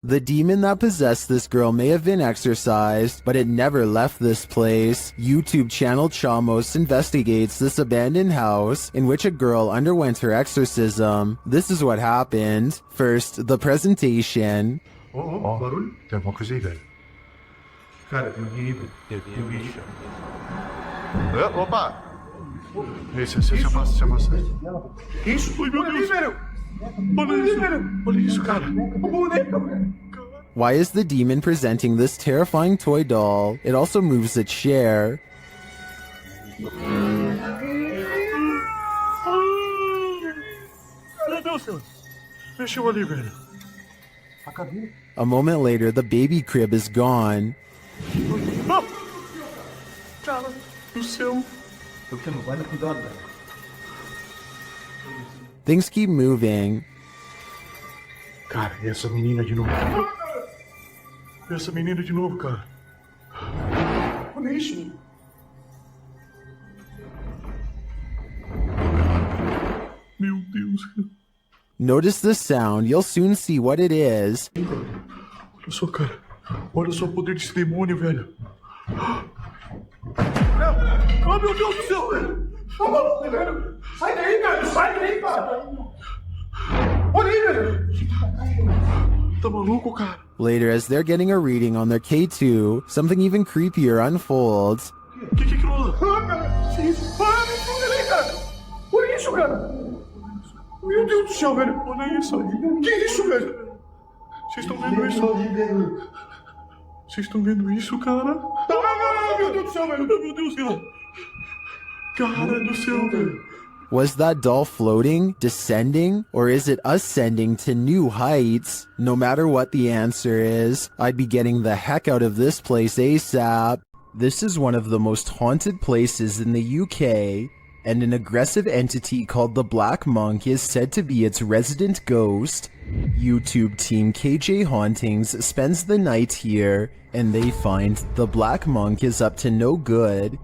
The demon that possessed this girl may have been exorcised, but it never left this place. YouTube channel Chamos investigates this abandoned house in which a girl underwent her exorcism. This is what happened. First, the presentation. Barulho? Tem alguma coisa aí, velho? Cara, tem alguém aí, velho. Tem alguém aí. Opa! Se afasta. Que isso? Ai, meu Deus! Olha isso, cara! Why is the demon presenting this terrifying toy doll? It also moves a chair. Meu Deus, senhor! Mexeu ali, velho. A moment later, the baby crib is gone. Cara do céu! Things keep moving. Cara, e essa menina de novo? Cara. Olha isso. Meu Deus. Notice the sound. You'll soon see what it is. Olha só, cara. Olha só o poder desse demônio, velho. Oh, meu Deus do céu, velho. Tá maluco, velho. Sai daí, cara. Olha aí, velho. Tá maluco, cara? Later, as they're getting a reading on their K2, something even creepier unfolds. Que aquilo? Cara. Que isso? Me fuga aí, cara. Olha isso, cara. Meu Deus do céu, velho. Olha isso. Que isso, velho? Vocês estão vendo isso? Vocês estão vendo isso, cara? Meu Deus do céu, velho. Meu Deus, cara. Cara do céu, velho. Was that doll floating, descending, or is it ascending to new heights? No matter what the answer is, I'd be getting the heck out of this place ASAP. This is one of the most haunted places in the UK, and an aggressive entity called the Black Monk is said to be its resident ghost. YouTube team KJ Hauntings spends the night here, and they find the Black Monk is up to no good.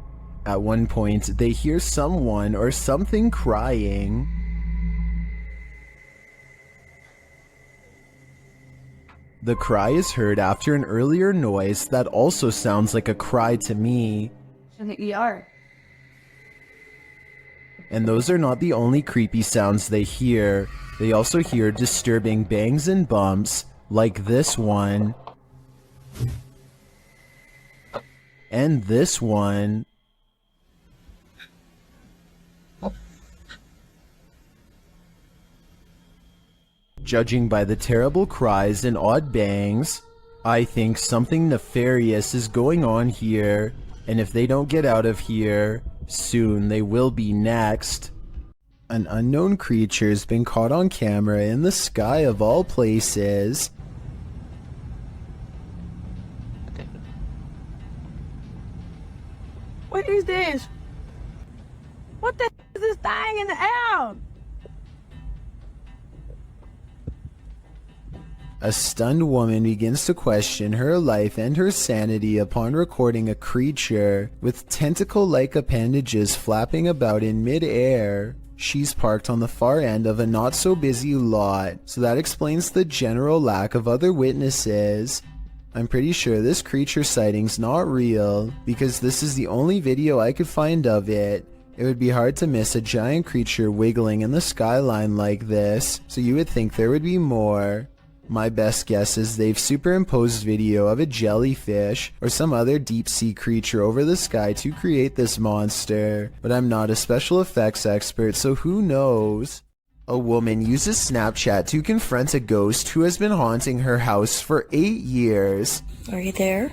At one point, they hear someone or something crying. The cry is heard after an earlier noise that also sounds like a cry to me. In the ER. And those are not the only creepy sounds they hear. They also hear disturbing bangs and bumps, like this one. And this one. Judging by the terrible cries and odd bangs, I think something nefarious is going on here, and if they don't get out of here, soon they will be next. An unknown creature's been caught on camera in the sky of all places. What is this? What the is this thing in the air? A stunned woman begins to question her life and her sanity upon recording a creature with tentacle-like appendages flapping about in mid-air. She's parked on the far end of a not-so-busy lot, so that explains the general lack of other witnesses. I'm pretty sure this creature sighting's not real, because this is the only video I could find of it. It would be hard to miss a giant creature wiggling in the skyline like this, so you would think there would be more. My best guess is they've superimposed video of a jellyfish or some other deep-sea creature over the sky to create this monster, but I'm not a special effects expert, so who knows? A woman uses Snapchat to confront a ghost who has been haunting her house for 8 years. Are you there?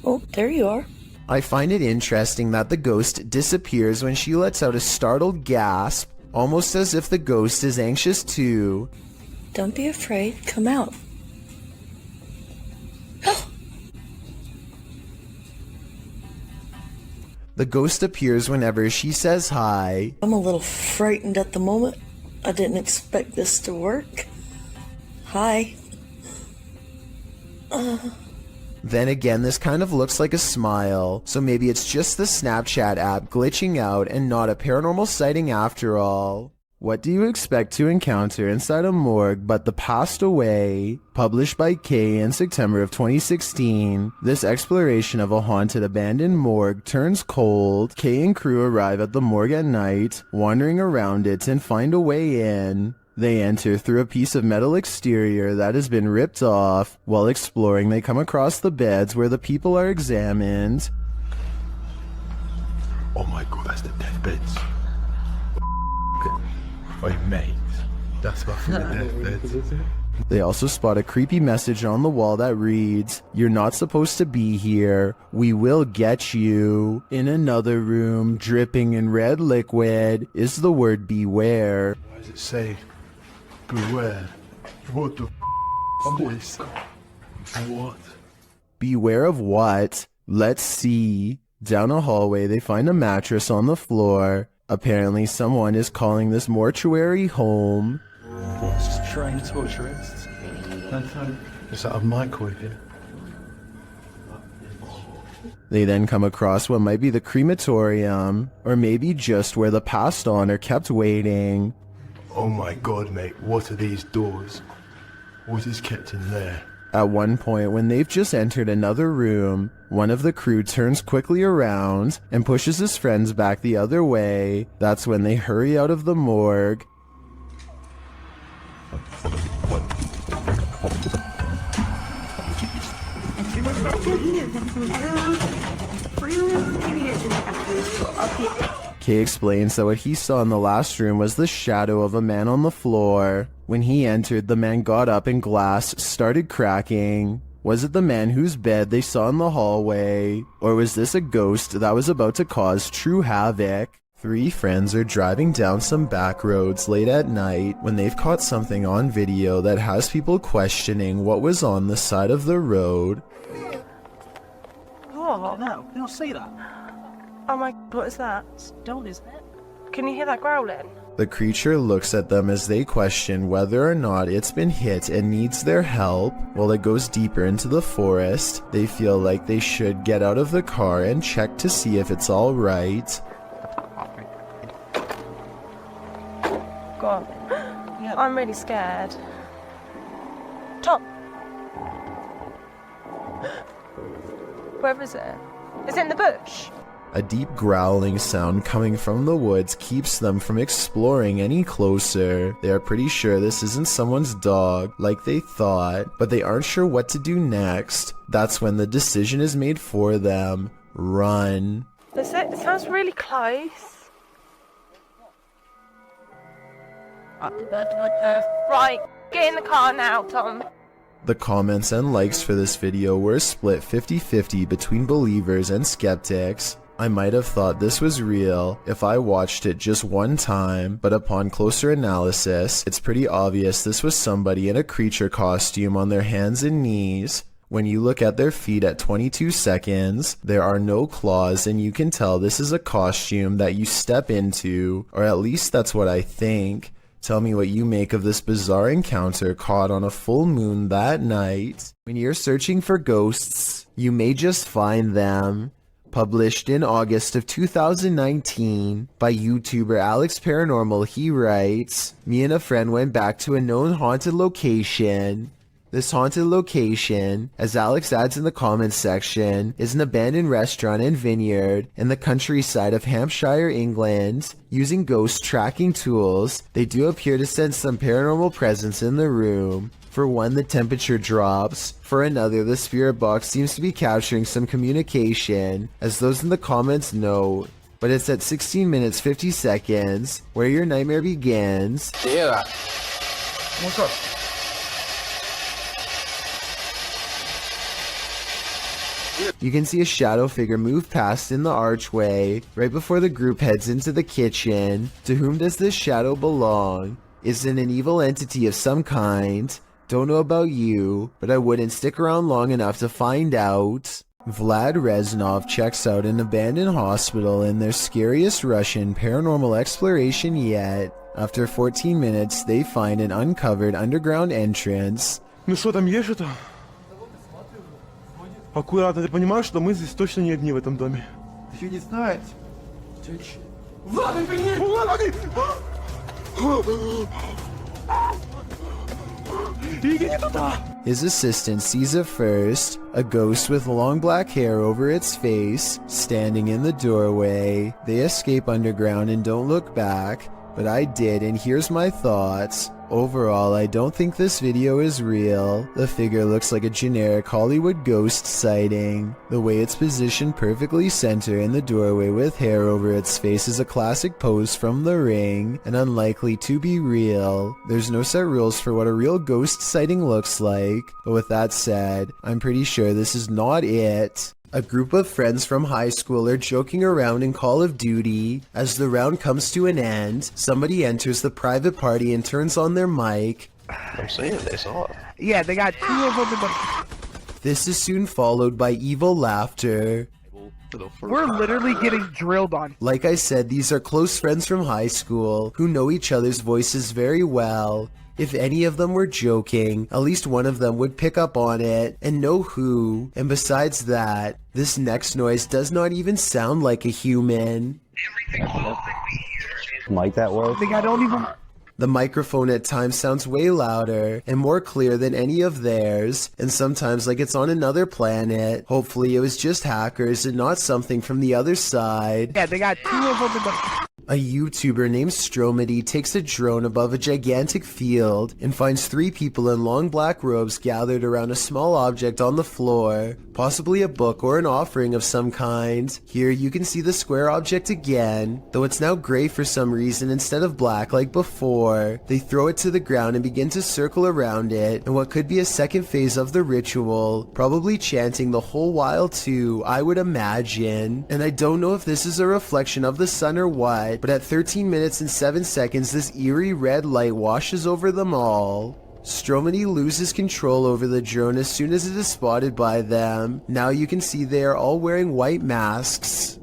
Oh, there you are. I find it interesting that the ghost disappears when she lets out a startled gasp, almost as if the ghost is anxious too. Don't be afraid. Come out. The ghost appears whenever she says hi. I'm a little frightened at the moment. I didn't expect this to work. Hi. Then again, this kind of looks like a smile, so maybe it's just the Snapchat app glitching out and not a paranormal sighting after all. What do you expect to encounter inside a morgue but the Passed Away? Published by Kay in September of 2016, this exploration of a haunted abandoned morgue turns cold. Kay and crew arrive at the morgue at night, wandering around it and find a way in. They enter through a piece of metal exterior that has been ripped off. While exploring, they come across the beds where the people are examined. Oh my god, that's the deathbeds. Wait, mate. That's my deathbeds. They also spot a creepy message on the wall that reads, "You're not supposed to be here. We will get you." In another room, dripping in red liquid, is the word beware. Why does it say beware? What the f*** is this? What? Beware of what? Let's see. Down a hallway, they find a mattress on the floor. Apparently, someone is calling this mortuary home. What's trained torturists? Is that a microwave here? They then come across what might be the crematorium, or maybe just where the passed on are kept waiting. Oh my god, mate, what are these doors? What is kept in there? At one point, when they've just entered another room, one of the crew turns quickly around and pushes his friends back the other way. That's when they hurry out of the morgue. Kay explains that what he saw in the last room was the shadow of a man on the floor. When he entered, the man got up and glass started cracking. Was it the man whose bed they saw in the hallway? Or was this a ghost that was about to cause true havoc? Three friends are driving down some back roads late at night when they've caught something on video that has people questioning what was on the side of the road. Oh, no, you don't see that. Oh my, what is that? Don't, isn't it? Can you hear that growling? The creature looks at them as they question whether or not it's been hit and needs their help. While it goes deeper into the forest, they feel like they should get out of the car and check to see if it's all right. God, I'm really scared. Tom! Where is it? Is it in the bush? A deep growling sound coming from the woods keeps them from exploring any closer. They are pretty sure this isn't someone's dog, like they thought, but they aren't sure what to do next. That's when the decision is made for them. Run. It sounds really close. Right, get in the car now, Tom. The comments and likes for this video were split 50-50 between believers and skeptics. I might have thought this was real if I watched it just one time, but upon closer analysis, it's pretty obvious this was somebody in a creature costume on their hands and knees. When you look at their feet at 22 seconds, there are no claws and you can tell this is a costume that you step into, or at least that's what I think. Tell me what you make of this bizarre encounter caught on a full moon that night. When you're searching for ghosts, you may just find them. Published in August of 2019 by YouTuber Alex Paranormal, he writes, "Me and a friend went back to a known haunted location. This haunted location, as Alex adds in the comments section, is an abandoned restaurant and vineyard in the countryside of Hampshire, England. Using ghost tracking tools, they do appear to sense some paranormal presence in the room. For one, the temperature drops. For another, the spirit box seems to be capturing some communication, as those in the comments note. But it's at 16 minutes 50 seconds where your nightmare begins." Yeah. Oh my god. You can see a shadow figure move past in the archway right before the group heads into the kitchen. To whom does this shadow belong? Is it an evil entity of some kind? Don't know about you, but I wouldn't stick around long enough to find out. Vlad Reznov checks out an abandoned hospital in their scariest Russian paranormal exploration yet. After 14 minutes, they find an uncovered underground entrance. Ну что, там есть что-то? Аккуратно, ты понимаешь, что мы здесь точно не одни в этом доме? Ты не знаешь. Влад, His assistant sees it first, a ghost with long black hair over its face, standing in the doorway. They escape underground and don't look back, but I did, and here's my thoughts. Overall, I don't think this video is real. The figure looks like a generic Hollywood ghost sighting. The way it's positioned perfectly center in the doorway with hair over its face is a classic pose from The Ring, and unlikely to be real. There's no set rules for what a real ghost sighting looks like, but with that said, I'm pretty sure this is not it. A group of friends from high school are joking around in Call of Duty. As the round comes to an end, somebody enters the private party and turns on their mic. I'm saying they saw it. Yeah, they got 2 of them. This is soon followed by evil laughter. We're literally getting drilled on. Like I said, these are close friends from high school who know each other's voices very well. If any of them were joking, at least one of them would pick up on it and know who. And besides that, this next noise does not even sound like a human. Mic that works? I think I don't even... The microphone at times sounds way louder and more clear than any of theirs, and sometimes like it's on another planet. Hopefully it was just hackers and not something from the other side. Yeah, they got 2 of them. A YouTuber named Stromedy takes a drone above a gigantic field and finds 3 people in long black robes gathered around a small object on the floor, possibly a book or an offering of some kind. Here you can see the square object again, though it's now gray for some reason instead of black like before. They throw it to the ground and begin to circle around it in what could be a second phase of the ritual, probably chanting the whole while too, I would imagine. And I don't know if this is a reflection of the sun or what, but at 13 minutes and 7 seconds, this eerie red light washes over them all. Stromedy loses control over the drone as soon as it is spotted by them. Now you can see they are all wearing white masks.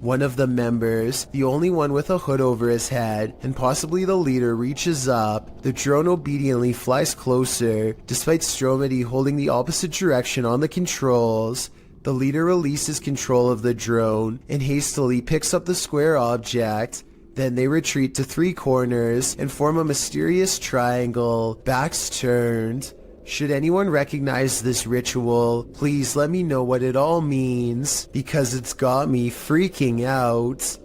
One of the members, the only one with a hood over his head, and possibly the leader, reaches up. The drone obediently flies closer, despite Stromedy holding the opposite direction on the controls. The leader releases control of the drone and hastily picks up the square object. Then they retreat to 3 corners and form a mysterious triangle, backs turned. Should anyone recognize this ritual, please let me know what it all means, because it's got me freaking out.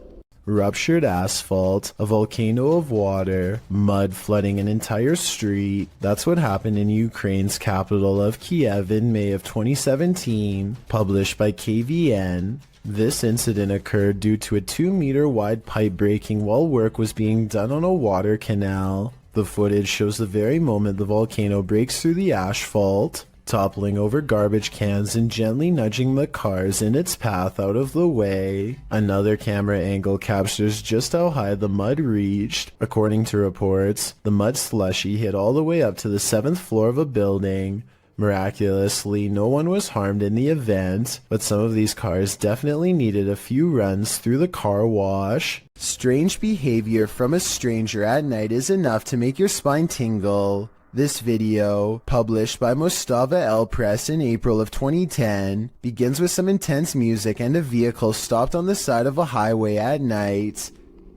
Ruptured asphalt, a volcano of water, mud flooding an entire street. That's what happened in Ukraine's capital of Kiev in May of 2017, published by KVN. This incident occurred due to a 2-meter wide pipe breaking while work was being done on a water canal. The footage shows the very moment the volcano breaks through the asphalt, toppling over garbage cans and gently nudging the cars in its path out of the way. Another camera angle captures just how high the mud reached. According to reports, the mud slushy hit all the way up to the 7th floor of a building. Miraculously, no one was harmed in the event, but some of these cars definitely needed a few runs through the car wash. Strange behavior from a stranger at night is enough to make your spine tingle. This video, published by Mostava El Press in April of 2010, begins with some intense music and a vehicle stopped on the side of a highway at night.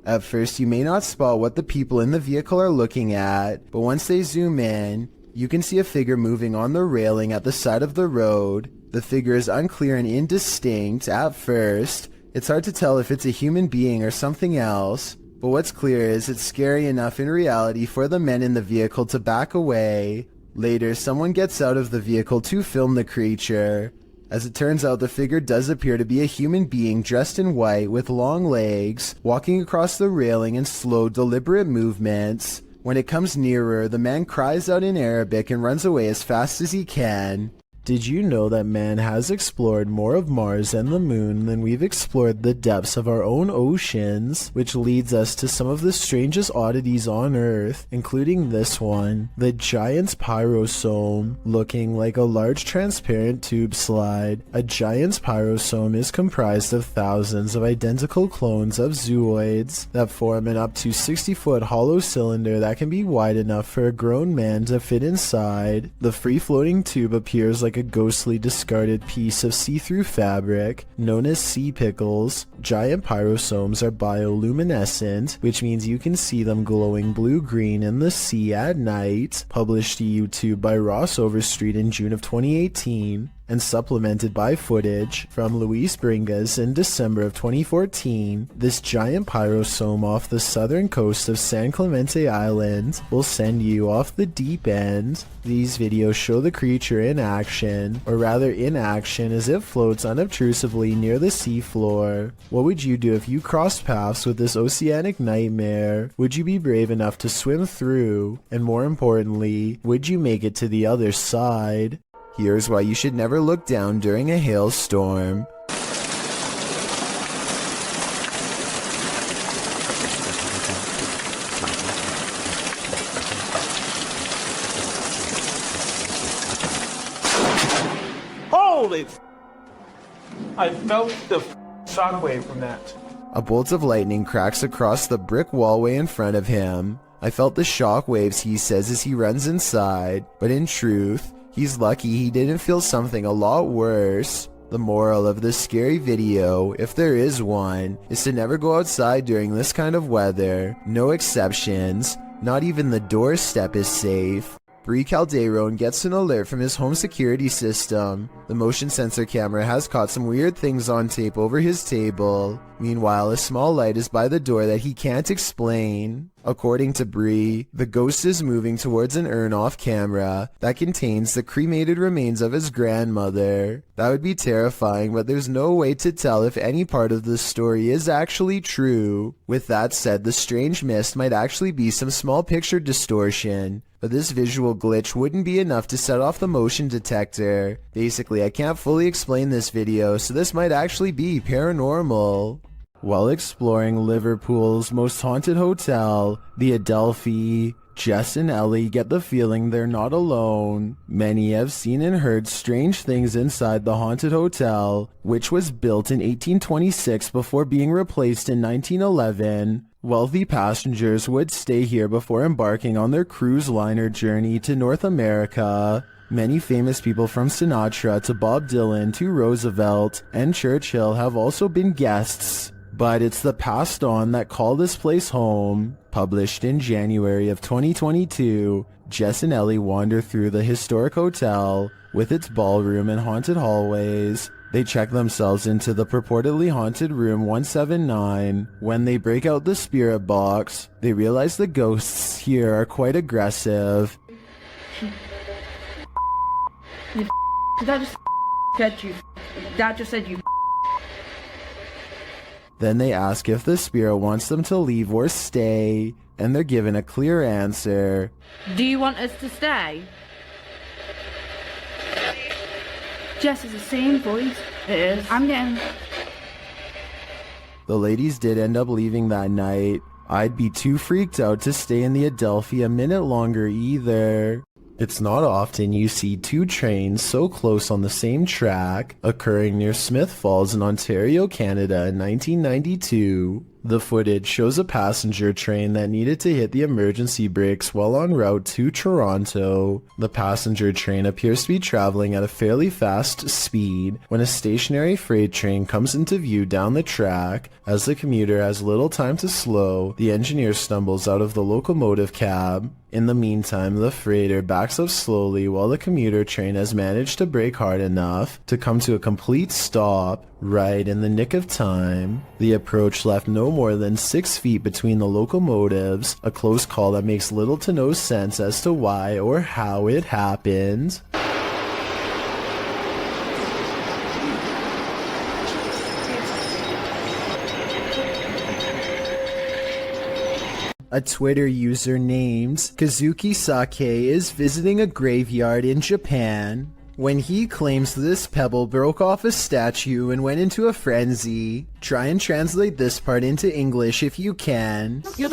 At first, you may not spot what the people in the vehicle are looking at, but once they zoom in, you can see a figure moving on the railing at the side of the road. The figure is unclear and indistinct at first. It's hard to tell if it's a human being or something else, but what's clear is it's scary enough in reality for the men in the vehicle to back away. Later, someone gets out of the vehicle to film the creature. As it turns out, the figure does appear to be a human being dressed in white with long legs, walking across the railing in slow, deliberate movements. When it comes nearer, the man cries out in Arabic and runs away as fast as he can. Did you know that man has explored more of Mars and the moon than we've explored the depths of our own oceans, which leads us to some of the strangest oddities on Earth, including this one, the Giant's Pyrosome, looking like a large transparent tube slide. A Giant's Pyrosome is comprised of thousands of identical clones of zooids that form an up to 60-foot hollow cylinder that can be wide enough for a grown man to fit inside. The free-floating tube appears like like a ghostly discarded piece of see-through fabric known as sea pickles. Giant pyrosomes are bioluminescent, which means you can see them glowing blue-green in the sea at night. Published to YouTube by Ross Overstreet in June of 2018. And supplemented by footage from Luis Bringas in December of 2014, this giant pyrosome off the southern coast of San Clemente Island will send you off the deep end. These videos show the creature in action, or rather inaction as it floats unobtrusively near the seafloor. What would you do if you crossed paths with this oceanic nightmare? Would you be brave enough to swim through? And more importantly, would you make it to the other side? Here's why you should never look down during a hailstorm. Holy f***. I felt the shockwave from that. A bolt of lightning cracks across the brick wallway in front of him. I felt the shockwaves, he says as he runs inside, but in truth, he's lucky he didn't feel something a lot worse. The moral of this scary video, if there is one, is to never go outside during this kind of weather. No exceptions. Not even the doorstep is safe. Bree Calderon gets an alert from his home security system. The motion sensor camera has caught some weird things on tape over his table. Meanwhile, a small light is by the door that he can't explain. According to Bree, the ghost is moving towards an urn off camera that contains the cremated remains of his grandmother. That would be terrifying, but there's no way to tell if any part of the story is actually true. With that said, the strange mist might actually be some small picture distortion, but this visual glitch wouldn't be enough to set off the motion detector. Basically, I can't fully explain this video, so this might actually be paranormal. While exploring Liverpool's most haunted hotel, the Adelphi, Jess and Ellie get the feeling they're not alone. Many have seen and heard strange things inside the haunted hotel, which was built in 1826 before being replaced in 1911. Wealthy passengers would stay here before embarking on their cruise liner journey to North America. Many famous people from Sinatra to Bob Dylan to Roosevelt and Churchill have also been guests. But it's the passed on that call this place home. Published in January of 2022, Jess and Ellie wander through the historic hotel with its ballroom and haunted hallways. They check themselves into the purportedly haunted room 179. When they break out the spirit box, they realize the ghosts here are quite aggressive. That just said you. That just said you. Then they ask if the spirit wants them to leave or stay, and they're given a clear answer. Do you want us to stay? Jess is the same voice. It is. I'm getting... The ladies did end up leaving that night. I'd be too freaked out to stay in the Adelphi a minute longer either. It's not often you see two trains so close on the same track, occurring near Smith Falls in Ontario, Canada in 1992. The footage shows a passenger train that needed to hit the emergency brakes while en route to Toronto. The passenger train appears to be traveling at a fairly fast speed when a stationary freight train comes into view down the track. As the commuter has little time to slow, the engineer stumbles out of the locomotive cab. In the meantime, the freighter backs up slowly while the commuter train has managed to brake hard enough to come to a complete stop right in the nick of time. The approach left no more than 6 feet between the locomotives, a close call that makes little to no sense as to why or how it happened. A Twitter user named Kazuki Sake is visiting a graveyard in Japan when he claims this pebble broke off a statue and went into a frenzy. Try and translate this part into English if you can. So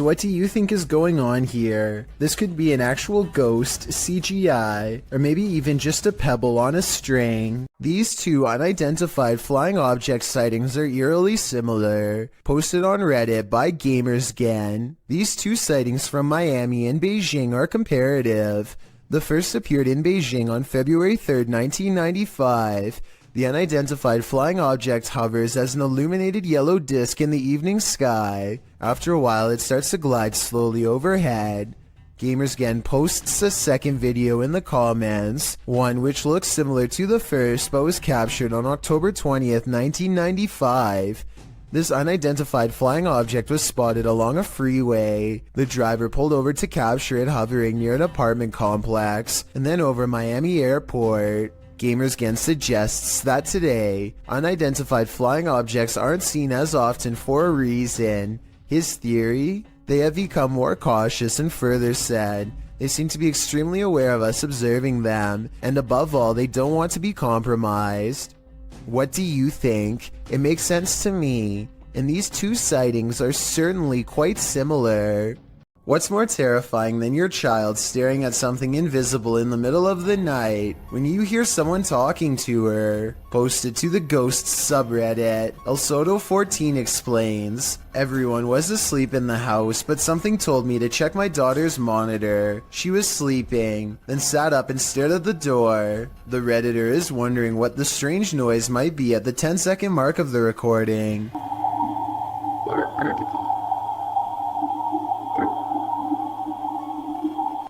what do you think is going on here? This could be an actual ghost, CGI, or maybe even just a pebble on a string. These two unidentified flying object sightings are eerily similar. Posted on Reddit by GamersGen. These two sightings from Miami and Beijing are comparative. The first appeared in Beijing on February 3, 1995. The unidentified flying object hovers as an illuminated yellow disc in the evening sky. After a while, it starts to glide slowly overhead. Gamersgen posts a second video in the comments, one which looks similar to the first but was captured on October 20th, 1995. This unidentified flying object was spotted along a freeway. The driver pulled over to capture it hovering near an apartment complex and then over Miami Airport. Gamersgen suggests that today, unidentified flying objects aren't seen as often for a reason. His theory? They have become more cautious, and further said, they seem to be extremely aware of us observing them, and above all, they don't want to be compromised. What do you think? It makes sense to me, and these two sightings are certainly quite similar. What's more terrifying than your child staring at something invisible in the middle of the night when you hear someone talking to her? Posted to the Ghosts subreddit, ElSoto14 explains, everyone was asleep in the house, but something told me to check my daughter's monitor. She was sleeping, then sat up and stared at the door. The Redditor is wondering what the strange noise might be at the 10-second mark of the recording.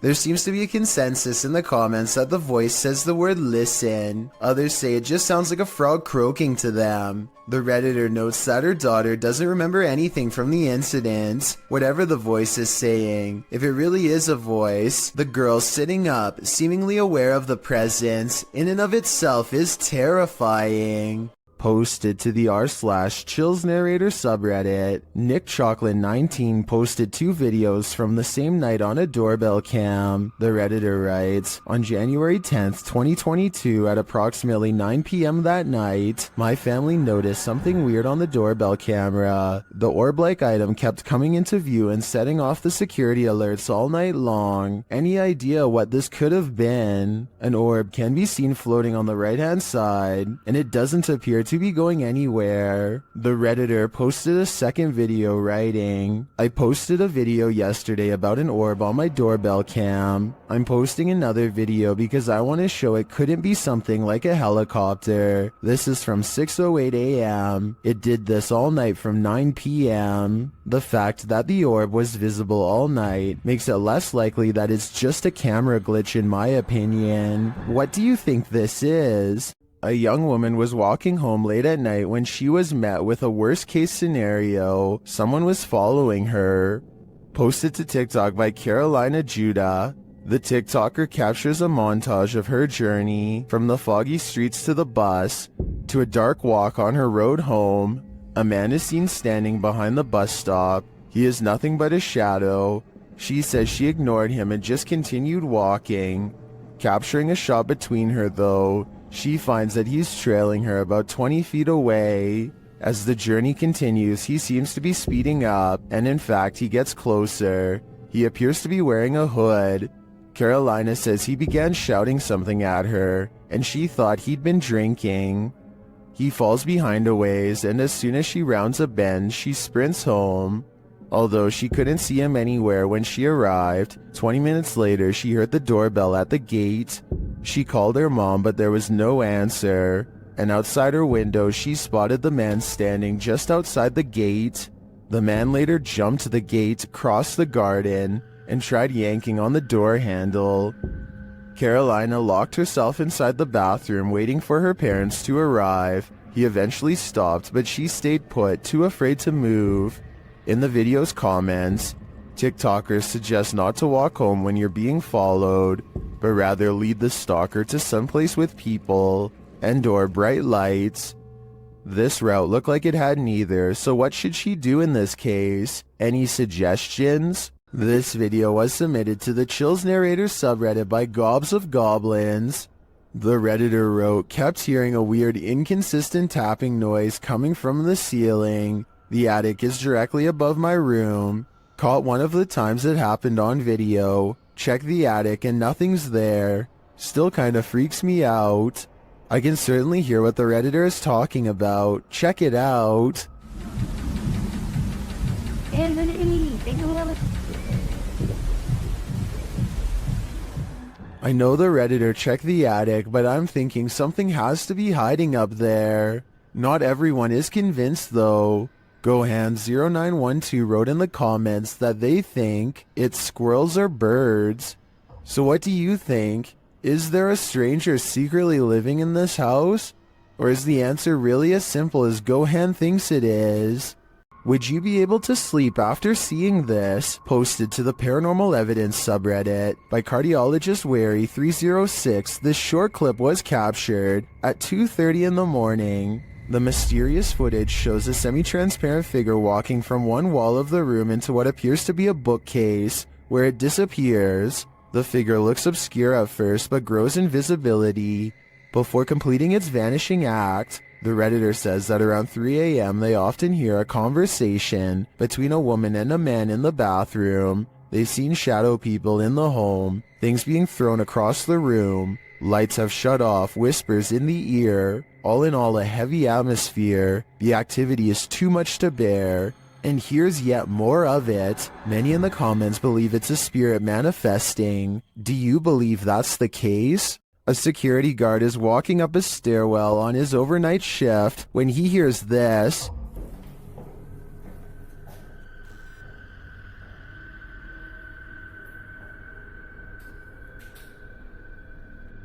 There seems to be a consensus in the comments that the voice says the word listen. Others say it just sounds like a frog croaking to them. The Redditor notes that her daughter doesn't remember anything from the incident, whatever the voice is saying. If it really is a voice, the girl sitting up, seemingly aware of the presence, in and of itself is terrifying. Posted to the r/chills narrator subreddit, NickChocolate19 posted 2 videos from the same night on a doorbell cam. The Redditor writes, on January 10th, 2022 at approximately 9 p.m. that night, my family noticed something weird on the doorbell camera. The orb-like item kept coming into view and setting off the security alerts all night long. Any idea what this could have been? An orb can be seen floating on the right-hand side, and it doesn't appear to be going anywhere. The Redditor posted a second video writing, I posted a video yesterday about an orb on my doorbell cam. I'm posting another video because I want to show it couldn't be something like a helicopter. This is from 6:08 a.m. It did this all night from 9 p.m. The fact that the orb was visible all night makes it less likely that it's just a camera glitch in my opinion. What do you think this is? A young woman was walking home late at night when she was met with a worst-case scenario. Someone was following her. Posted to TikTok by Carolina Judah. The TikToker captures a montage of her journey from the foggy streets to the bus to a dark walk on her road home. A man is seen standing behind the bus stop. He is nothing but a shadow. She says she ignored him and just continued walking. Capturing a shot between her though, she finds that he's trailing her about 20 feet away. As the journey continues, he seems to be speeding up, and in fact, he gets closer. He appears to be wearing a hood. Carolina says he began shouting something at her, and she thought he'd been drinking. He falls behind a ways, and as soon as she rounds a bend, she sprints home. Although she couldn't see him anywhere when she arrived, 20 minutes later she heard the doorbell at the gate. She called her mom, but there was no answer, and outside her window she spotted the man standing just outside the gate. The man later jumped to the gate, crossed the garden, and tried yanking on the door handle. Carolina locked herself inside the bathroom waiting for her parents to arrive. He eventually stopped, but she stayed put, too afraid to move. In the video's comments, TikTokers suggest not to walk home when you're being followed, but rather lead the stalker to someplace with people and/or bright lights. This route looked like it had neither, so what should she do in this case? Any suggestions? This video was submitted to the Chills Narrator subreddit by Gobs of Goblins. The Redditor wrote, kept hearing a weird inconsistent tapping noise coming from the ceiling. The attic is directly above my room. Caught one of the times it happened on video. Check the attic and nothing's there. Still kinda freaks me out. I can certainly hear what the Redditor is talking about. Check it out. I know the Redditor checked the attic, but I'm thinking something has to be hiding up there. Not everyone is convinced though. Gohan0912 wrote in the comments that they think it's squirrels or birds. So what do you think? Is there a stranger secretly living in this house? Or is the answer really as simple as Gohan thinks it is? Would you be able to sleep after seeing this? Posted to the Paranormal Evidence subreddit by cardiologist Wary306, this short clip was captured at 2:30 in the morning. The mysterious footage shows a semi-transparent figure walking from one wall of the room into what appears to be a bookcase, where it disappears. The figure looks obscure at first but grows in visibility before completing its vanishing act. The Redditor says that around 3 a.m. they often hear a conversation between a woman and a man in the bathroom. They've seen shadow people in the home, things being thrown across the room, lights have shut off, whispers in the ear. All in all, a heavy atmosphere. The activity is too much to bear. And here's yet more of it. Many in the comments believe it's a spirit manifesting. Do you believe that's the case? A security guard is walking up a stairwell on his overnight shift when he hears this.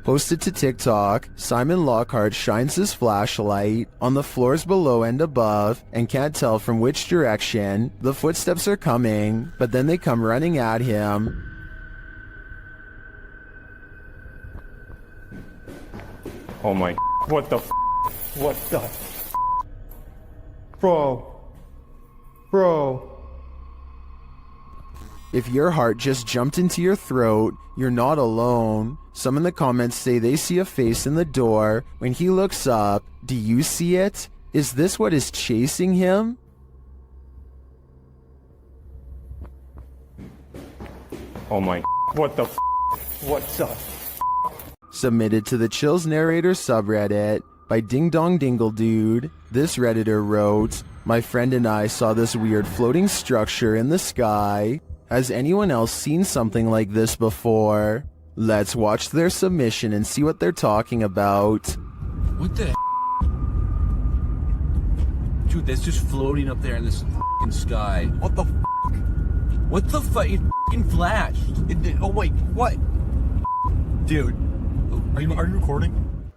Posted to TikTok, Simon Lockhart shines his flashlight on the floors below and above and can't tell from which direction the footsteps are coming, but then they come running at him. Oh my, what the what the Bro. If your heart just jumped into your throat, you're not alone. Some in the comments say they see a face in the door. When he looks up, do you see it? Is this what is chasing him? Oh my, what the what the Submitted to the Chills Narrator subreddit by Ding Dong Dingle Dude. This Redditor wrote, "My friend and I saw this weird floating structure in the sky. Has anyone else seen something like this before?" Let's watch their submission and see what they're talking about. What the Dude, that's just floating up there in this f***ing sky. What the f***? What the fuck? It f***ing flashed. Oh wait, what? Dude, are you recording?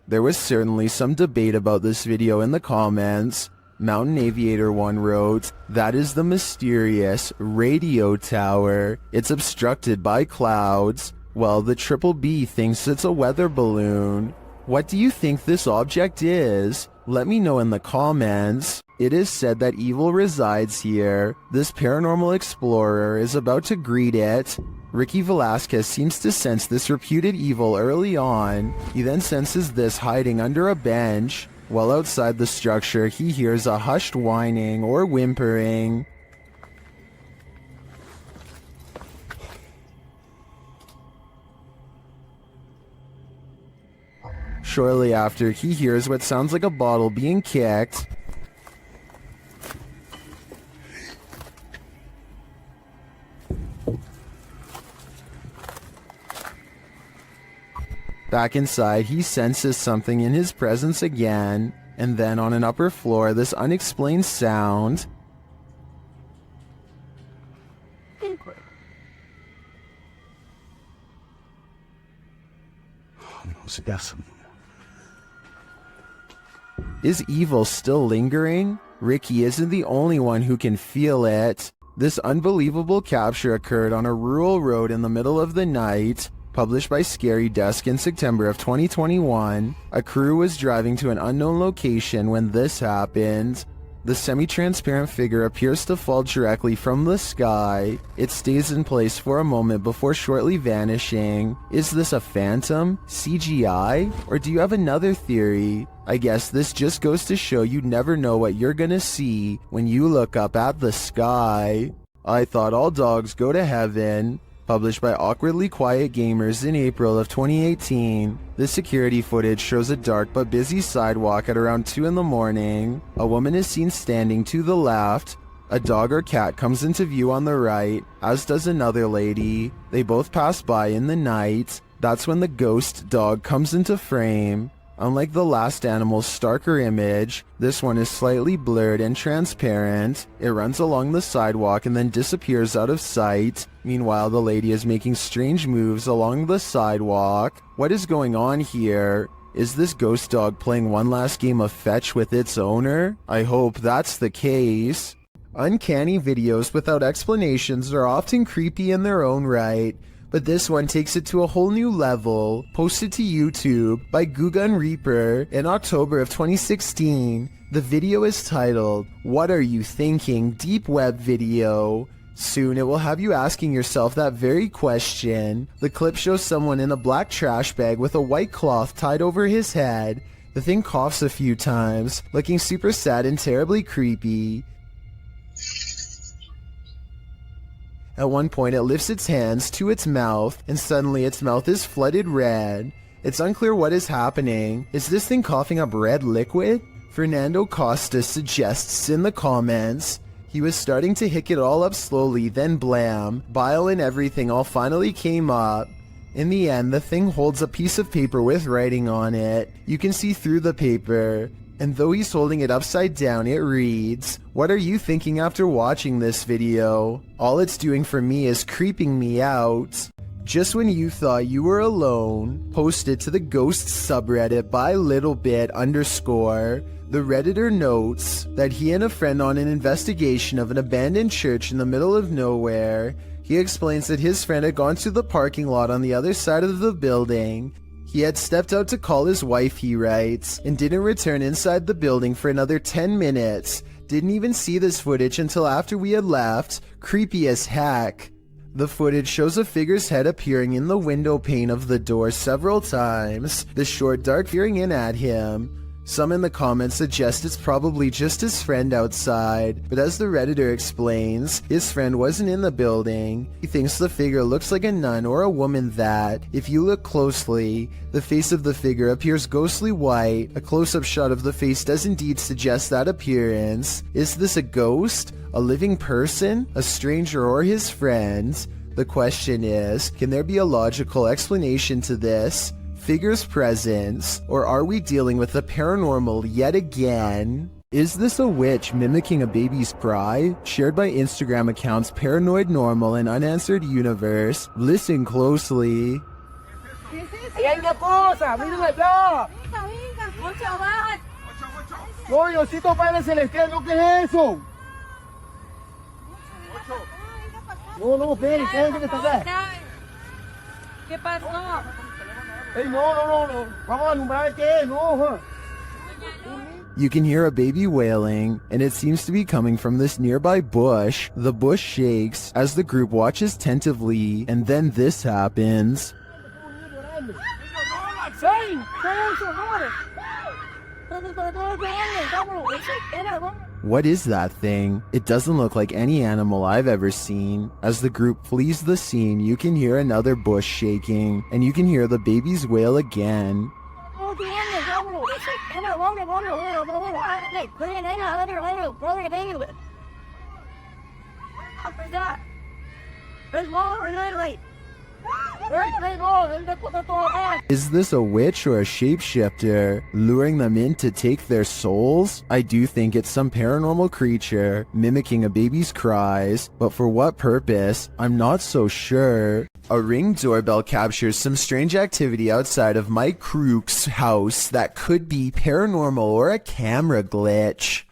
There was certainly some debate about this video in the comments. Mountain Aviator 1 wrote, "That is the mysterious radio tower. It's obstructed by clouds. Well, the Triple B thinks it's a weather balloon. What do you think this object is? Let me know in the comments. It is said that evil resides here. This paranormal explorer is about to greet it." Ricky Velasquez seems to sense this reputed evil early on. He then senses this hiding under a bench. While outside the structure, he hears a hushed whining or whimpering. Shortly after, he hears what sounds like a bottle being kicked. Back inside, he senses something in his presence again, and then on an upper floor, this unexplained sound. Is evil still lingering? Ricky isn't the only one who can feel it. This unbelievable capture occurred on a rural road in the middle of the night. Published by Scary Desk in September of 2021, a crew was driving to an unknown location when this happened. The semi-transparent figure appears to fall directly from the sky. It stays in place for a moment before shortly vanishing. Is this a phantom, CGI, or do you have another theory? I guess this just goes to show you never know what you're gonna see when you look up at the sky. I thought all dogs go to heaven. Published by Awkwardly Quiet Gamers in April of 2018. This security footage shows a dark but busy sidewalk at around 2 in the morning. A woman is seen standing to the left. A dog or cat comes into view on the right, as does another lady. They both pass by in the night. That's when the ghost dog comes into frame. Unlike the last animal's starker image, this one is slightly blurred and transparent. It runs along the sidewalk and then disappears out of sight. Meanwhile, the lady is making strange moves along the sidewalk. What is going on here? Is this ghost dog playing one last game of fetch with its owner? I hope that's the case. Uncanny videos without explanations are often creepy in their own right, but this one takes it to a whole new level. Posted to YouTube by Gugun Reaper in October of 2016, the video is titled, "What Are You Thinking? Deep Web Video." Soon it will have you asking yourself that very question. The clip shows someone in a black trash bag with a white cloth tied over his head. The thing coughs a few times, looking super sad and terribly creepy. At one point it lifts its hands to its mouth, and suddenly its mouth is flooded red. It's unclear what is happening. Is this thing coughing up red liquid? Fernando Costa suggests in the comments, he was starting to hick it all up slowly, then blam, bile and everything all finally came up. In the end, the thing holds a piece of paper with writing on it. You can see through the paper. And though he's holding it upside down, it reads, "What are you thinking after watching this video? All it's doing for me is creeping me out." Just when you thought you were alone, posted to the ghost subreddit by littlebit_. The Redditor notes that he and a friend on an investigation of an abandoned church in the middle of nowhere. He explains that his friend had gone to the parking lot on the other side of the building. He had stepped out to call his wife, he writes, and didn't return inside the building for another 10 minutes. Didn't even see this footage until after we had left. Creepy as heck. The footage shows a figure's head appearing in the window pane of the door several times, the short dark peering in at him. Some in the comments suggest it's probably just his friend outside, but as the Redditor explains, his friend wasn't in the building. He thinks the figure looks like a nun or a woman that, if you look closely, the face of the figure appears ghostly white. A close-up shot of the face does indeed suggest that appearance. Is this a ghost? A living person? A stranger or his friend? The question is, can there be a logical explanation to this figure's presence, or are we dealing with the paranormal yet again? Is this a witch mimicking a baby's cry? Shared by Instagram accounts Paranoid Normal and Unanswered Universe. Listen closely. No, Diosito Padre Celestial, ¿no qué es eso? No, espere, quédense que está acá. ¿Qué pasó? Ey, no. Vamos a alumbrar qué es, no. You can hear a baby wailing, and it seems to be coming from this nearby bush. The bush shakes as the group watches tentatively, and then this happens. What is that thing? It doesn't look like any animal I've ever seen. As the group flees the scene, you can hear another bush shaking, and you can hear the baby's wail again. Is this a witch or a shapeshifter, luring them in to take their souls? I do think it's some paranormal creature, mimicking a baby's cries, but for what purpose? I'm not so sure. A Ring doorbell captures some strange activity outside of Mike Crook's house that could be paranormal or a camera glitch.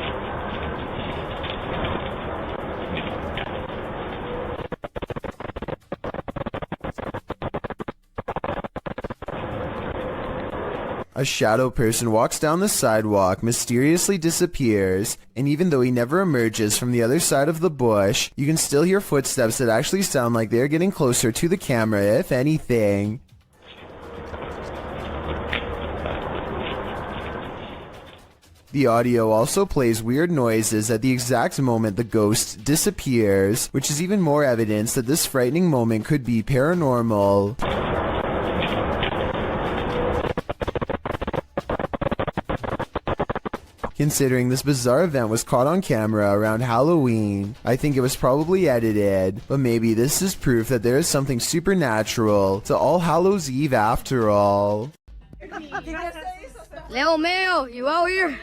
A shadow person walks down the sidewalk, mysteriously disappears, and even though he never emerges from the other side of the bush, you can still hear footsteps that actually sound like they're getting closer to the camera, if anything. The audio also plays weird noises at the exact moment the ghost disappears, which is even more evidence that this frightening moment could be paranormal. Considering this bizarre event was caught on camera around Halloween, I think it was probably edited, but maybe this is proof that there is something supernatural to All Hallows Eve after all. Leo Mayo, you out here?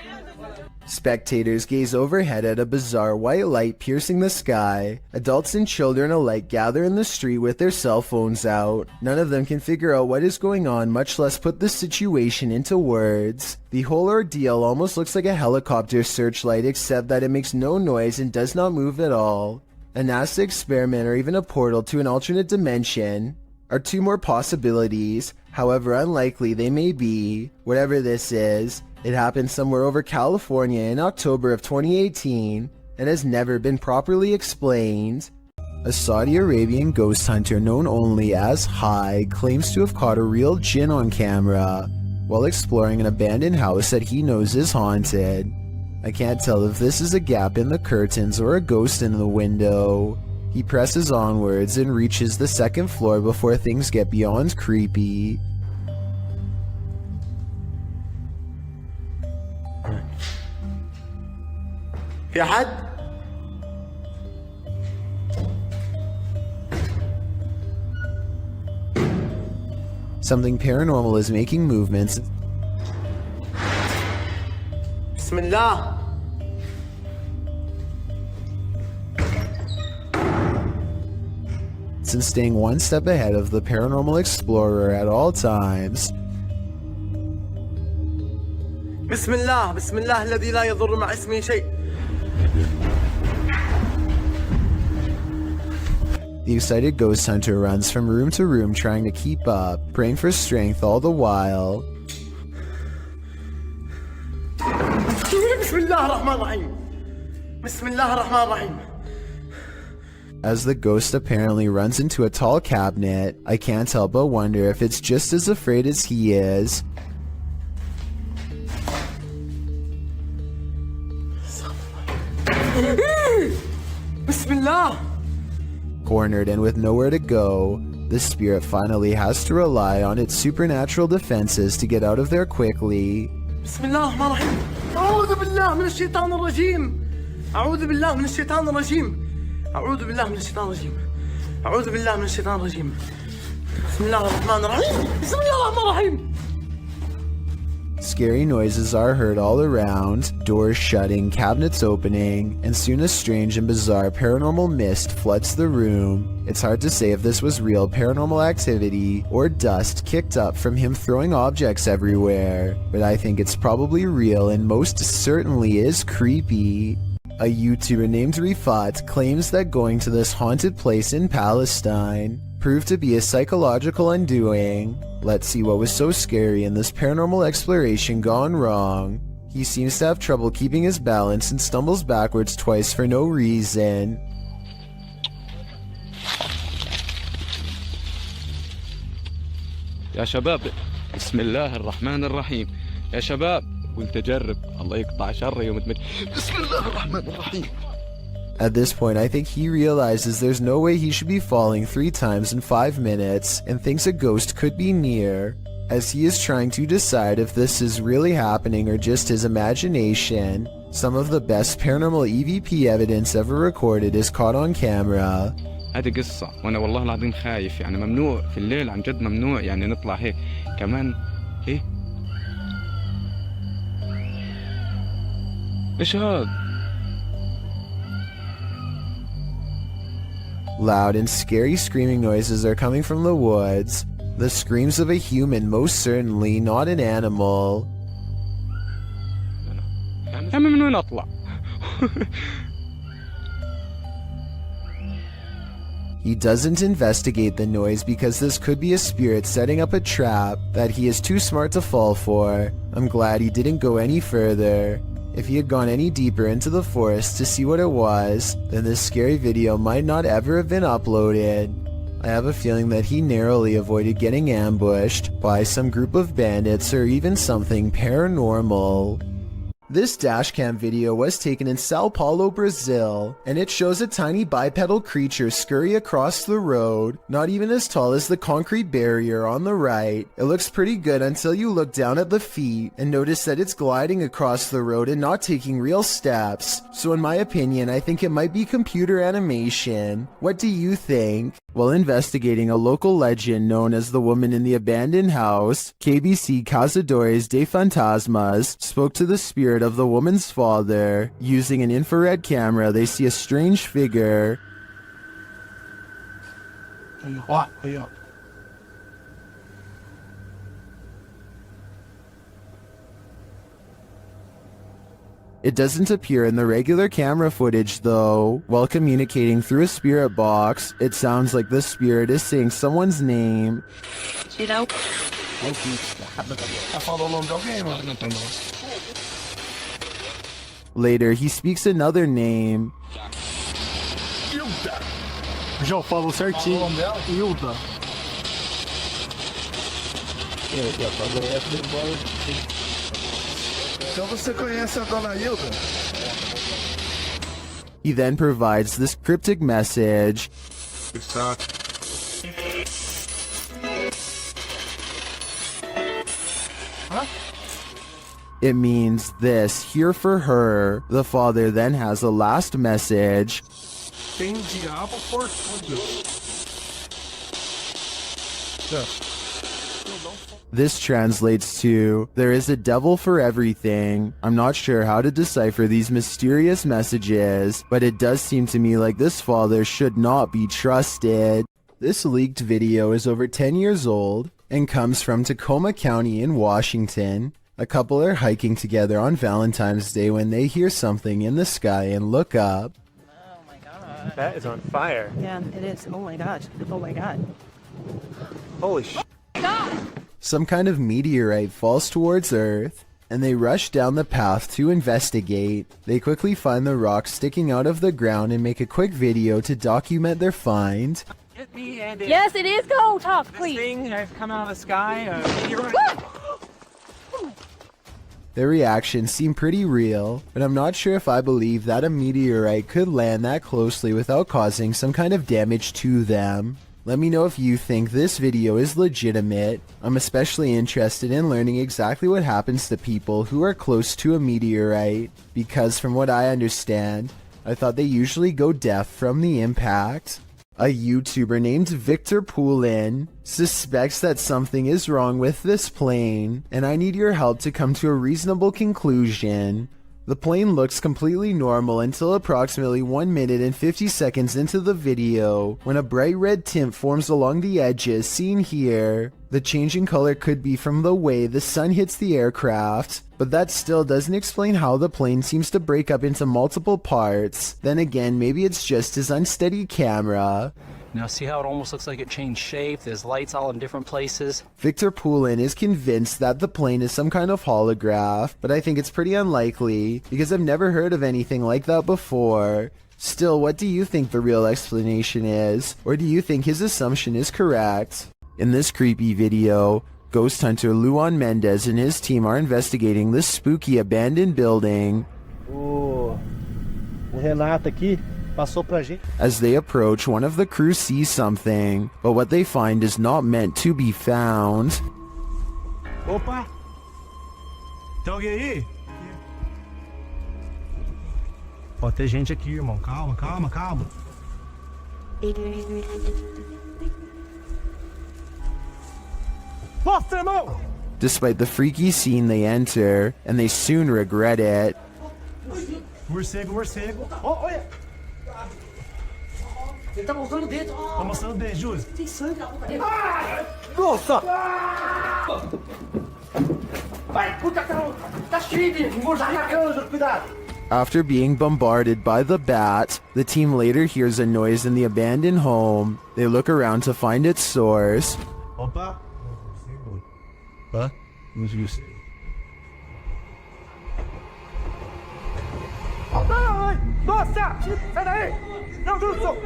Spectators gaze overhead at a bizarre white light piercing the sky. Adults and children alike gather in the street with their cell phones out. None of them can figure out what is going on, much less put the situation into words. The whole ordeal almost looks like a helicopter searchlight, except that it makes no noise and does not move at all. A NASA experiment or even a portal to an alternate dimension are two more possibilities, however unlikely they may be. Whatever this is, it happened somewhere over California in October of 2018 and has never been properly explained. A Saudi Arabian ghost hunter known only as High claims to have caught a real jinn on camera while exploring an abandoned house that he knows is haunted. I can't tell if this is a gap in the curtains or a ghost in the window. He presses onwards and reaches the second floor before things get beyond creepy. في حد؟ Something paranormal is making movements. بسم الله. And staying one step ahead of the paranormal explorer at all times. بسم الله بسم الله الذي لا يضر مع اسمه شيء. The excited ghost hunter runs from room to room trying to keep up, praying for strength all the while. بسم الله الرحمن الرحيم. بسم الله الرحمن الرحيم. As the ghost apparently runs into a tall cabinet, I can't help but wonder if it's just as afraid as he is. بسم الله. Cornered and with nowhere to go, the spirit finally has to rely on its supernatural defenses to get out of there quickly. بسم الله الرحمن الرحيم. أعوذ بالله من الشيطان الرجيم. أعوذ بالله من الشيطان الرجيم. أعوذ بالله من الشيطان الرجيم. أعوذ بالله من الشيطان الرجيم. بسم الله الرحمن الرحيم. بسم الله الرحمن الرحيم. Scary noises are heard all around, doors shutting, cabinets opening, and soon a strange and bizarre paranormal mist floods the room. It's hard to say if this was real paranormal activity or dust kicked up from him throwing objects everywhere, but I think it's probably real and most certainly is creepy. A YouTuber named Rifat claims that going to this haunted place in Palestine proved to be a psychological undoing. Let's see what was so scary in this paranormal exploration gone wrong. He seems to have trouble keeping his balance and stumbles backwards twice for no reason. يا شباب بسم الله الرحمن الرحيم يا شباب وانت جرب الله يقطع شر يوم تمت بسم الله الرحمن الرحيم. At this point, I think he realizes there's no way he should be falling 3 times in 5 minutes and thinks a ghost could be near, as he is trying to decide if this is really happening or just his imagination. Some of the best paranormal EVP evidence ever recorded is caught on camera. هذه قصة وانا والله العظيم خايف يعني ممنوع في الليل عن جد ممنوع يعني نطلع هيك كمان ايه ايش هاد؟ Loud and scary screaming noises are coming from the woods. The screams of a human, most certainly not an animal. من وين اطلع؟ He doesn't investigate the noise because this could be a spirit setting up a trap that he is too smart to fall for. I'm glad he didn't go any further. If he had gone any deeper into the forest to see what it was, then this scary video might not ever have been uploaded. I have a feeling that he narrowly avoided getting ambushed by some group of bandits or even something paranormal. This dashcam video was taken in Sao Paulo, Brazil, and it shows a tiny bipedal creature scurry across the road, not even as tall as the concrete barrier on the right. It looks pretty good until you look down at the feet and notice that it's gliding across the road and not taking real steps. So in my opinion, I think it might be computer animation. What do you think? While investigating a local legend known as the woman in the abandoned house, KBC Cazadores de Fantasmas spoke to the spirit of the woman's father. Using an infrared camera, they see a strange figure. It doesn't appear in the regular camera footage though. While communicating through a spirit box, it sounds like the spirit is saying someone's name. Later, he speaks another name. Já falou certinho. Hilda. Então você conhece a dona Hilda? He then provides this cryptic message. It means this, here for her. The father then has a last message. Tem diabo por tudo. This translates to, there is a devil for everything. I'm not sure how to decipher these mysterious messages, but it does seem to me like this father should not be trusted. This leaked video is over 10 years old and comes from Tacoma County in Washington. A couple are hiking together on Valentine's Day when they hear something in the sky and look up. Oh my god. That is on fire. Yeah, it is. Oh my gosh. Oh my god. Holy sh**. Some kind of meteorite falls towards Earth, and they rush down the path to investigate. They quickly find the rock sticking out of the ground and make a quick video to document their find. Yes, it is go tough, please. Thing has come out of the sky. Their reactions seem pretty real, but I'm not sure if I believe that a meteorite could land that closely without causing some kind of damage to them. Let me know if you think this video is legitimate. I'm especially interested in learning exactly what happens to people who are close to a meteorite, because from what I understand, I thought they usually go deaf from the impact. A YouTuber named Victor Poulin suspects that something is wrong with this plane, and I need your help to come to a reasonable conclusion. The plane looks completely normal until approximately 1 minute and 50 seconds into the video, when a bright red tint forms along the edges seen here. The change in color could be from the way the sun hits the aircraft, but that still doesn't explain how the plane seems to break up into multiple parts. Then again, maybe it's just his unsteady camera. Now see how it almost looks like it changed shape? There's lights all in different places. Victor Poulin is convinced that the plane is some kind of holograph, but I think it's pretty unlikely because I've never heard of anything like that before. Still, what do you think the real explanation is? Or do you think his assumption is correct? In this creepy video, ghost hunter Luan Mendez and his team are investigating this spooky abandoned building. O Renato aqui passou pra gente. As they approach, one of the crew sees something, but what they find is not meant to be found. Opa! Tem alguém aí? Pode ter gente aqui, irmão. Calma, calma, calma. Mostra, irmão! Despite the freaky scene they enter, and they soon regret it. Morcego, morcego. Oh, olha! Ele tá mostrando o dedo. Tá mostrando o dedo, Júlio. Tem sangue na boca dele. Nossa! Vai, puta, tá cheio de morcego. Cuidado. After being bombarded by the bat, the team later hears a noise in the abandoned home. They look around to find its source. Opa! Hã? Não viu. Nossa! Sai daí! Não, Wilson!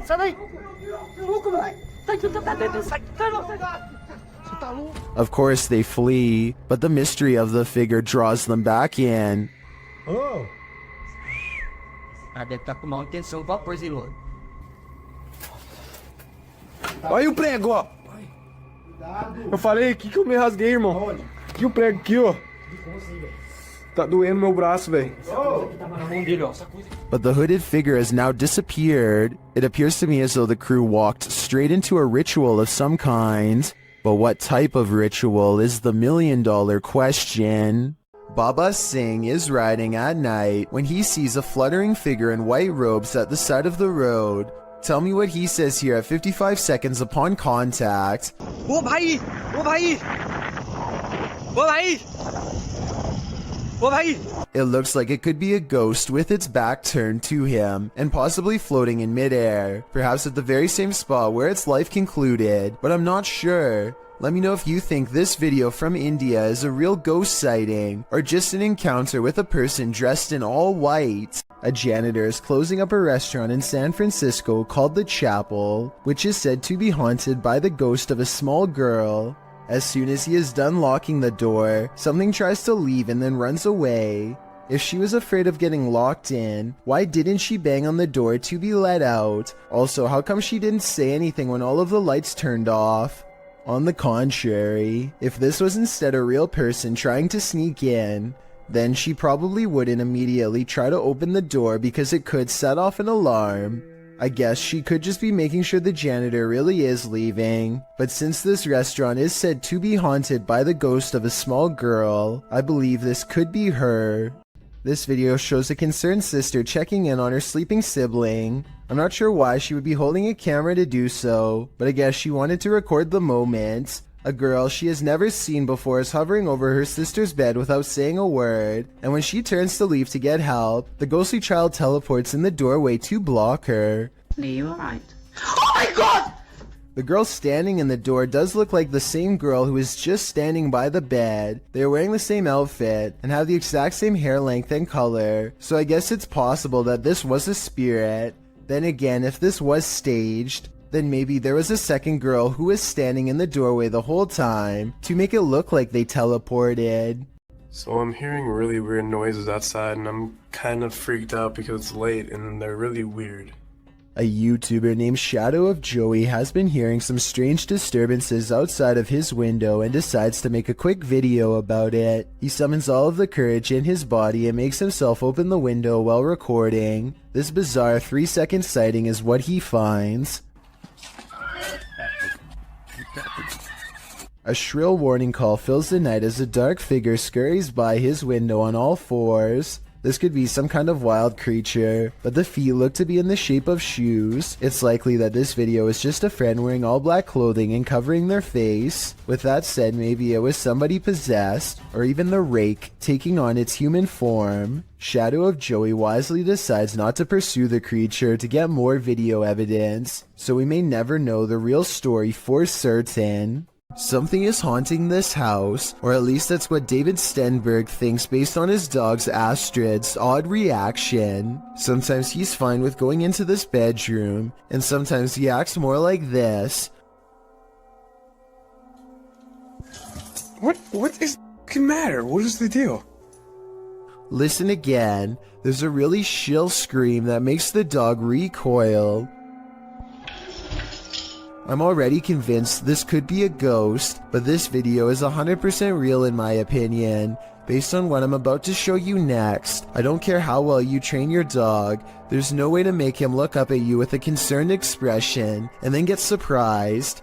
Sai daí! Louco, moleque! Sai dentro, sai! Você tá louco? Of course they flee, but the mystery of the figure draws them back in. Oh! Deve com manutenção vapor, Zilô. Olha o prego, ó. Eu falei aqui que eu me rasguei, irmão. Aqui o prego aqui, ó. Tá doendo meu braço, velho. But the hooded figure has now disappeared. It appears to me as though the crew walked straight into a ritual of some kind. But what type of ritual is the million-dollar question? Baba Singh is riding at night when he sees a fluttering figure in white robes at the side of the road. Tell me what he says here at 55 seconds upon contact. Oh, bhai! Oh, bhai! Oh, bhai! Oh, bhai! It looks like it could be a ghost with its back turned to him and possibly floating in midair, perhaps at the very same spot where its life concluded, but I'm not sure. Let me know if you think this video from India is a real ghost sighting or just an encounter with a person dressed in all white. A janitor is closing up a restaurant in San Francisco called The Chapel, which is said to be haunted by the ghost of a small girl. As soon as he is done locking the door, something tries to leave and then runs away. If she was afraid of getting locked in, why didn't she bang on the door to be let out? Also, how come she didn't say anything when all of the lights turned off? On the contrary, if this was instead a real person trying to sneak in, then she probably wouldn't immediately try to open the door because it could set off an alarm. I guess she could just be making sure the janitor really is leaving. But since this restaurant is said to be haunted by the ghost of a small girl, I believe this could be her. This video shows a concerned sister checking in on her sleeping sibling. I'm not sure why she would be holding a camera to do so, but I guess she wanted to record the moment. A girl she has never seen before is hovering over her sister's bed without saying a word, and when she turns to leave to get help, the ghostly child teleports in the doorway to block her. Are you alright? Oh my god! The girl standing in the door does look like the same girl who is just standing by the bed. They are wearing the same outfit and have the exact same hair length and color, so I guess it's possible that this was a spirit. Then again, if this was staged, then maybe there was a second girl who was standing in the doorway the whole time to make it look like they teleported. So I'm hearing really weird noises outside and I'm kind of freaked out because it's late and they're really weird. A YouTuber named Shadow of Joey has been hearing some strange disturbances outside of his window and decides to make a quick video about it. He summons all of the courage in his body and makes himself open the window while recording. This bizarre 3-second sighting is what he finds. A shrill warning call fills the night as a dark figure scurries by his window on all fours. This could be some kind of wild creature, but the feet look to be in the shape of shoes. It's likely that this video is just a friend wearing all black clothing and covering their face. With that said, maybe it was somebody possessed, or even the rake taking on its human form. Shadow of Joey wisely decides not to pursue the creature to get more video evidence, so we may never know the real story for certain. Something is haunting this house, or at least that's what David Stenberg thinks based on his dog's Astrid's odd reaction. Sometimes he's fine with going into this bedroom, and sometimes he acts more like this. What is the matter? What is the deal? Listen again. There's a really shrill scream that makes the dog recoil. I'm already convinced this could be a ghost, but this video is 100% real in my opinion. Based on what I'm about to show you next, I don't care how well you train your dog, there's no way to make him look up at you with a concerned expression and then get surprised.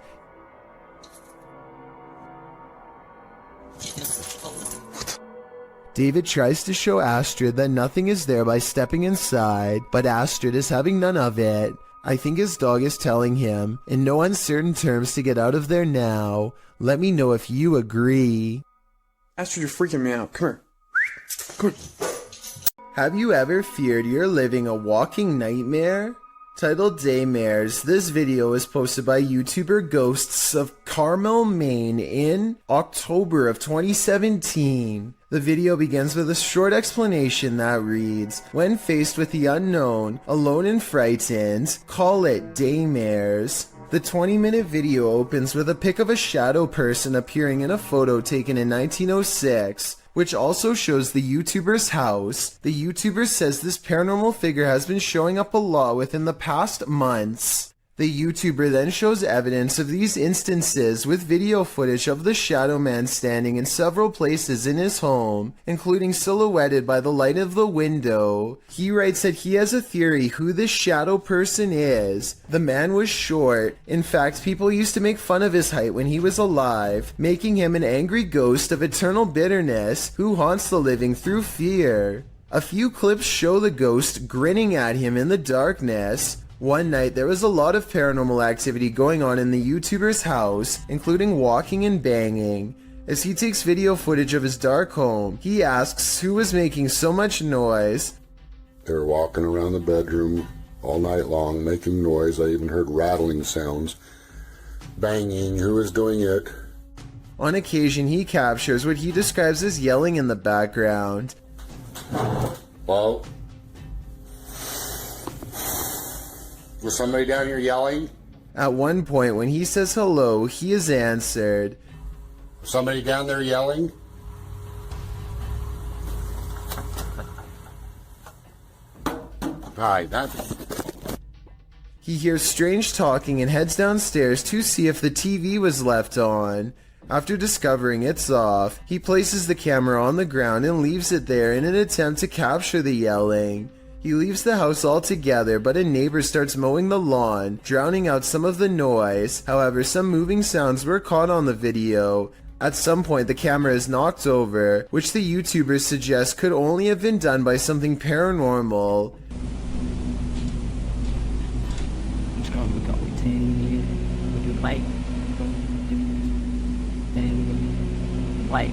David tries to show Astrid that nothing is there by stepping inside, but Astrid is having none of it. I think his dog is telling him, in no uncertain terms, to get out of there now. Let me know if you agree. Astrid, you're freaking me out. Come here. Come here. Have you ever feared you're living a walking nightmare? Titled Daymares, this video was posted by YouTuber Ghosts of Carmel, Maine in October of 2017. The video begins with a short explanation that reads, when faced with the unknown, alone and frightened, call it Daymares. The 20-minute video opens with a pic of a shadow person appearing in a photo taken in 1906. which also shows the YouTuber's house. The YouTuber says this paranormal figure has been showing up a lot within the past months. The YouTuber then shows evidence of these instances with video footage of the shadow man standing in several places in his home, including silhouetted by the light of the window. He writes that he has a theory who this shadow person is. The man was short. In fact, people used to make fun of his height when he was alive, making him an angry ghost of eternal bitterness who haunts the living through fear. A few clips show the ghost grinning at him in the darkness. One night, there was a lot of paranormal activity going on in the YouTuber's house, including walking and banging. As he takes video footage of his dark home, he asks who was making so much noise. They were walking around the bedroom all night long, making noise. I even heard rattling sounds. Banging. Who was doing it? On occasion, he captures what he describes as yelling in the background. Well, was somebody down here yelling? At one point, when he says hello, he is answered. Somebody down there yelling? Hi, He hears strange talking and heads downstairs to see if the TV was left on. After discovering it's off, he places the camera on the ground and leaves it there in an attempt to capture the yelling. He leaves the house altogether, but a neighbor starts mowing the lawn, drowning out some of the noise. However, some moving sounds were caught on the video. At some point, the camera is knocked over, which the YouTuber suggests could only have been done by something paranormal. White.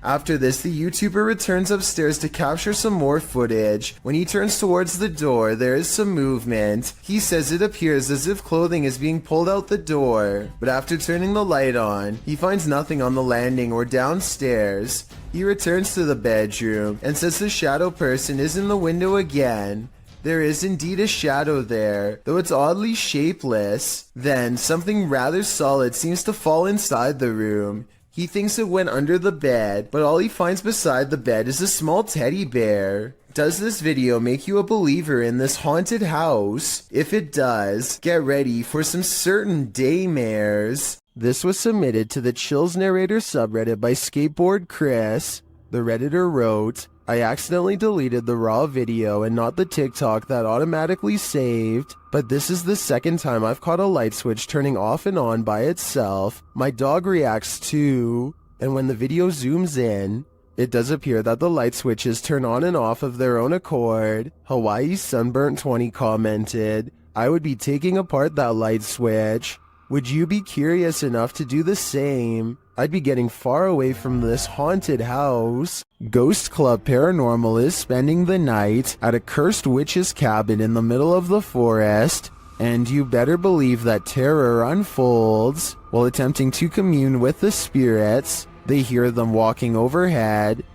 After this, the YouTuber returns upstairs to capture some more footage. When he turns towards the door, there is some movement. He says it appears as if clothing is being pulled out the door. But after turning the light on, he finds nothing on the landing or downstairs. He returns to the bedroom and says the shadow person is in the window again. There is indeed a shadow there, though it's oddly shapeless. Then, something rather solid seems to fall inside the room. He thinks it went under the bed, but all he finds beside the bed is a small teddy bear. Does this video make you a believer in this haunted house? If it does, get ready for some certain daymares. This was submitted to the Chills Narrator subreddit by Skateboard Chris. The Redditor wrote, I accidentally deleted the raw video and not the TikTok that automatically saved, but this is the second time I've caught a light switch turning off and on by itself. My dog reacts too, and when the video zooms in, it does appear that the light switches turn on and off of their own accord. Hawaii Sunburnt 20 commented, I would be taking apart that light switch. Would you be curious enough to do the same? I'd be getting far away from this haunted house. Ghost Club Paranormal is spending the night at a cursed witch's cabin in the middle of the forest, and you better believe that terror unfolds. While attempting to commune with the spirits, they hear them walking overhead.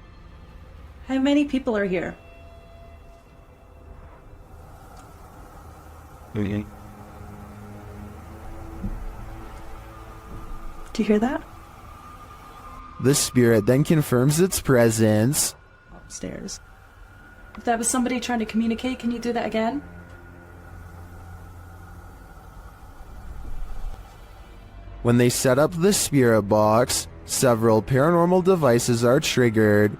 How many people are here? Okay. Do you hear that? The spirit then confirms its presence. Upstairs. If that was somebody trying to communicate, can you do that again? When they set up the spirit box, several paranormal devices are triggered.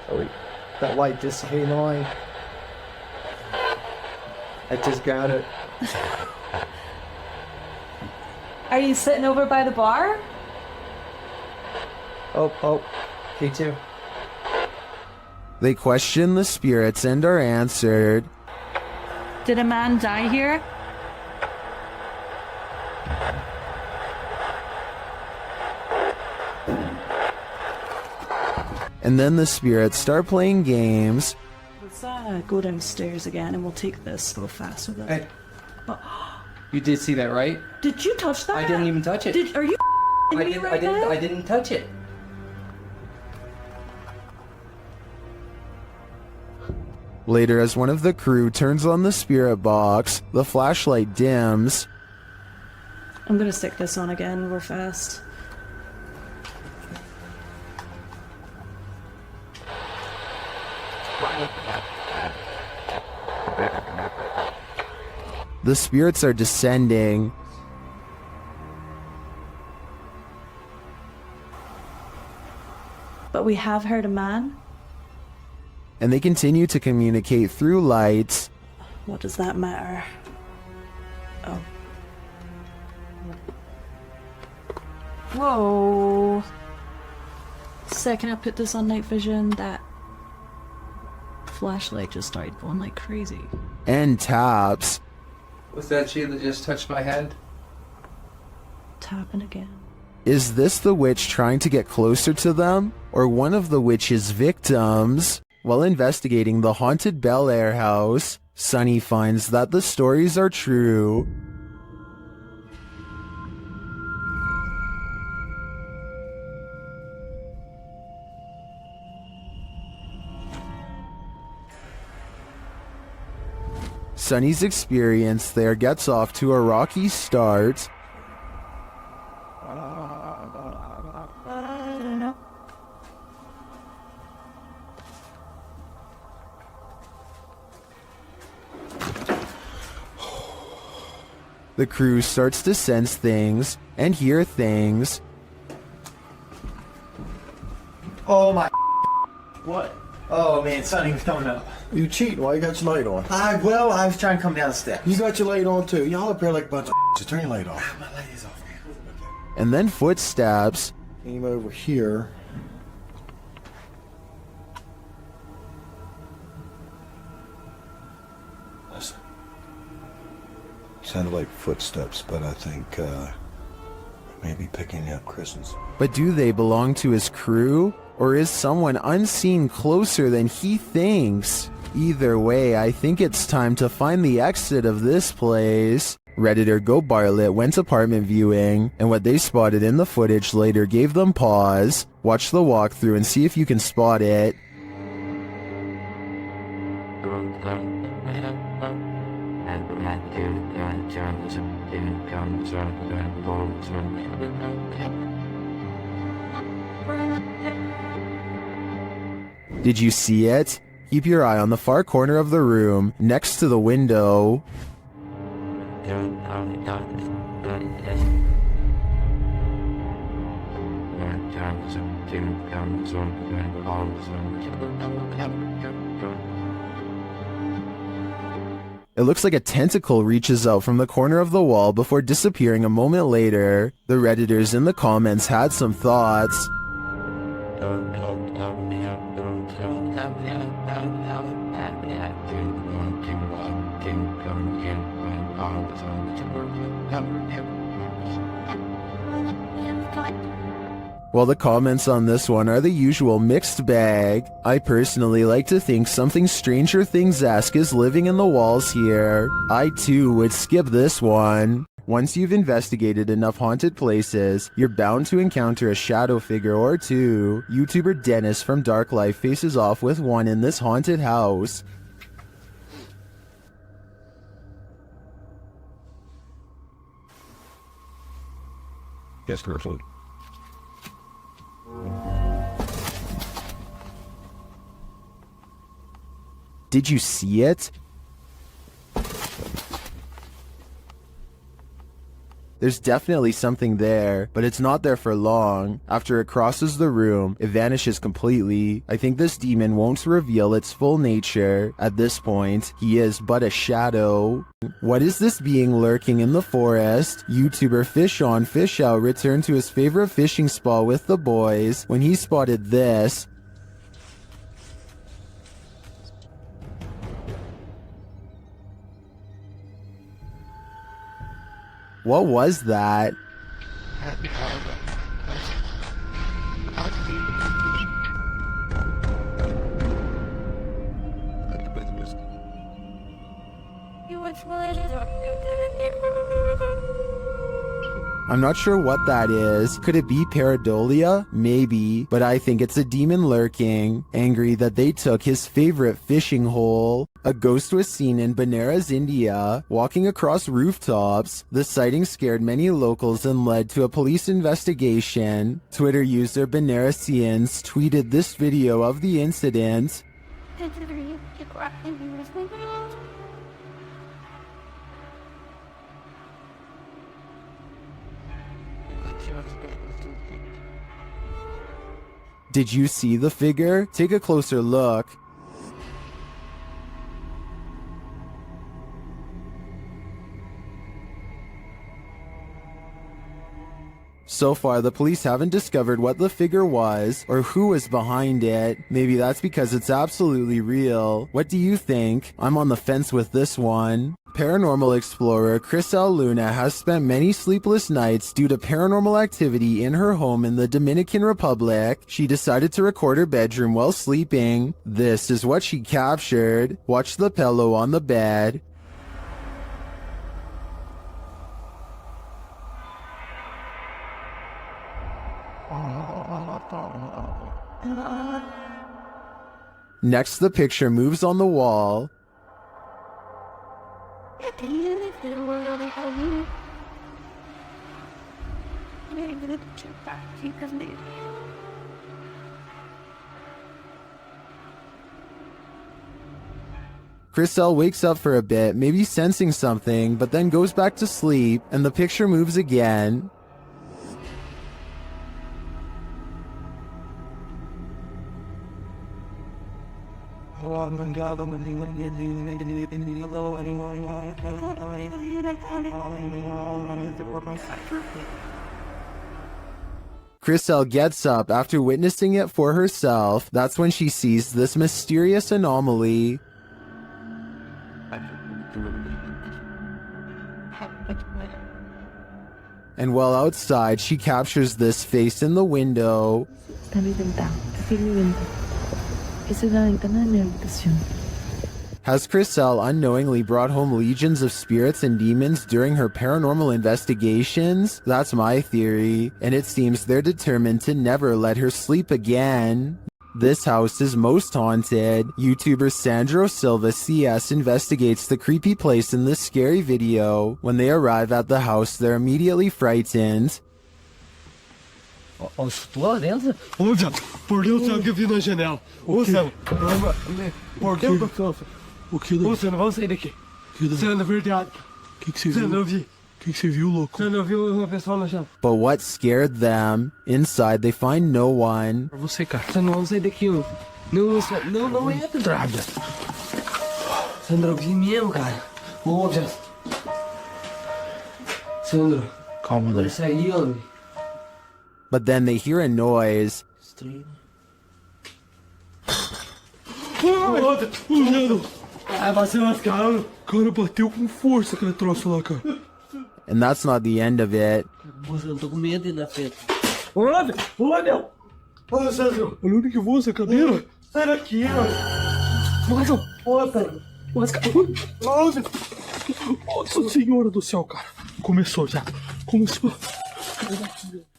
Oh wait, that light just came on. I just got it. Are you sitting over by the bar? Oh, K2. They question the spirits and are answered. Did a man die here? And then the spirits start playing games. Let's go downstairs again and we'll take this a little faster then. Hey. Oh. You did see that, right? Did you touch that? I didn't even touch it. Are you me right now? I didn't touch it. Later, as one of the crew turns on the spirit box, the flashlight dims. I'm gonna stick this on again. We're fast. The spirits are descending. But we have heard a man. And they continue to communicate through lights. What does that matter? Oh. Whoa. Second I put this on night vision, that flashlight just started going like crazy. And taps. Was that she that just touched my head? Tapping again. Is this the witch trying to get closer to them? Or one of the witch's victims? While investigating the haunted Bel Air house, Sunny finds that the stories are true. Sunny's experience there gets off to a rocky start. The crew starts to sense things and hear things. Oh my. What? Oh man, Sonny was coming up. You cheating? Why you got your light on? I was trying to come down the steps. You got your light on too. Y'all up here like a bunch of so turn your light off. My light is off. And then footsteps. Came over here. Listen. Sounded like footsteps, but I think maybe picking up Kristen's. But do they belong to his crew? Or is someone unseen closer than he thinks? Either way, I think it's time to find the exit of this place. Redditor Go Bartlett went apartment viewing, and what they spotted in the footage later gave them pause. Watch the walkthrough and see if you can spot it. Did you see it? Keep your eye on the far corner of the room, next to the window. It looks like a tentacle reaches out from the corner of the wall before disappearing a moment later. The Redditors in the comments had some thoughts. While the comments on this one are the usual mixed bag, I personally like to think something Stranger Things-esque is living in the walls here. I too would skip this one. Once you've investigated enough haunted places, you're bound to encounter a shadow figure or two. YouTuber Dennis from Dark Life faces off with one in this haunted house. Yes, carefully. Did you see it? There's definitely something there, but it's not there for long. After it crosses the room, it vanishes completely. I think this demon won't reveal its full nature. At this point, he is but a shadow. What is this being lurking in the forest? YouTuber Fish On Fish Out returned to his favorite fishing spot with the boys when he spotted this. What was that? I'm not sure what that is. Could it be pareidolia? Maybe, but I think it's a demon lurking, angry that they took his favorite fishing hole. A ghost was seen in Benares, India, walking across rooftops. The sighting scared many locals and led to a police investigation. Twitter user Benaresians tweeted this video of the incident. Did you see the figure? Take a closer look. So far, the police haven't discovered what the figure was or who was behind it. Maybe that's because it's absolutely real. What do you think? I'm on the fence with this one. Paranormal explorer Crisel Luna has spent many sleepless nights due to paranormal activity in her home in the Dominican Republic. She decided to record her bedroom while sleeping. This is what she captured. Watch the pillow on the bed. Next, the picture moves on the wall. Crisel wakes up for a bit, maybe sensing something, but then goes back to sleep, and the picture moves again. Crisel gets up after witnessing it for herself. That's when she sees this mysterious anomaly. And while outside, she captures this face in the window. Has Crisel unknowingly brought home legions of spirits and demons during her paranormal investigations? That's my theory, and it seems they're determined to never let her sleep again. This house is most haunted. YouTuber Sandro Silva CS investigates the creepy place in this scary video. When they arrive at the house, they're immediately frightened. Estou lá dentro? Onde? Por Deus, eu que vi na janela. Ô, Sam. Por Deus do céu. O que? Ô, Sam, vamos sair daqui. Sam, na verdade. O que você viu? Sam, eu vi. O que você viu, louco? Sam, eu vi uma pessoa na janela. But what scared them? Inside, they find no one. Pra você, cara. Sam, vamos sair daqui. Não entra, Draga. Sandra, eu vi mesmo, cara. Ô, Sam. Sandra. Calma, Dani. Isso aí, ó. But then they hear a noise. Cara, bateu com força aquele troço lá, cara. And that's not the end of it. Eu tô com medo ainda, Pedro. Olha, Sandro. Olha onde que voa essa cadeira. Sai daqui, ó. Nossa, Nossa Senhora do céu, cara. Começou já. Começou.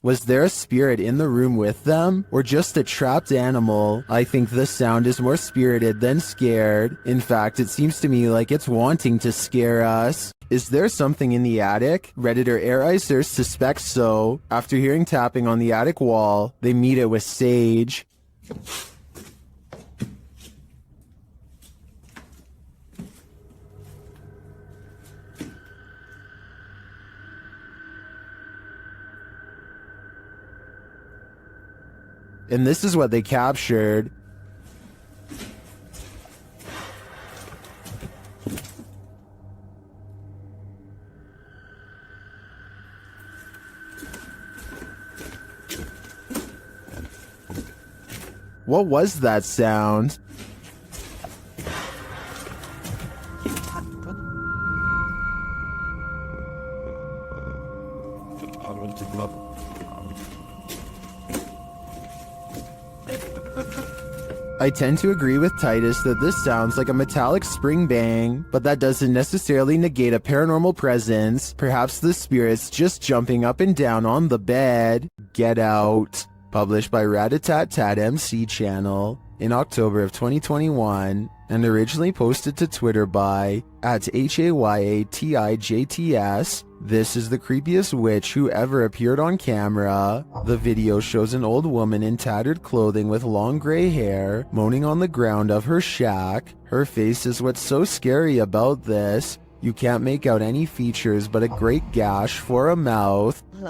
Was there a spirit in the room with them, or just a trapped animal? I think the sound is more spirited than scared. In fact, it seems to me like it's wanting to scare us. Is there something in the attic? Redditor Airiser suspects so. After hearing tapping on the attic wall, they meet it with Sage. And this is what they captured. What was that sound? I tend to agree with Titus that this sounds like a metallic spring bang, but that doesn't necessarily negate a paranormal presence. Perhaps the spirit's just jumping up and down on the bed. Get Out. Published by Ratatat MC channel in October of 2021 and originally posted to Twitter by @HAYATIJTS. This is the creepiest witch who ever appeared on camera. The video shows an old woman in tattered clothing with long gray hair moaning on the ground of her shack. Her face is what's so scary about this. You can't make out any features but a great gash for a mouth. Bang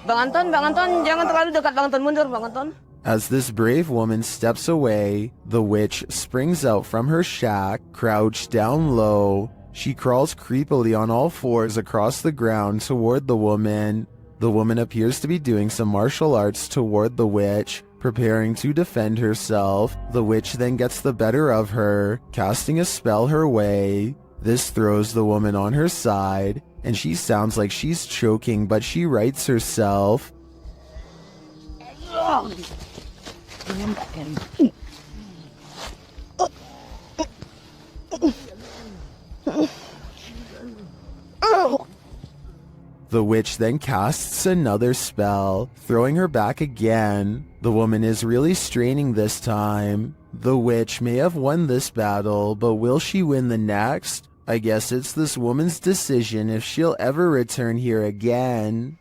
Anton, jangan terlalu dekat, Bang Anton, mundur, Bang Anton. As this brave woman steps away, the witch springs out from her shack, crouched down low. She crawls creepily on all fours across the ground toward the woman. The woman appears to be doing some martial arts toward the witch, preparing to defend herself. The witch then gets the better of her, casting a spell her way. This throws the woman on her side, and she sounds like she's choking, but she rights herself. The witch then casts another spell, throwing her back again. The woman is really straining this time. The witch may have won this battle, but will she win the next? I guess it's this woman's decision if she'll ever return here again.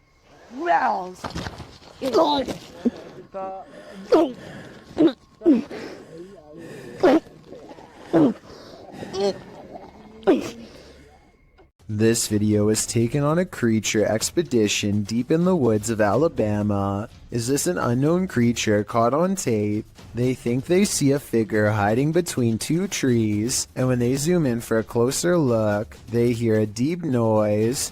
This video was taken on a creature expedition deep in the woods of Alabama. Is this an unknown creature caught on tape? They think they see a figure hiding between two trees, and when they zoom in for a closer look, they hear a deep noise.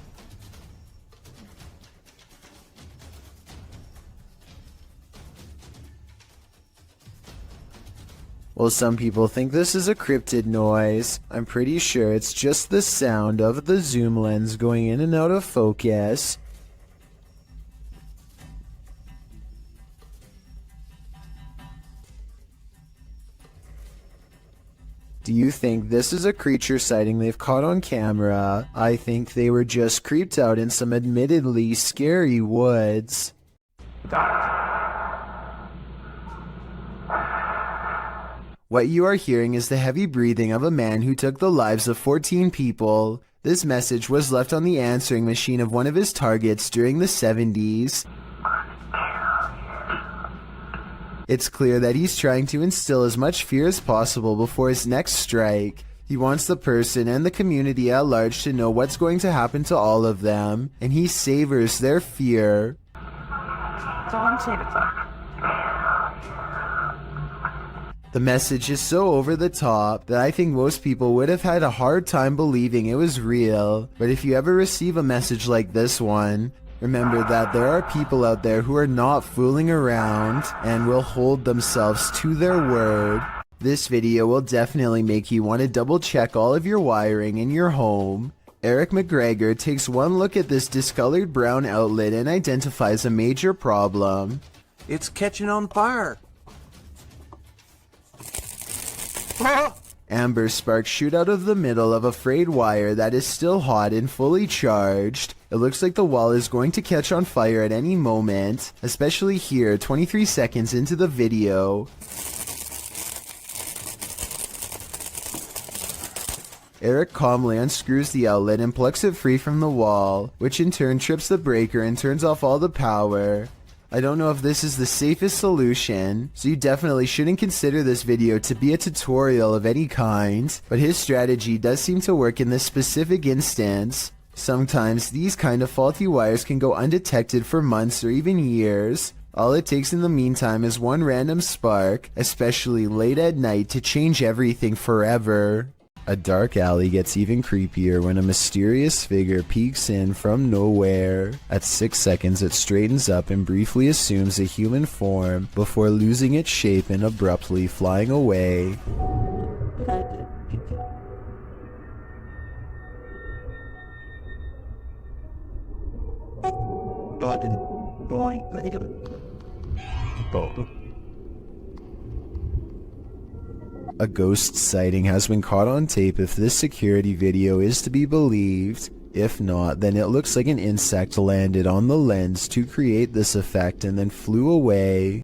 Well, some people think this is a cryptid noise. I'm pretty sure it's just the sound of the zoom lens going in and out of focus. Do you think this is a creature sighting they've caught on camera? I think they were just creeped out in some admittedly scary woods. What you are hearing is the heavy breathing of a man who took the lives of 14 people. This message was left on the answering machine of one of his targets during the 70s. It's clear that he's trying to instill as much fear as possible before his next strike. He wants the person and the community at large to know what's going to happen to all of them, and he savors their fear. The message is so over the top that I think most people would have had a hard time believing it was real. But if you ever receive a message like this one, remember that there are people out there who are not fooling around and will hold themselves to their word. This video will definitely make you want to double check all of your wiring in your home. Eric McGregor takes one look at this discolored brown outlet and identifies a major problem. It's catching on fire. Amber sparks shoot out of the middle of a frayed wire that is still hot and fully charged. It looks like the wall is going to catch on fire at any moment, especially here 23 seconds into the video. Eric calmly unscrews the outlet and plucks it free from the wall, which in turn trips the breaker and turns off all the power. I don't know if this is the safest solution, so you definitely shouldn't consider this video to be a tutorial of any kind, but his strategy does seem to work in this specific instance. Sometimes these kind of faulty wires can go undetected for months or even years. All it takes in the meantime is one random spark, especially late at night, to change everything forever. A dark alley gets even creepier when a mysterious figure peeks in from nowhere. At 6 seconds, it straightens up and briefly assumes a human form before losing its shape and abruptly flying away. Button. A ghost sighting has been caught on tape if this security video is to be believed. If not, then it looks like an insect landed on the lens to create this effect and then flew away.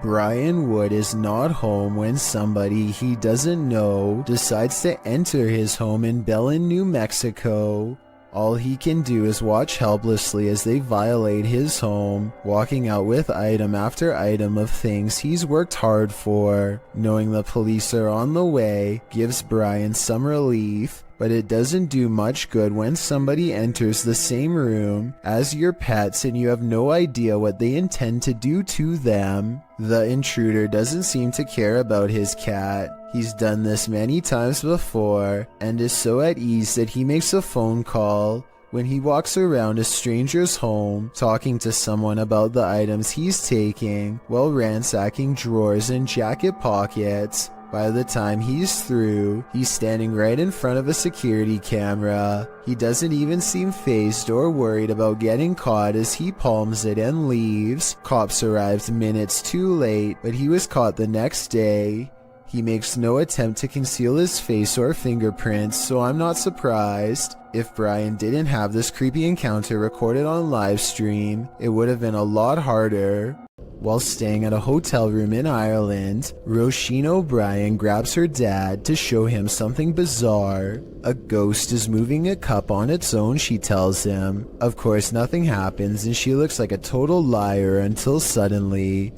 Brian Wood is not home when somebody he doesn't know decides to enter his home in Belen, New Mexico. All he can do is watch helplessly as they violate his home, walking out with item after item of things he's worked hard for. Knowing the police are on the way gives Brian some relief, but it doesn't do much good when somebody enters the same room as your pets and you have no idea what they intend to do to them. The intruder doesn't seem to care about his cat. He's done this many times before and is so at ease that he makes a phone call when he walks around a stranger's home talking to someone about the items he's taking while ransacking drawers and jacket pockets. By the time he's through, he's standing right in front of a security camera. He doesn't even seem fazed or worried about getting caught as he palms it and leaves. Cops arrived minutes too late, but he was caught the next day. He makes no attempt to conceal his face or fingerprints, so I'm not surprised. If Brian didn't have this creepy encounter recorded on live stream, it would have been a lot harder. While staying at a hotel room in Ireland, Roisin O'Brien grabs her dad to show him something bizarre. A ghost is moving a cup on its own, she tells him. Of course, nothing happens and she looks like a total liar until suddenly...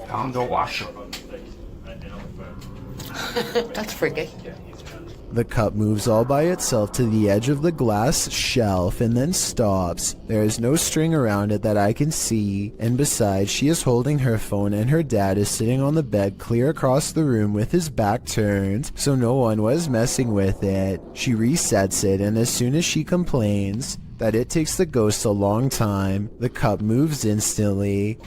Found the washer. That's freaky. The cup moves all by itself to the edge of the glass shelf and then stops. There is no string around it that I can see, and besides, she is holding her phone and her dad is sitting on the bed clear across the room with his back turned, so no one was messing with it. She resets it, and as soon as she complains that it takes the ghost a long time, the cup moves instantly.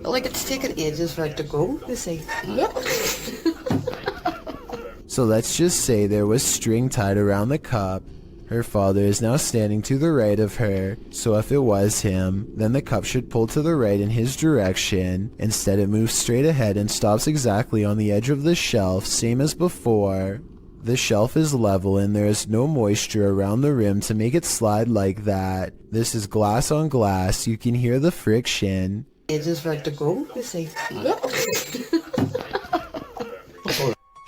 Like it's taken ages for it to go, you see. So let's just say there was string tied around the cup. Her father is now standing to the right of her, so if it was him, then the cup should pull to the right in his direction. Instead it moves straight ahead and stops exactly on the edge of the shelf, same as before. The shelf is level and there is no moisture around the rim to make it slide like that. This is glass on glass, you can hear the friction. Ages for it to go, you see.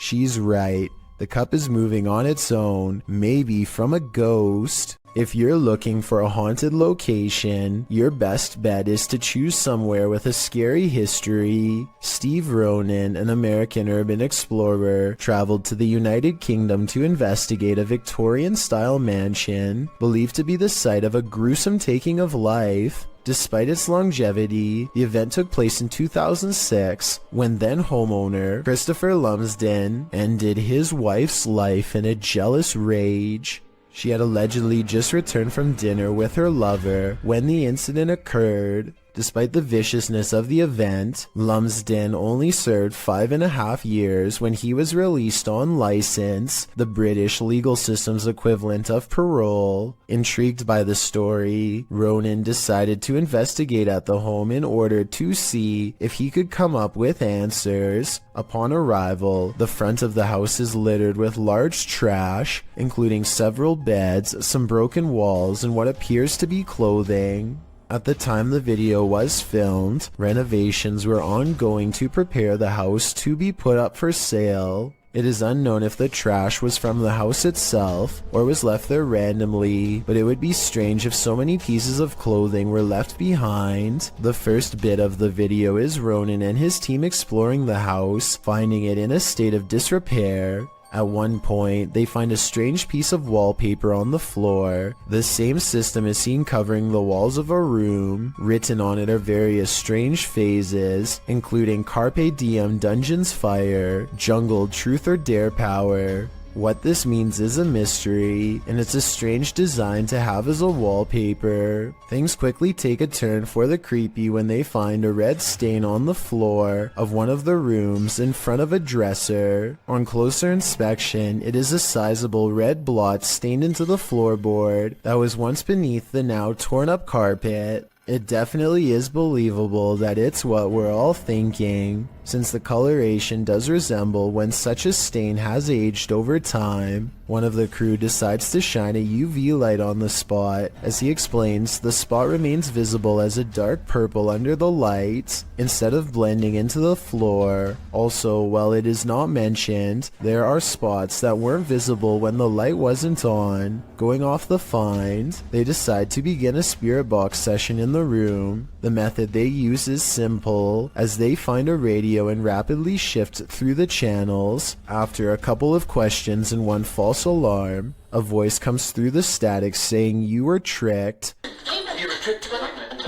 She's right. The cup is moving on its own, maybe from a ghost. If you're looking for a haunted location, your best bet is to choose somewhere with a scary history. Steve Ronan, an American urban explorer, traveled to the United Kingdom to investigate a Victorian-style mansion, believed to be the site of a gruesome taking of life. Despite its longevity, the event took place in 2006 when then homeowner Christopher Lumsden ended his wife's life in a jealous rage. She had allegedly just returned from dinner with her lover when the incident occurred. Despite the viciousness of the event, Lumsden only served 5.5 years when he was released on license, the British legal system's equivalent of parole. Intrigued by the story, Ronan decided to investigate at the home in order to see if he could come up with answers. Upon arrival, the front of the house is littered with large trash, including several beds, some broken walls, and what appears to be clothing. At the time the video was filmed, renovations were ongoing to prepare the house to be put up for sale. It is unknown if the trash was from the house itself or was left there randomly, but it would be strange if so many pieces of clothing were left behind. The first bit of the video is Ronan and his team exploring the house, finding it in a state of disrepair. At one point, they find a strange piece of wallpaper on the floor. The same system is seen covering the walls of a room. Written on it are various strange phrases, including Carpe Diem Dungeons Fire, Jungle Truth or Dare Power. What this means is a mystery, and it's a strange design to have as a wallpaper. Things quickly take a turn for the creepy when they find a red stain on the floor of one of the rooms in front of a dresser. On closer inspection, it is a sizable red blot stained into the floorboard that was once beneath the now torn up carpet. It definitely is believable that it's what we're all thinking, since the coloration does resemble when such a stain has aged over time. One of the crew decides to shine a UV light on the spot. As he explains, the spot remains visible as a dark purple under the light, instead of blending into the floor. Also, while it is not mentioned, there are spots that weren't visible when the light wasn't on. Going off the find, they decide to begin a spirit box session in the room. The method they use is simple, as they find a radio and rapidly shift through the channels. After a couple of questions and one false alarm, a voice comes through the static saying you were tricked.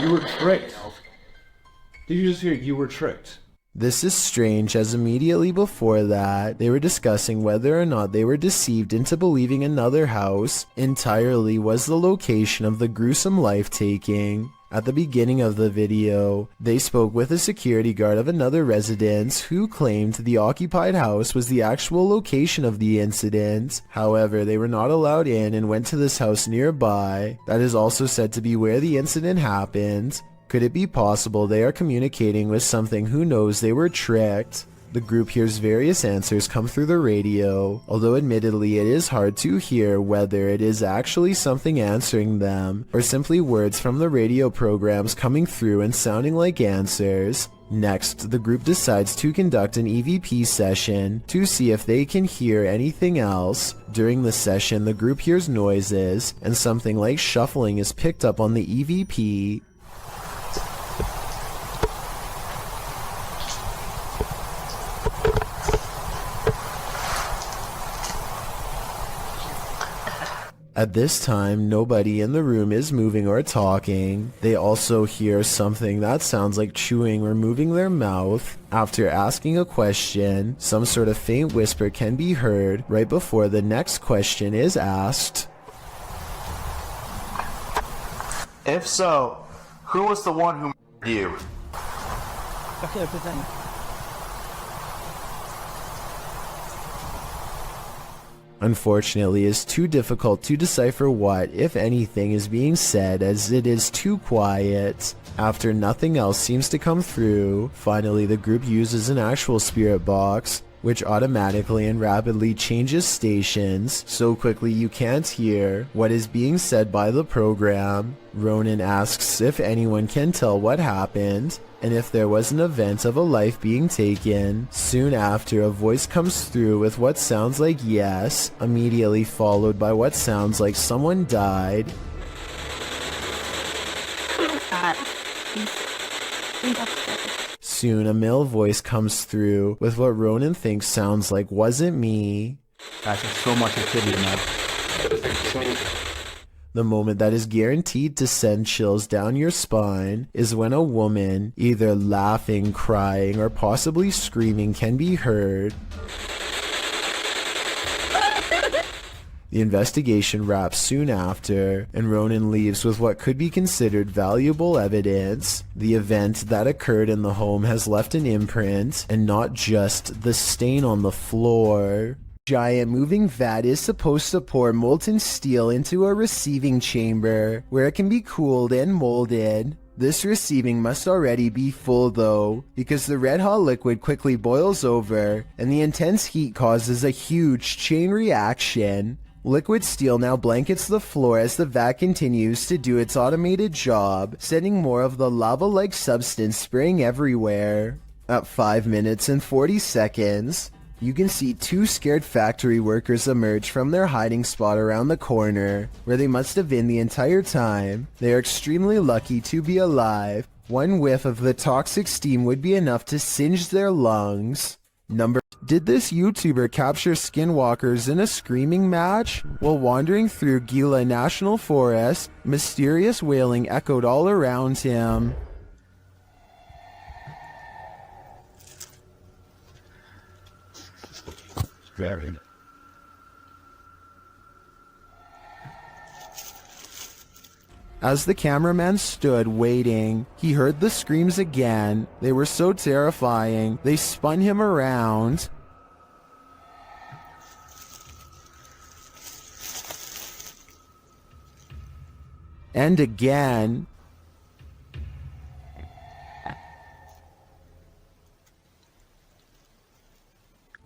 You were tricked. Did you just hear you were tricked? This is strange, as immediately before that, they were discussing whether or not they were deceived into believing another house entirely was the location of the gruesome life-taking. At the beginning of the video, they spoke with a security guard of another residence who claimed the occupied house was the actual location of the incident. However, they were not allowed in and went to this house nearby that is also said to be where the incident happened. Could it be possible they are communicating with something who knows they were tricked? The group hears various answers come through the radio, although admittedly it is hard to hear whether it is actually something answering them, or simply words from the radio programs coming through and sounding like answers. Next, the group decides to conduct an EVP session to see if they can hear anything else. During the session, the group hears noises, and something like shuffling is picked up on the EVP. At this time, nobody in the room is moving or talking. They also hear something that sounds like chewing or moving their mouth. After asking a question, some sort of faint whisper can be heard right before the next question is asked. If so, who was the one who murdered you? Unfortunately, it's too difficult to decipher what, if anything, is being said, as it is too quiet. After nothing else seems to come through, finally the group uses an actual spirit box, which automatically and rapidly changes stations so quickly you can't hear what is being said by the program. Ronan asks if anyone can tell what happened, and if there was an event of a life being taken. Soon after, a voice comes through with what sounds like yes, immediately followed by what sounds like someone died. Soon, a male voice comes through with what Ronan thinks sounds like wasn't me. Guys, there's so much activity in that. The moment that is guaranteed to send chills down your spine is when a woman, either laughing, crying, or possibly screaming, can be heard. The investigation wraps soon after, and Ronan leaves with what could be considered valuable evidence. The event that occurred in the home has left an imprint, and not just the stain on the floor. Giant moving vat is supposed to pour molten steel into a receiving chamber, where it can be cooled and molded. This receiving must already be full though, because the red hot liquid quickly boils over, and the intense heat causes a huge chain reaction. Liquid steel now blankets the floor as the vat continues to do its automated job, sending more of the lava-like substance spraying everywhere. At 5 minutes and 40 seconds, you can see two scared factory workers emerge from their hiding spot around the corner, where they must have been the entire time. They are extremely lucky to be alive. One whiff of the toxic steam would be enough to singe their lungs. Did this YouTuber capture skinwalkers in a screaming match? While wandering through Gila National Forest, mysterious wailing echoed all around him. As the cameraman stood waiting, he heard the screams again. They were so terrifying, they spun him around. And again.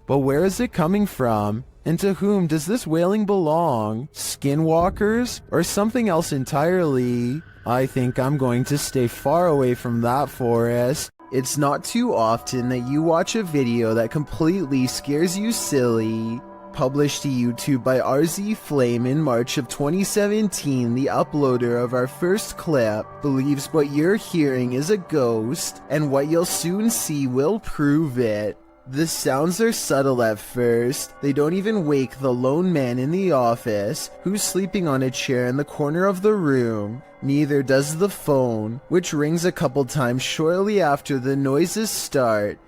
But where is it coming from? And to whom does this wailing belong? Skinwalkers? Or something else entirely? I think I'm going to stay far away from that forest. It's not too often that you watch a video that completely scares you silly. Published to YouTube by RZ Flame in March of 2017, the uploader of our first clip believes what you're hearing is a ghost, and what you'll soon see will prove it. The sounds are subtle at first. They don't even wake the lone man in the office, who's sleeping on a chair in the corner of the room. Neither does the phone, which rings a couple times shortly after the noises start.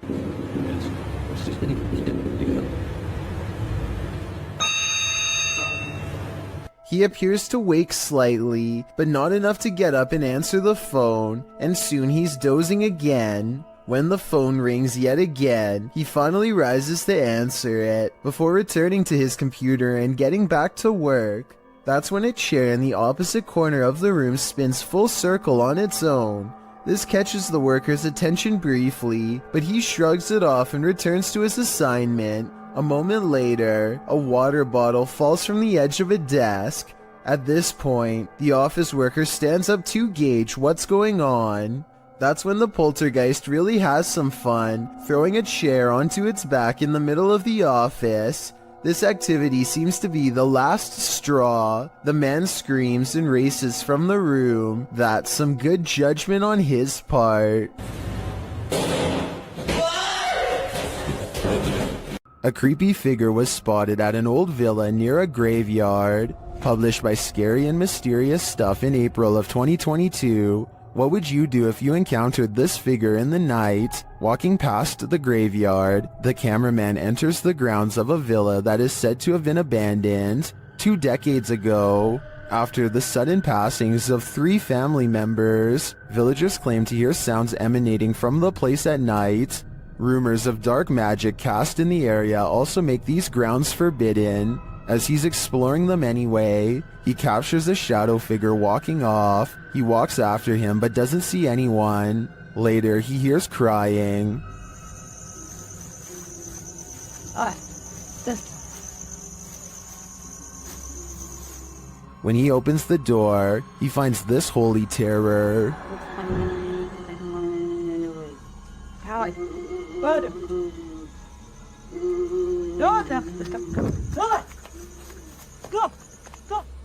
He appears to wake slightly, but not enough to get up and answer the phone, and soon he's dozing again. When the phone rings yet again, he finally rises to answer it, before returning to his computer and getting back to work. That's when a chair in the opposite corner of the room spins full circle on its own. This catches the worker's attention briefly, but he shrugs it off and returns to his assignment. A moment later, a water bottle falls from the edge of a desk. At this point, the office worker stands up to gauge what's going on. That's when the poltergeist really has some fun, throwing a chair onto its back in the middle of the office. This activity seems to be the last straw. The man screams and races from the room. That's some good judgment on his part. A creepy figure was spotted at an old villa near a graveyard. Published by Scary and Mysterious Stuff in April of 2022. What would you do if you encountered this figure in the night? Walking past the graveyard, the cameraman enters the grounds of a villa that is said to have been abandoned 2 decades ago. After the sudden passings of 3 family members, villagers claim to hear sounds emanating from the place at night. Rumors of dark magic cast in the area also make these grounds forbidden. As he's exploring them anyway, he captures a shadow figure walking off. He walks after him but doesn't see anyone. Later, he hears crying. When he opens the door, he finds this holy terror.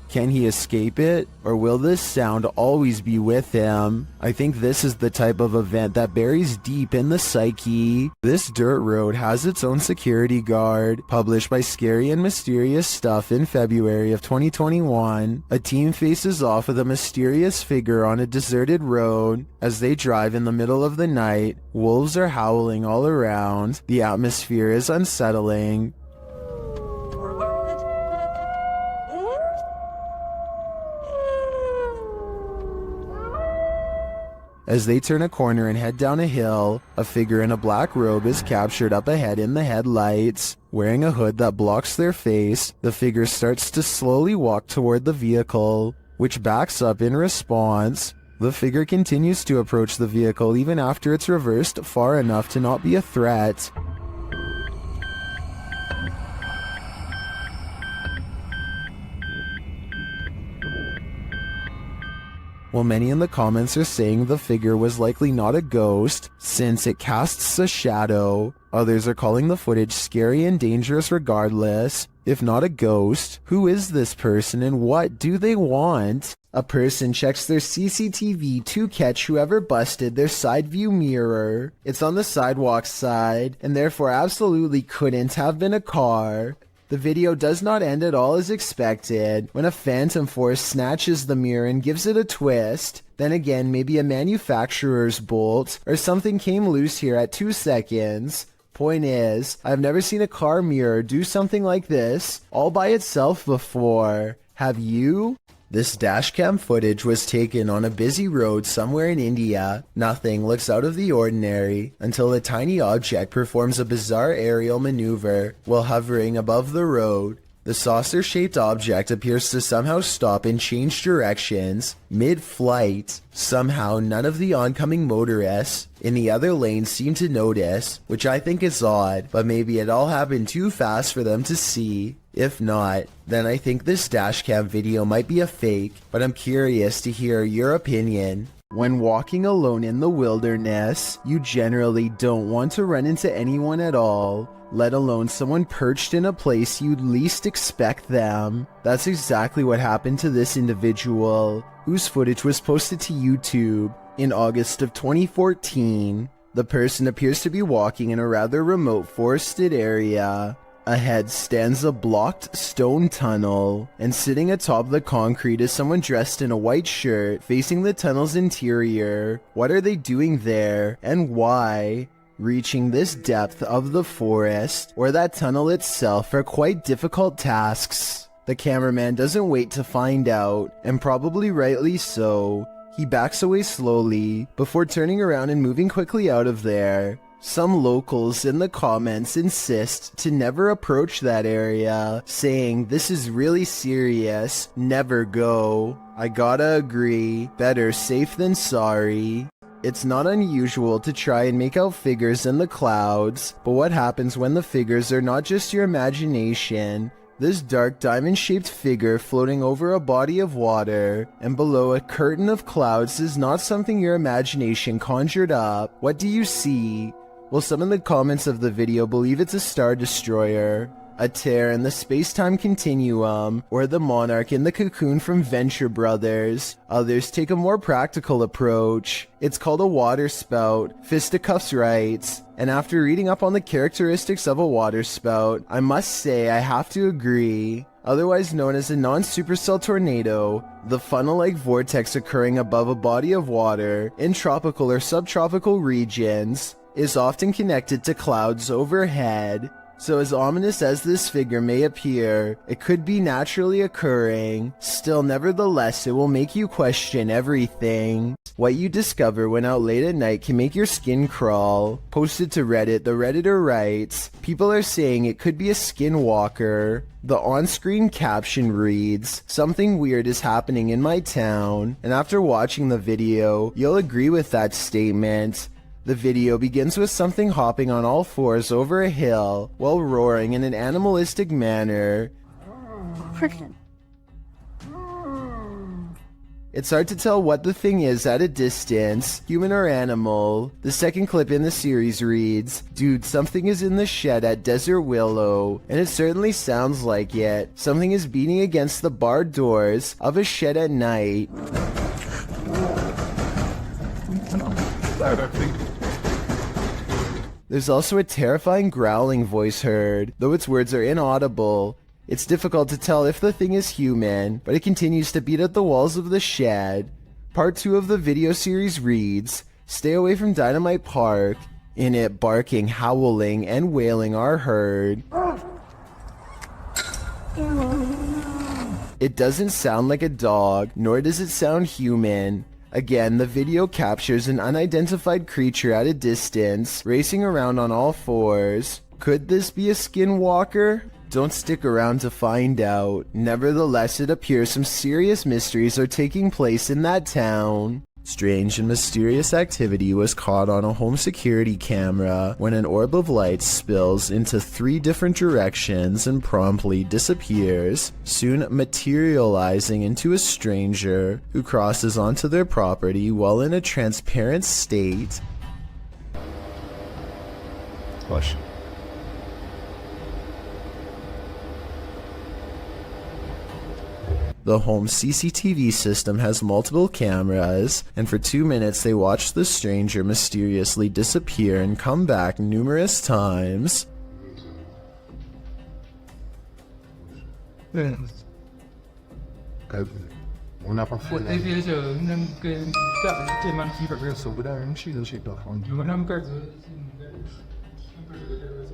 Can he escape it, or will this sound always be with him? I think this is the type of event that buries deep in the psyche. This dirt road has its own security guard. Published by Scary and Mysterious Stuff in February of 2021, a team faces off with a mysterious figure on a deserted road. As they drive in the middle of the night, wolves are howling all around. The atmosphere is unsettling. As they turn a corner and head down a hill, a figure in a black robe is captured up ahead in the headlights. Wearing a hood that blocks their face, the figure starts to slowly walk toward the vehicle, which backs up in response. The figure continues to approach the vehicle even after it's reversed far enough to not be a threat. While many in the comments are saying the figure was likely not a ghost, since it casts a shadow, others are calling the footage scary and dangerous regardless. If not a ghost, who is this person and what do they want? A person checks their CCTV to catch whoever busted their side view mirror. It's on the sidewalk side, and therefore absolutely couldn't have been a car. The video does not end at all as expected, when a phantom force snatches the mirror and gives it a twist. Then again, maybe a manufacturer's bolt, or something came loose here at 2 seconds. Point is, I've never seen a car mirror do something like this, all by itself before. Have you? This dashcam footage was taken on a busy road somewhere in India. Nothing looks out of the ordinary until a tiny object performs a bizarre aerial maneuver while hovering above the road. The saucer-shaped object appears to somehow stop and change directions mid-flight. Somehow, none of the oncoming motorists in the other lane seem to notice, which I think is odd, but maybe it all happened too fast for them to see. If not, then I think this dashcam video might be a fake, but I'm curious to hear your opinion. When walking alone in the wilderness, you generally don't want to run into anyone at all, let alone someone perched in a place you'd least expect them. That's exactly what happened to this individual, whose footage was posted to YouTube in August of 2014. The person appears to be walking in a rather remote forested area. Ahead stands a blocked stone tunnel, and sitting atop the concrete is someone dressed in a white shirt facing the tunnel's interior. What are they doing there, and why? Reaching this depth of the forest, or that tunnel itself, are quite difficult tasks. The cameraman doesn't wait to find out, and probably rightly so. He backs away slowly, before turning around and moving quickly out of there. Some locals in the comments insist to never approach that area, saying this is really serious, never go. I gotta agree, better safe than sorry. It's not unusual to try and make out figures in the clouds, but what happens when the figures are not just your imagination? This dark diamond-shaped figure floating over a body of water and below a curtain of clouds is not something your imagination conjured up. What do you see? Well, some in the comments of the video believe it's a star destroyer, a tear in the space-time continuum, or the monarch in the cocoon from Venture Brothers. Others take a more practical approach. It's called a water spout, Fisticuffs writes. And after reading up on the characteristics of a water spout, I must say I have to agree. Otherwise known as a non-supercell tornado, the funnel-like vortex occurring above a body of water in tropical or subtropical regions is often connected to clouds overhead. So as ominous as this figure may appear, it could be naturally occurring. Still, nevertheless, it will make you question everything. What you discover when out late at night can make your skin crawl. Posted to Reddit, the Redditor writes, people are saying it could be a skinwalker. The on-screen caption reads, something weird is happening in my town. And after watching the video, you'll agree with that statement. The video begins with something hopping on all fours over a hill while roaring in an animalistic manner. It's hard to tell what the thing is at a distance, human or animal. The second clip in the series reads, dude, something is in the shed at Desert Willow, and it certainly sounds like it. Something is beating against the barred doors of a shed at night. There's also a terrifying growling voice heard, though its words are inaudible. It's difficult to tell if the thing is human, but it continues to beat at the walls of the shed. Part 2 of the video series reads, stay away from Dynamite Park. In it, barking, howling, and wailing are heard. It doesn't sound like a dog, nor does it sound human. Again, the video captures an unidentified creature at a distance, racing around on all fours. Could this be a skinwalker? Don't stick around to find out. Nevertheless, it appears some serious mysteries are taking place in that town. Strange and mysterious activity was caught on a home security camera when an orb of light spills into 3 different directions and promptly disappears, soon materializing into a stranger who crosses onto their property while in a transparent state. Hush. The home CCTV system has multiple cameras, and for 2 minutes they watch the stranger mysteriously disappear and come back numerous times. On n'a pas fait.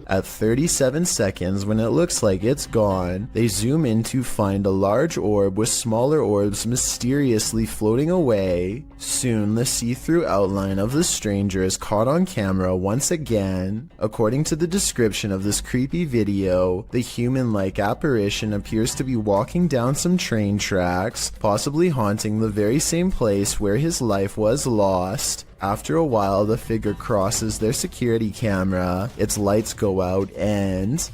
At 37 seconds, when it looks like it's gone, they zoom in to find a large orb with smaller orbs mysteriously floating away. Soon, the see-through outline of the stranger is caught on camera once again. According to the description of this creepy video, the human-like apparition appears to be walking down some train tracks, possibly haunting the very same place where his life was lost. After a while, the figure crosses their security camera, its lights go out, and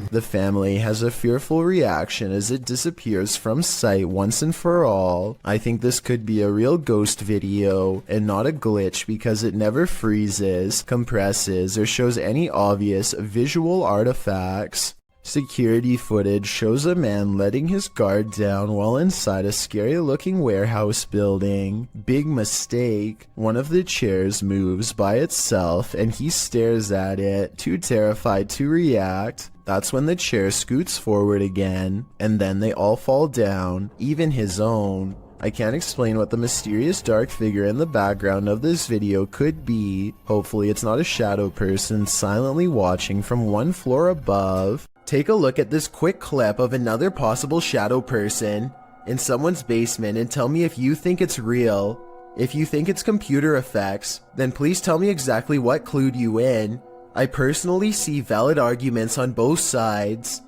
the family has a fearful reaction as it disappears from sight once and for all. I think this could be a real ghost video and not a glitch because it never freezes, compresses, or shows any obvious visual artifacts. Security footage shows a man letting his guard down while inside a scary-looking warehouse building. Big mistake. One of the chairs moves by itself and he stares at it, too terrified to react. That's when the chair scoots forward again, and then they all fall down, even his own. I can't explain what the mysterious dark figure in the background of this video could be. Hopefully it's not a shadow person silently watching from one floor above. Take a look at this quick clip of another possible shadow person in someone's basement and tell me if you think it's real. If you think it's computer effects, then please tell me exactly what clued you in. I personally see valid arguments on both sides.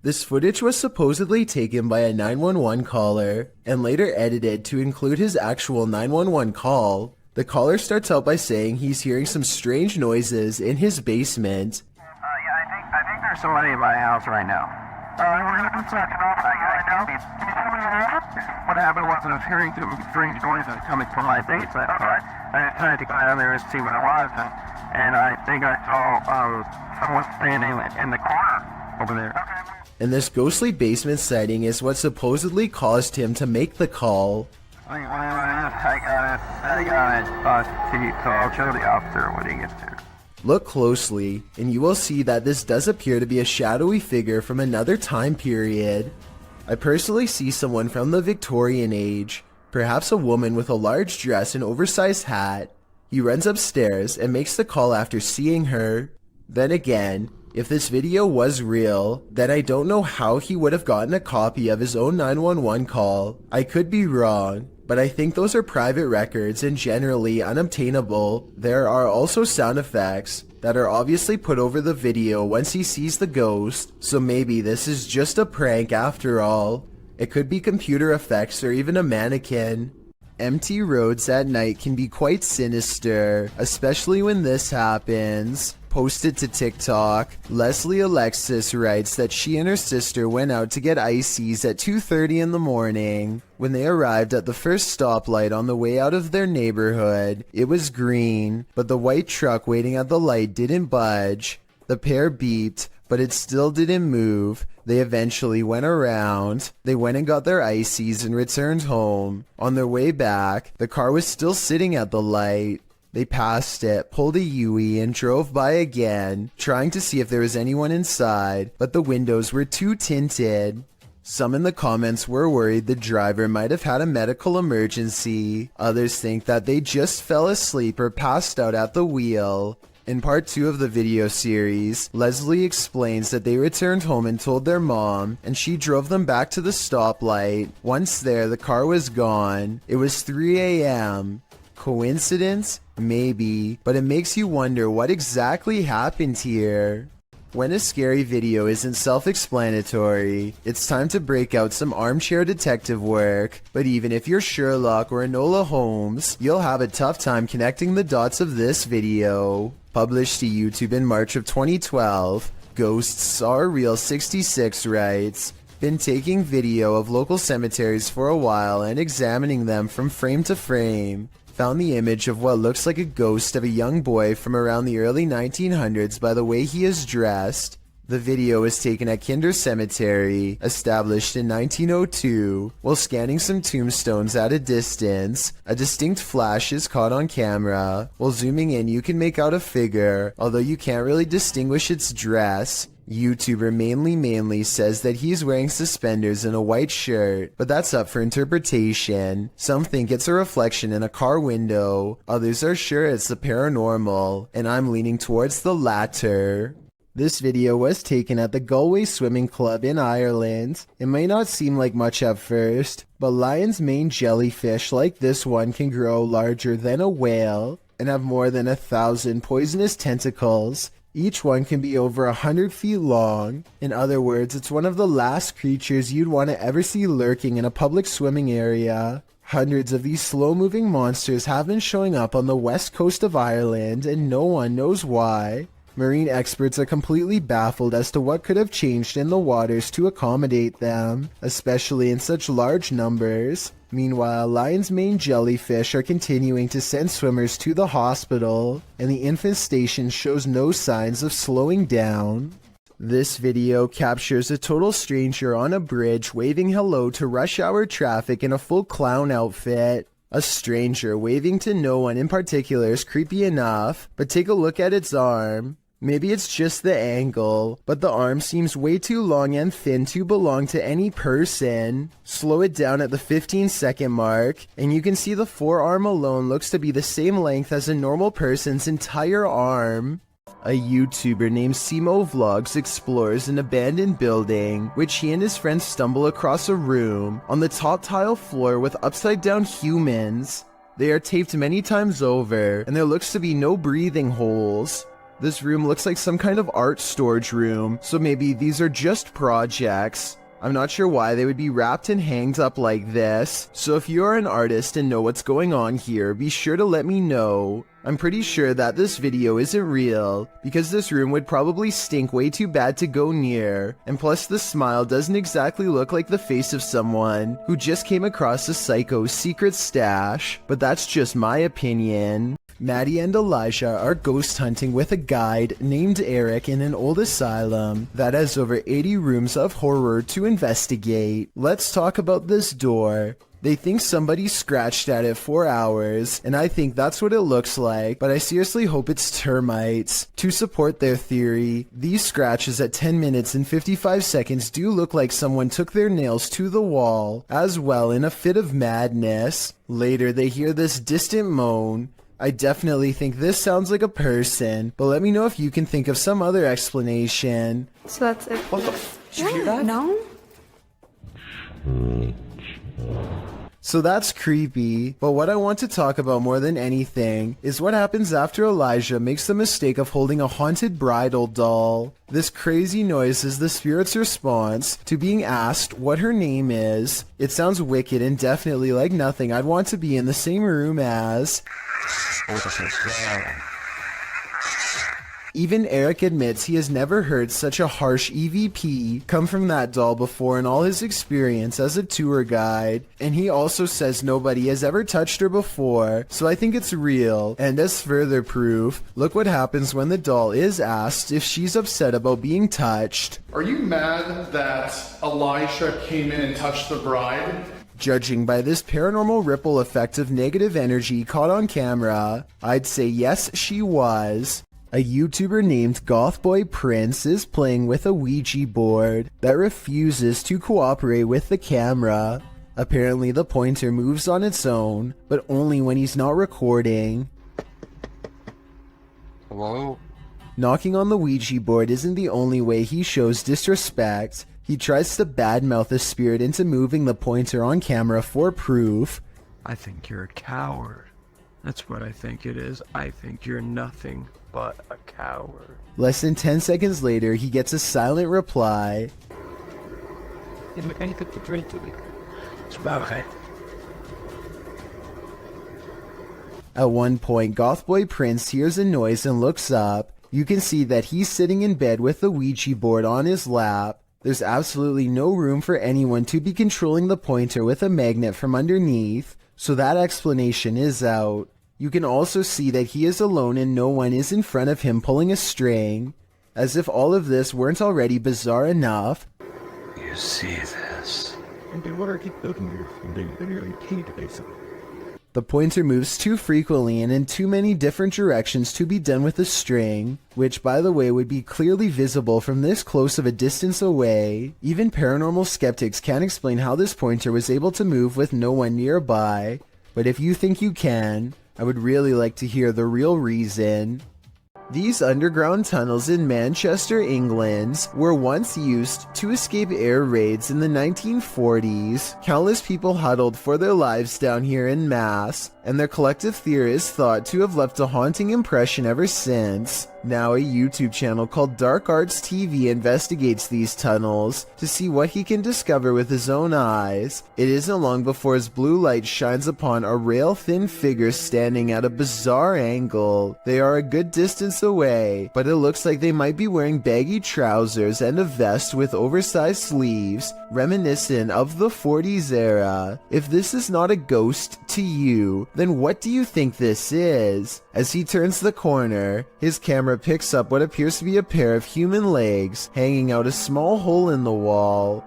This footage was supposedly taken by a 911 caller and later edited to include his actual 911 call. The caller starts out by saying he's hearing some strange noises in his basement. I think there's somebody in my house right now. What happened was I was hearing some strange noises coming from my basement. I tried to go down there and see what it was, and I think I saw someone standing in the corner over there. And this ghostly basement sighting is what supposedly caused him to make the call. I got it, so I'll show the officer when he gets here. Look closely, and you will see that this does appear to be a shadowy figure from another time period. I personally see someone from the Victorian age, perhaps a woman with a large dress and oversized hat. He runs upstairs and makes the call after seeing her. Then again, if this video was real, then I don't know how he would have gotten a copy of his own 911 call. I could be wrong, but I think those are private records and generally unobtainable. There are also sound effects that are obviously put over the video once he sees the ghost, so maybe this is just a prank after all. It could be computer effects or even a mannequin. Empty roads at night can be quite sinister, especially when this happens. Posted to TikTok, Leslie Alexis writes that she and her sister went out to get ices at 2:30 in the morning. When they arrived at the first stoplight on the way out of their neighborhood, it was green, but the white truck waiting at the light didn't budge. The pair beeped, but it still didn't move. They eventually went around. They went and got their ices and returned home. On their way back, the car was still sitting at the light. They passed it, pulled a U-turn, and drove by again, trying to see if there was anyone inside, but the windows were too tinted. Some in the comments were worried the driver might have had a medical emergency. Others think that they just fell asleep or passed out at the wheel. In part 2 of the video series, Leslie explains that they returned home and told their mom, and she drove them back to the stoplight. Once there, the car was gone. It was 3 a.m. Coincidence? Maybe, but it makes you wonder what exactly happened here. When a scary video isn't self-explanatory, it's time to break out some armchair detective work. But even if you're Sherlock or Enola Holmes, you'll have a tough time connecting the dots of this video. Published to YouTube in March of 2012, Ghosts Are Real 66 writes, "Been taking video of local cemeteries for a while and examining them from frame to frame. Found the image of what looks like a ghost of a young boy from around the early 1900s by the way he is dressed. The video was taken at Kinder Cemetery, established in 1902. While scanning some tombstones at a distance, a distinct flash is caught on camera. While zooming in, you can make out a figure, although you can't really distinguish its dress. YouTuber Manly says that he's wearing suspenders and a white shirt, but that's up for interpretation. Some think it's a reflection in a car window, others are sure it's the paranormal, and I'm leaning towards the latter. This video was taken at the Galway Swimming Club in Ireland. It may not seem like much at first, but lion's mane jellyfish like this one can grow larger than a whale and have more than 1,000 poisonous tentacles. Each one can be over 100 feet long. In other words, it's one of the last creatures you'd want to ever see lurking in a public swimming area. Hundreds of these slow-moving monsters have been showing up on the west coast of Ireland, and no one knows why. Marine experts are completely baffled as to what could have changed in the waters to accommodate them, especially in such large numbers. Meanwhile, lion's mane jellyfish are continuing to send swimmers to the hospital, and the infestation shows no signs of slowing down. This video captures a total stranger on a bridge waving hello to rush hour traffic in a full clown outfit. A stranger waving to no one in particular is creepy enough, but take a look at its arm. Maybe it's just the angle, but the arm seems way too long and thin to belong to any person. Slow it down at the 15-second mark, and you can see the forearm alone looks to be the same length as a normal person's entire arm. A YouTuber named Simo Vlogs explores an abandoned building, which he and his friends stumble across a room on the top tile floor with upside-down humans. They are taped many times over, and there looks to be no breathing holes. This room looks like some kind of art storage room, so maybe these are just projects. I'm not sure why they would be wrapped and hanged up like this, so if you are an artist and know what's going on here, be sure to let me know. I'm pretty sure that this video isn't real, because this room would probably stink way too bad to go near, and plus the smile doesn't exactly look like the face of someone who just came across a psycho's secret stash, but that's just my opinion. Maddie and Elijah are ghost hunting with a guide named Eric in an old asylum that has over 80 rooms of horror to investigate. Let's talk about this door. They think somebody scratched at it for hours, and I think that's what it looks like, but I seriously hope it's termites. To support their theory, these scratches at 10 minutes and 55 seconds do look like someone took their nails to the wall, as well in a fit of madness. Later they hear this distant moan. I definitely think this sounds like a person, but let me know if you can think of some other explanation. So that's it. What the f- Did you hear that? No? So that's creepy, but what I want to talk about more than anything is what happens after Elijah makes the mistake of holding a haunted bridal doll. This crazy noise is the spirit's response to being asked what her name is. It sounds wicked and definitely like nothing I'd want to be in the same room as. Even Eric admits he has never heard such a harsh EVP come from that doll before in all his experience as a tour guide, and he also says nobody has ever touched her before, so I think it's real. And as further proof, look what happens when the doll is asked if she's upset about being touched. Are you mad that Elisha came in and touched the bride? Judging by this paranormal ripple effect of negative energy caught on camera, I'd say yes, she was. A YouTuber named Gothboy Prince is playing with a Ouija board that refuses to cooperate with the camera. Apparently the pointer moves on its own, but only when he's not recording. Hello? Knocking on the Ouija board isn't the only way he shows disrespect. He tries to badmouth the spirit into moving the pointer on camera for proof. I think you're a coward. That's what I think it is. I think you're nothing but a coward. Less than 10 seconds later, he gets a silent reply. At one point, Gothboy Prince hears a noise and looks up. You can see that he's sitting in bed with the Ouija board on his lap. There's absolutely no room for anyone to be controlling the pointer with a magnet from underneath, so that explanation is out. You can also see that he is alone and no one is in front of him pulling a string. As if all of this weren't already bizarre enough, You see this? the pointer moves too frequently and in too many different directions to be done with a string, which by the way would be clearly visible from this close of a distance away. Even paranormal skeptics can't explain how this pointer was able to move with no one nearby, but if you think you can, I would really like to hear the real reason. These underground tunnels in Manchester, England, were once used to escape air raids in the 1940s. Countless people huddled for their lives down here en masse, and their collective theory is thought to have left a haunting impression ever since. Now a YouTube channel called Dark Arts TV investigates these tunnels to see what he can discover with his own eyes. It isn't long before his blue light shines upon a rail-thin figure standing at a bizarre angle. They are a good distance away, but it looks like they might be wearing baggy trousers and a vest with oversized sleeves, reminiscent of the 40s era. If this is not a ghost to you, then what do you think this is? As he turns the corner, his camera picks up what appears to be a pair of human legs hanging out a small hole in the wall.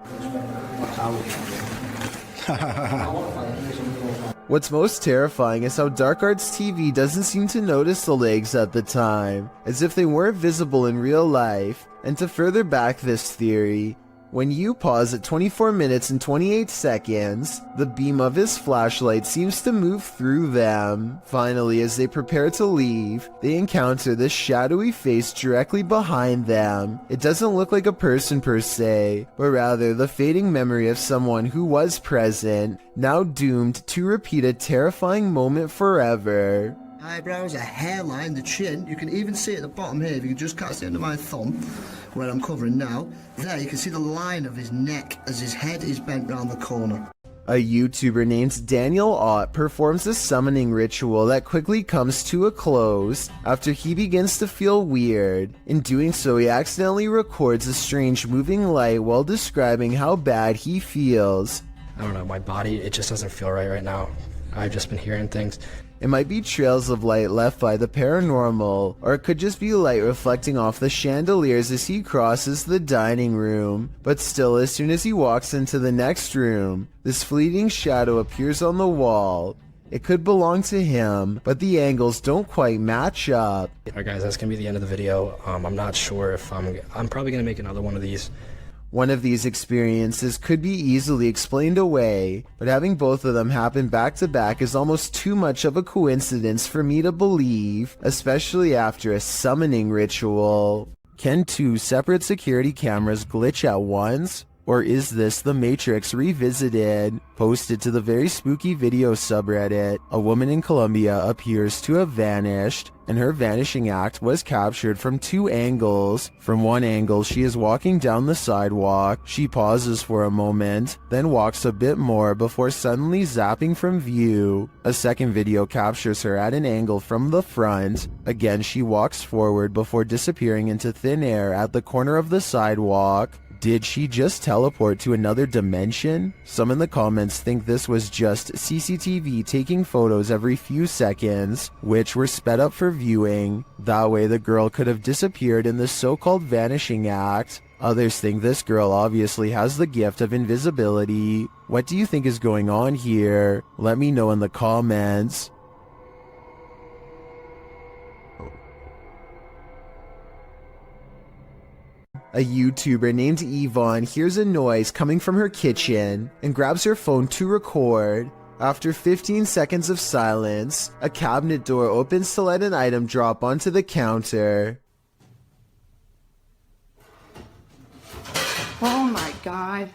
What's most terrifying is how Dark Arts TV doesn't seem to notice the legs at the time, as if they weren't visible in real life. And to further back this theory, when you pause at 24 minutes and 28 seconds, the beam of his flashlight seems to move through them. Finally, as they prepare to leave, they encounter this shadowy face directly behind them. It doesn't look like a person per se, but rather the fading memory of someone who was present, now doomed to repeat a terrifying moment forever. Eyebrows, a hairline, the chin. You can even see at the bottom here, if you can just catch the end of my thumb, where I'm covering now. There, you can see the line of his neck as his head is bent round the corner. A YouTuber named Daniel Ott performs a summoning ritual that quickly comes to a close after he begins to feel weird. In doing so, he accidentally records a strange moving light while describing how bad he feels. I don't know, my body, it just doesn't feel right now. I've just been hearing things. It might be trails of light left by the paranormal, or it could just be light reflecting off the chandeliers as he crosses the dining room. But still, as soon as he walks into the next room, this fleeting shadow appears on the wall. It could belong to him, but the angles don't quite match up. Alright guys, that's gonna be the end of the video. I'm not sure if I'm probably gonna make another one of these. One of these experiences could be easily explained away, but having both of them happen back to back is almost too much of a coincidence for me to believe, especially after a summoning ritual. Can two separate security cameras glitch at once? Or is this The Matrix Revisited? Posted to the very spooky video subreddit, a woman in Colombia appears to have vanished, and her vanishing act was captured from two angles. From one angle, she is walking down the sidewalk. She pauses for a moment, then walks a bit more before suddenly zapping from view. A second video captures her at an angle from the front. Again, she walks forward before disappearing into thin air at the corner of the sidewalk. Did she just teleport to another dimension? Some in the comments think this was just CCTV taking photos every few seconds, which were sped up for viewing. That way the girl could have disappeared in the so-called vanishing act. Others think this girl obviously has the gift of invisibility. What do you think is going on here? Let me know in the comments. A YouTuber named Yvonne hears a noise coming from her kitchen and grabs her phone to record. After 15 seconds of silence, a cabinet door opens to let an item drop onto the counter. Oh my god.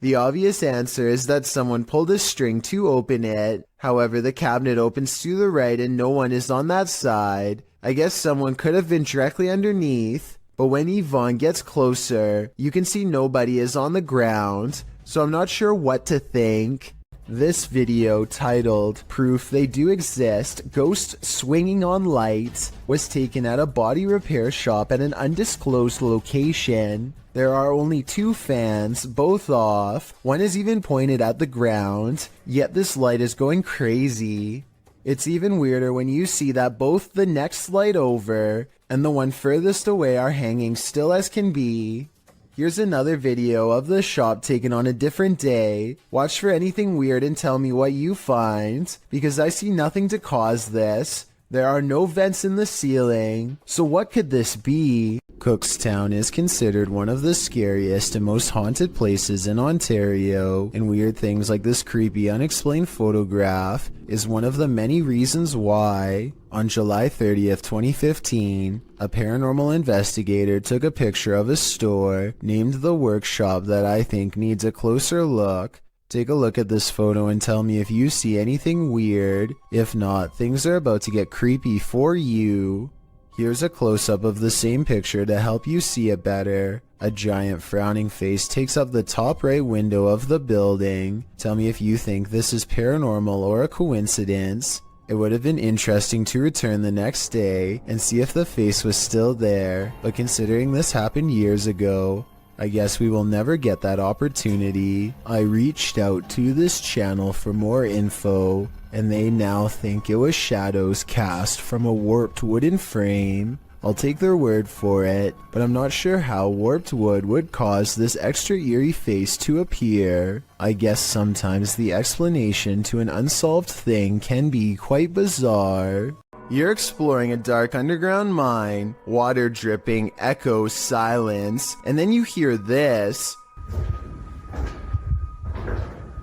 The obvious answer is that someone pulled a string to open it. However, the cabinet opens to the right and no one is on that side. I guess someone could have been directly underneath. But when Yvonne gets closer, you can see nobody is on the ground, so I'm not sure what to think. This video, titled Proof They Do Exist, Ghosts Swinging on Lights, was taken at a body repair shop at an undisclosed location. There are only two fans, both off. One is even pointed at the ground, yet this light is going crazy. It's even weirder when you see that both the next slide over and the one furthest away are hanging still as can be. Here's another video of the shop taken on a different day. Watch for anything weird and tell me what you find, because I see nothing to cause this. There are no vents in the ceiling, so what could this be? Cookstown is considered one of the scariest and most haunted places in Ontario, and weird things like this creepy unexplained photograph is one of the many reasons why. On July 30th, 2015, a paranormal investigator took a picture of a store named The Workshop that I think needs a closer look. Take a look at this photo and tell me if you see anything weird. If not, things are about to get creepy for you. Here's a close-up of the same picture to help you see it better. A giant frowning face takes up the top right window of the building. Tell me if you think this is paranormal or a coincidence. It would have been interesting to return the next day and see if the face was still there, but considering this happened years ago, I guess we will never get that opportunity. I reached out to this channel for more info, and they now think it was shadows cast from a warped wooden frame. I'll take their word for it, but I'm not sure how warped wood would cause this extra eerie face to appear. I guess sometimes the explanation to an unsolved thing can be quite bizarre. You're exploring a dark underground mine, water dripping, echo, silence, and then you hear this.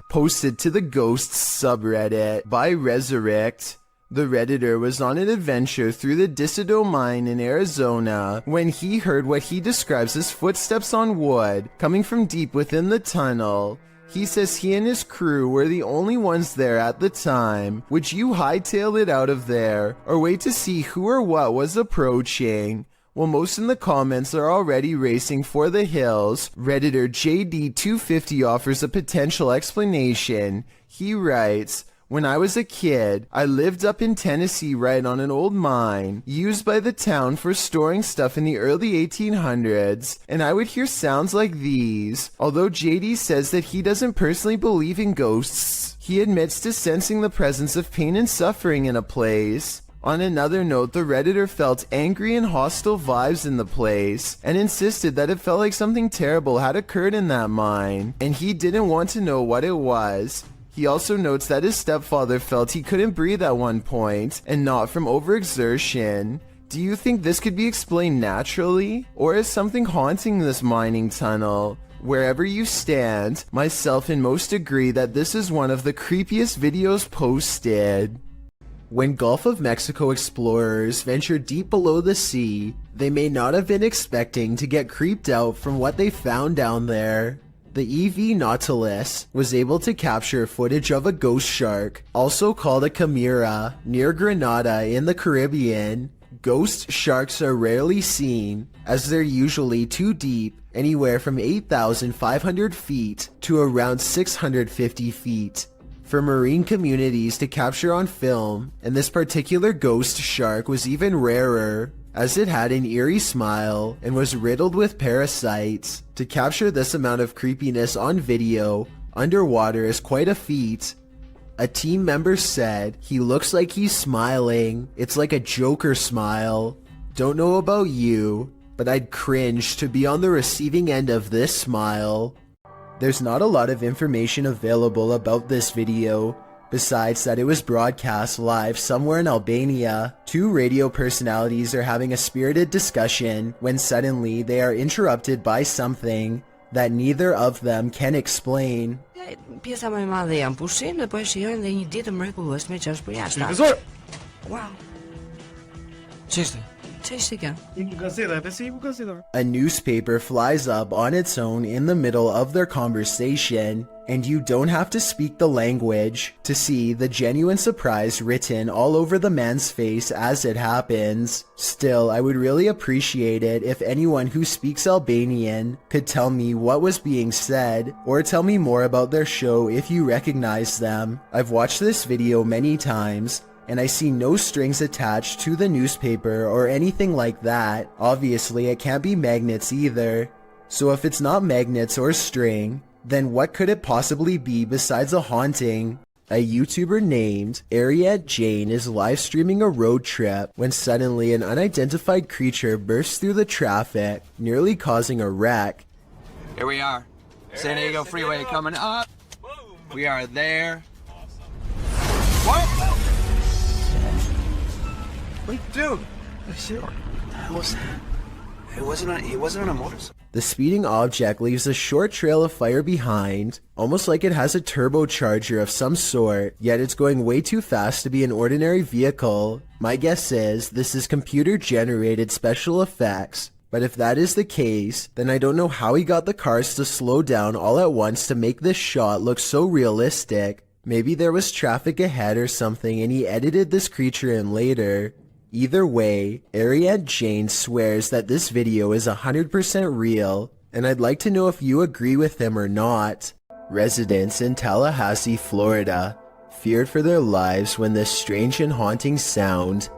Posted to the Ghosts subreddit by Resurrect. The Redditor was on an adventure through the Dissido mine in Arizona when he heard what he describes as footsteps on wood coming from deep within the tunnel. He says he and his crew were the only ones there at the time. Would you hightail it out of there, or wait to see who or what was approaching? Well, most in the comments are already racing for the hills. Redditor JD250 offers a potential explanation. He writes, "When I was a kid, I lived up in Tennessee right on an old mine, used by the town for storing stuff in the early 1800s, and I would hear sounds like these. Although JD says that he doesn't personally believe in ghosts, he admits to sensing the presence of pain and suffering in a place." On another note, the Redditor felt angry and hostile vibes in the place, and insisted that it felt like something terrible had occurred in that mine, and he didn't want to know what it was. He also notes that his stepfather felt he couldn't breathe at one point, and not from overexertion. Do you think this could be explained naturally, or is something haunting this mining tunnel? Wherever you stand, myself and most agree that this is one of the creepiest videos posted. When Gulf of Mexico explorers ventured deep below the sea, they may not have been expecting to get creeped out from what they found down there. The EV Nautilus was able to capture footage of a ghost shark, also called a chimera, near Grenada in the Caribbean. Ghost sharks are rarely seen, as they're usually too deep, anywhere from 8,500 feet to around 650 feet. For marine communities to capture on film, and this particular ghost shark was even rarer, as it had an eerie smile and was riddled with parasites. To capture this amount of creepiness on video underwater is quite a feat. A team member said, "He looks like he's smiling. It's like a Joker smile." Don't know about you, but I'd cringe to be on the receiving end of this smile. There's not a lot of information available about this video, besides that it was broadcast live somewhere in Albania. Two radio personalities are having a spirited discussion when suddenly they are interrupted by something that neither of them can explain. Pjesa më e madhe janë pushim dhe po e shijojnë dhe një ditë mrekullueshme që është për jashtë. Profesor! Wow. Ç'ishte? Ç'ishte kjo? A newspaper flies up on its own in the middle of their conversation, and you don't have to speak the language to see the genuine surprise written all over the man's face as it happens. Still, I would really appreciate it if anyone who speaks Albanian could tell me what was being said, or tell me more about their show if you recognize them. I've watched this video many times, and I see no strings attached to the newspaper or anything like that. Obviously, it can't be magnets either. So if it's not magnets or string, then what could it possibly be besides a haunting? A YouTuber named Ariette Jane is live streaming a road trip when suddenly an unidentified creature bursts through the traffic, nearly causing a wreck. Here we are. San Diego Freeway coming up. We are there. What? Wait, dude. He wasn't on a motorcycle. The speeding object leaves a short trail of fire behind, almost like it has a turbocharger of some sort, yet it's going way too fast to be an ordinary vehicle. My guess is this is computer-generated special effects, but if that is the case, then I don't know how he got the cars to slow down all at once to make this shot look so realistic. Maybe there was traffic ahead or something and he edited this creature in later. Either way, Ariette Jane swears that this video is 100% real, and I'd like to know if you agree with him or not. Residents in Tallahassee, Florida, feared for their lives when this strange and haunting sound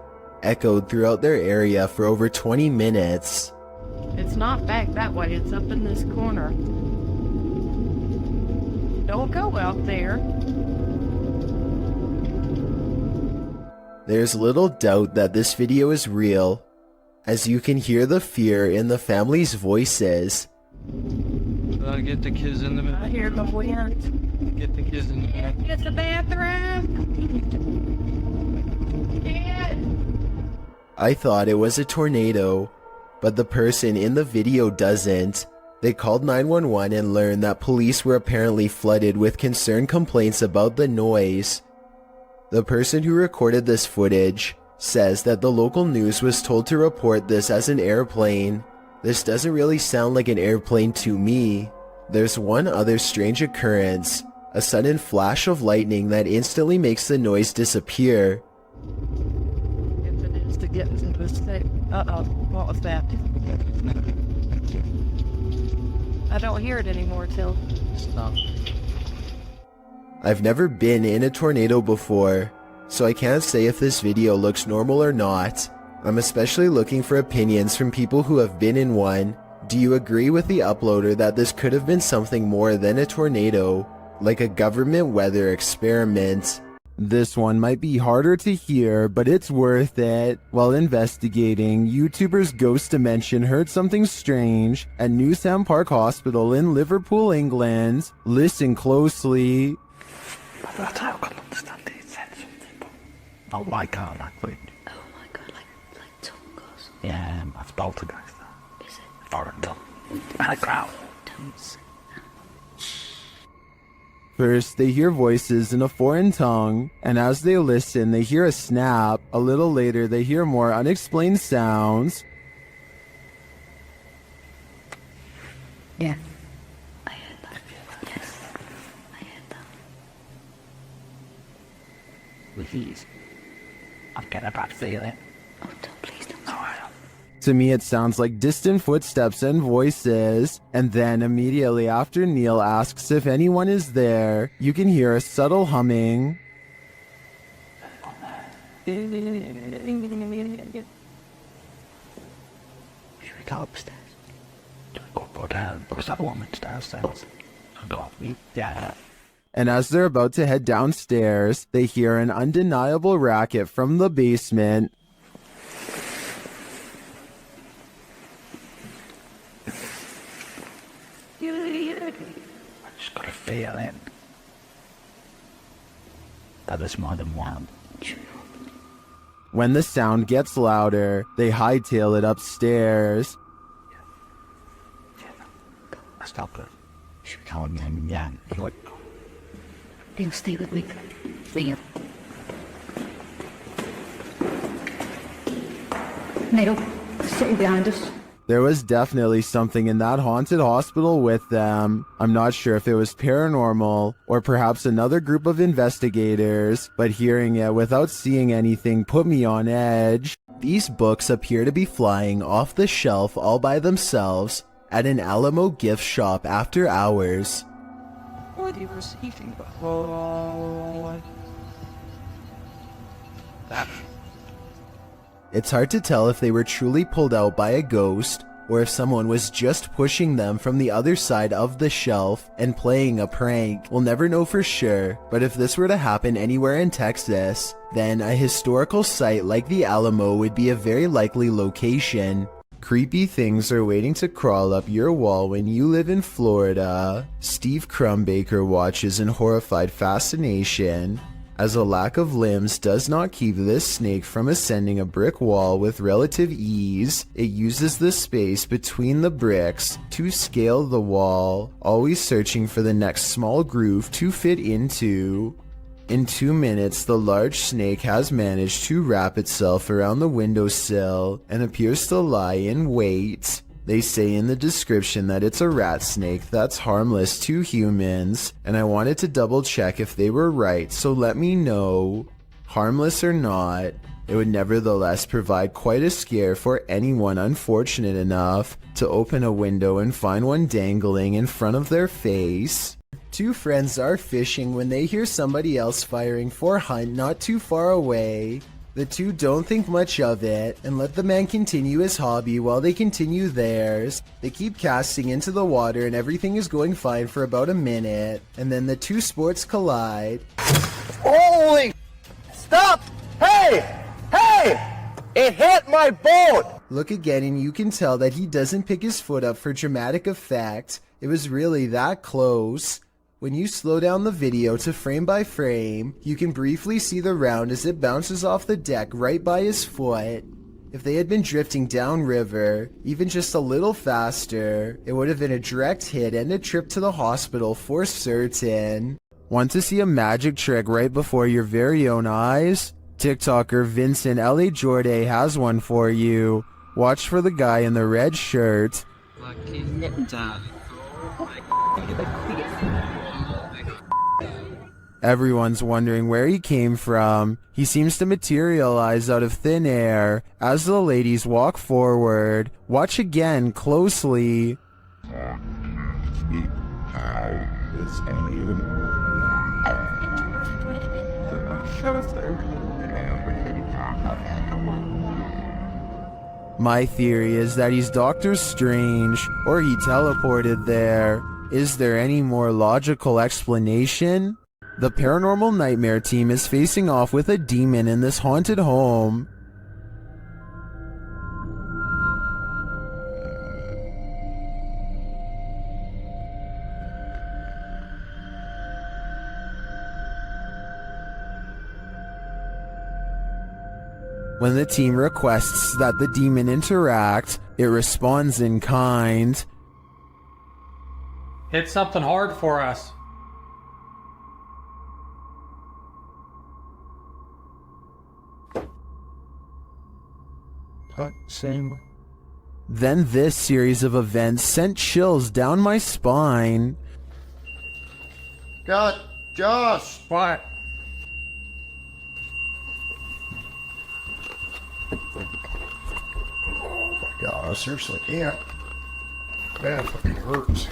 echoed throughout their area for over 20 minutes. It's not back that way, it's up in this corner. Don't go out there. There's little doubt that this video is real, as you can hear the fear in the family's voices. Get the kids in the bathroom. I hear the wind. Get the kids in the bathroom. Get the bathroom. Get. I thought it was a tornado, but the person in the video doesn't. They called 911 and learned that police were apparently flooded with concerned complaints about the noise. The person who recorded this footage says that the local news was told to report this as an airplane. This doesn't really sound like an airplane to me. There's one other strange occurrence, a sudden flash of lightning that instantly makes the noise disappear. If it is to get into the state. Uh-oh, what was that? I don't hear it anymore till. Stop. I've never been in a tornado before, so I can't say if this video looks normal or not. I'm especially looking for opinions from people who have been in one. Do you agree with the uploader that this could have been something more than a tornado, like a government weather experiment? This one might be harder to hear, but it's worth it. While investigating, YouTuber's Ghost Dimension heard something strange at Newsham Park Hospital in Liverpool, England. Listen closely. Oh my god, like what? Oh my god, like tongues. Yeah, I've poltergeist. Is it? Foreign tongue. And a crowd. Tongues. First, they hear voices in a foreign tongue, and as they listen, they hear a snap. A little later, they hear more unexplained sounds. Yeah. I heard that. Yes. I heard that. Please. I'm getting a bad feeling. Oh, don't, please don't. No, I don't. To me, it sounds like distant footsteps and voices, and then immediately after Neil asks if anyone is there, you can hear a subtle humming. Should we go upstairs? Do we go down? Because that woman's downstairs. I'll go up. Yeah. And as they're about to head downstairs, they hear an undeniable racket from the basement. I just got a feeling that there's more than one. When the sound gets louder, they hightail it upstairs. I stopped it. Should we call him? Yeah. What? They'll stay with me. Liam. Neil, sitting behind us. There was definitely something in that haunted hospital with them. I'm not sure if it was paranormal or perhaps another group of investigators, but hearing it without seeing anything put me on edge. These books appear to be flying off the shelf all by themselves at an Alamo gift shop after hours. What are you receiving? It's hard to tell if they were truly pulled out by a ghost or if someone was just pushing them from the other side of the shelf and playing a prank. We'll never know for sure, but if this were to happen anywhere in Texas, then a historical site like the Alamo would be a very likely location. Creepy things are waiting to crawl up your wall when you live in Florida. Steve Crumbaker watches in horrified fascination as a lack of limbs does not keep this snake from ascending a brick wall with relative ease. It uses the space between the bricks to scale the wall, always searching for the next small groove to fit into. In 2 minutes, the large snake has managed to wrap itself around the windowsill and appears to lie in wait. They say in the description that it's a rat snake that's harmless to humans, and I wanted to double check if they were right, so let me know. Harmless or not, it would nevertheless provide quite a scare for anyone unfortunate enough to open a window and find one dangling in front of their face. Two friends are fishing when they hear somebody else firing for hunt not too far away. The two don't think much of it and let the man continue his hobby while they continue theirs. They keep casting into the water and everything is going fine for about a minute, and then the two sports collide. Holy! Stop! Hey! Hey! It hit my boat! Look again and you can tell that he doesn't pick his foot up for dramatic effect. It was really that close. When you slow down the video to frame by frame, you can briefly see the round as it bounces off the deck right by his foot. If they had been drifting downriver, even just a little faster, it would have been a direct hit and a trip to the hospital for certain. Want to see a magic trick right before your very own eyes? TikToker Vincent L.A. Jordan has one for you. Watch for the guy in the red shirt. Everyone's wondering where he came from. He seems to materialize out of thin air as the ladies walk forward. Watch again closely. My theory is that he's Doctor Strange, or he teleported there. Is there any more logical explanation? The Paranormal Nightmare team is facing off with a demon in this haunted home. When the team requests that the demon interact, it responds in kind. Hit something hard for us. Same. Then this series of events sent chills down my spine. God, Josh! What? Oh my god, seriously, yeah. That fucking hurts.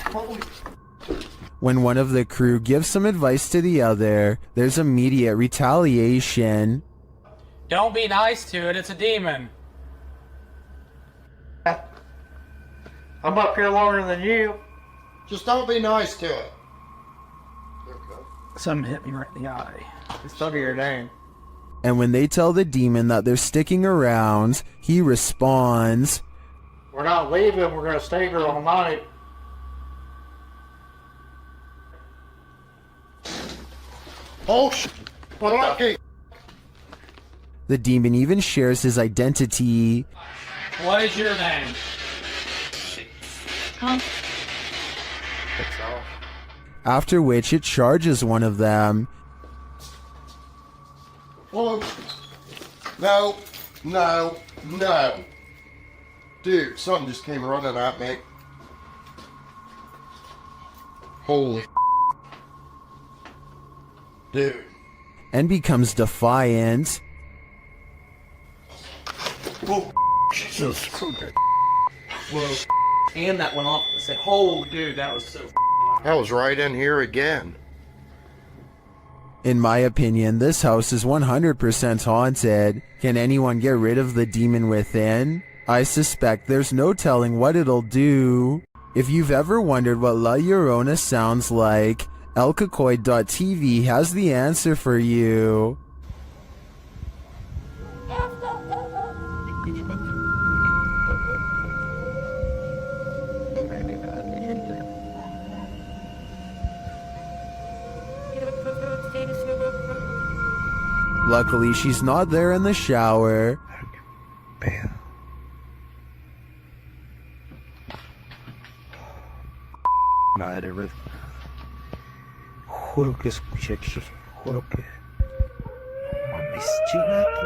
When one of the crew gives some advice to the other, there's immediate retaliation. Don't be nice to it, it's a demon. I'm up here longer than you. Just don't be nice to it. Something hit me right in the eye. It's stuck your name. And when they tell the demon that they're sticking around, he responds, We're not leaving, we're gonna stay here all night. Oh shit! Okay. The demon even shares his identity. What is your name? After which it charges one of them. Whoa. No, no, no. Dude, something just came running at me. Holy dude. And becomes defiant. Whoa. Jesus. Whoa. And that went off and said, oh, dude, that was so I was right in here again. In my opinion, this house is 100% haunted. Can anyone get rid of the demon within? I suspect there's no telling what it'll do. If you've ever wondered what La Llorona sounds like, elcacoid.tv has the answer for you. Luckily, she's not there in the shower. Madre, juro que escuché eso, juro que... Mames, chinga tu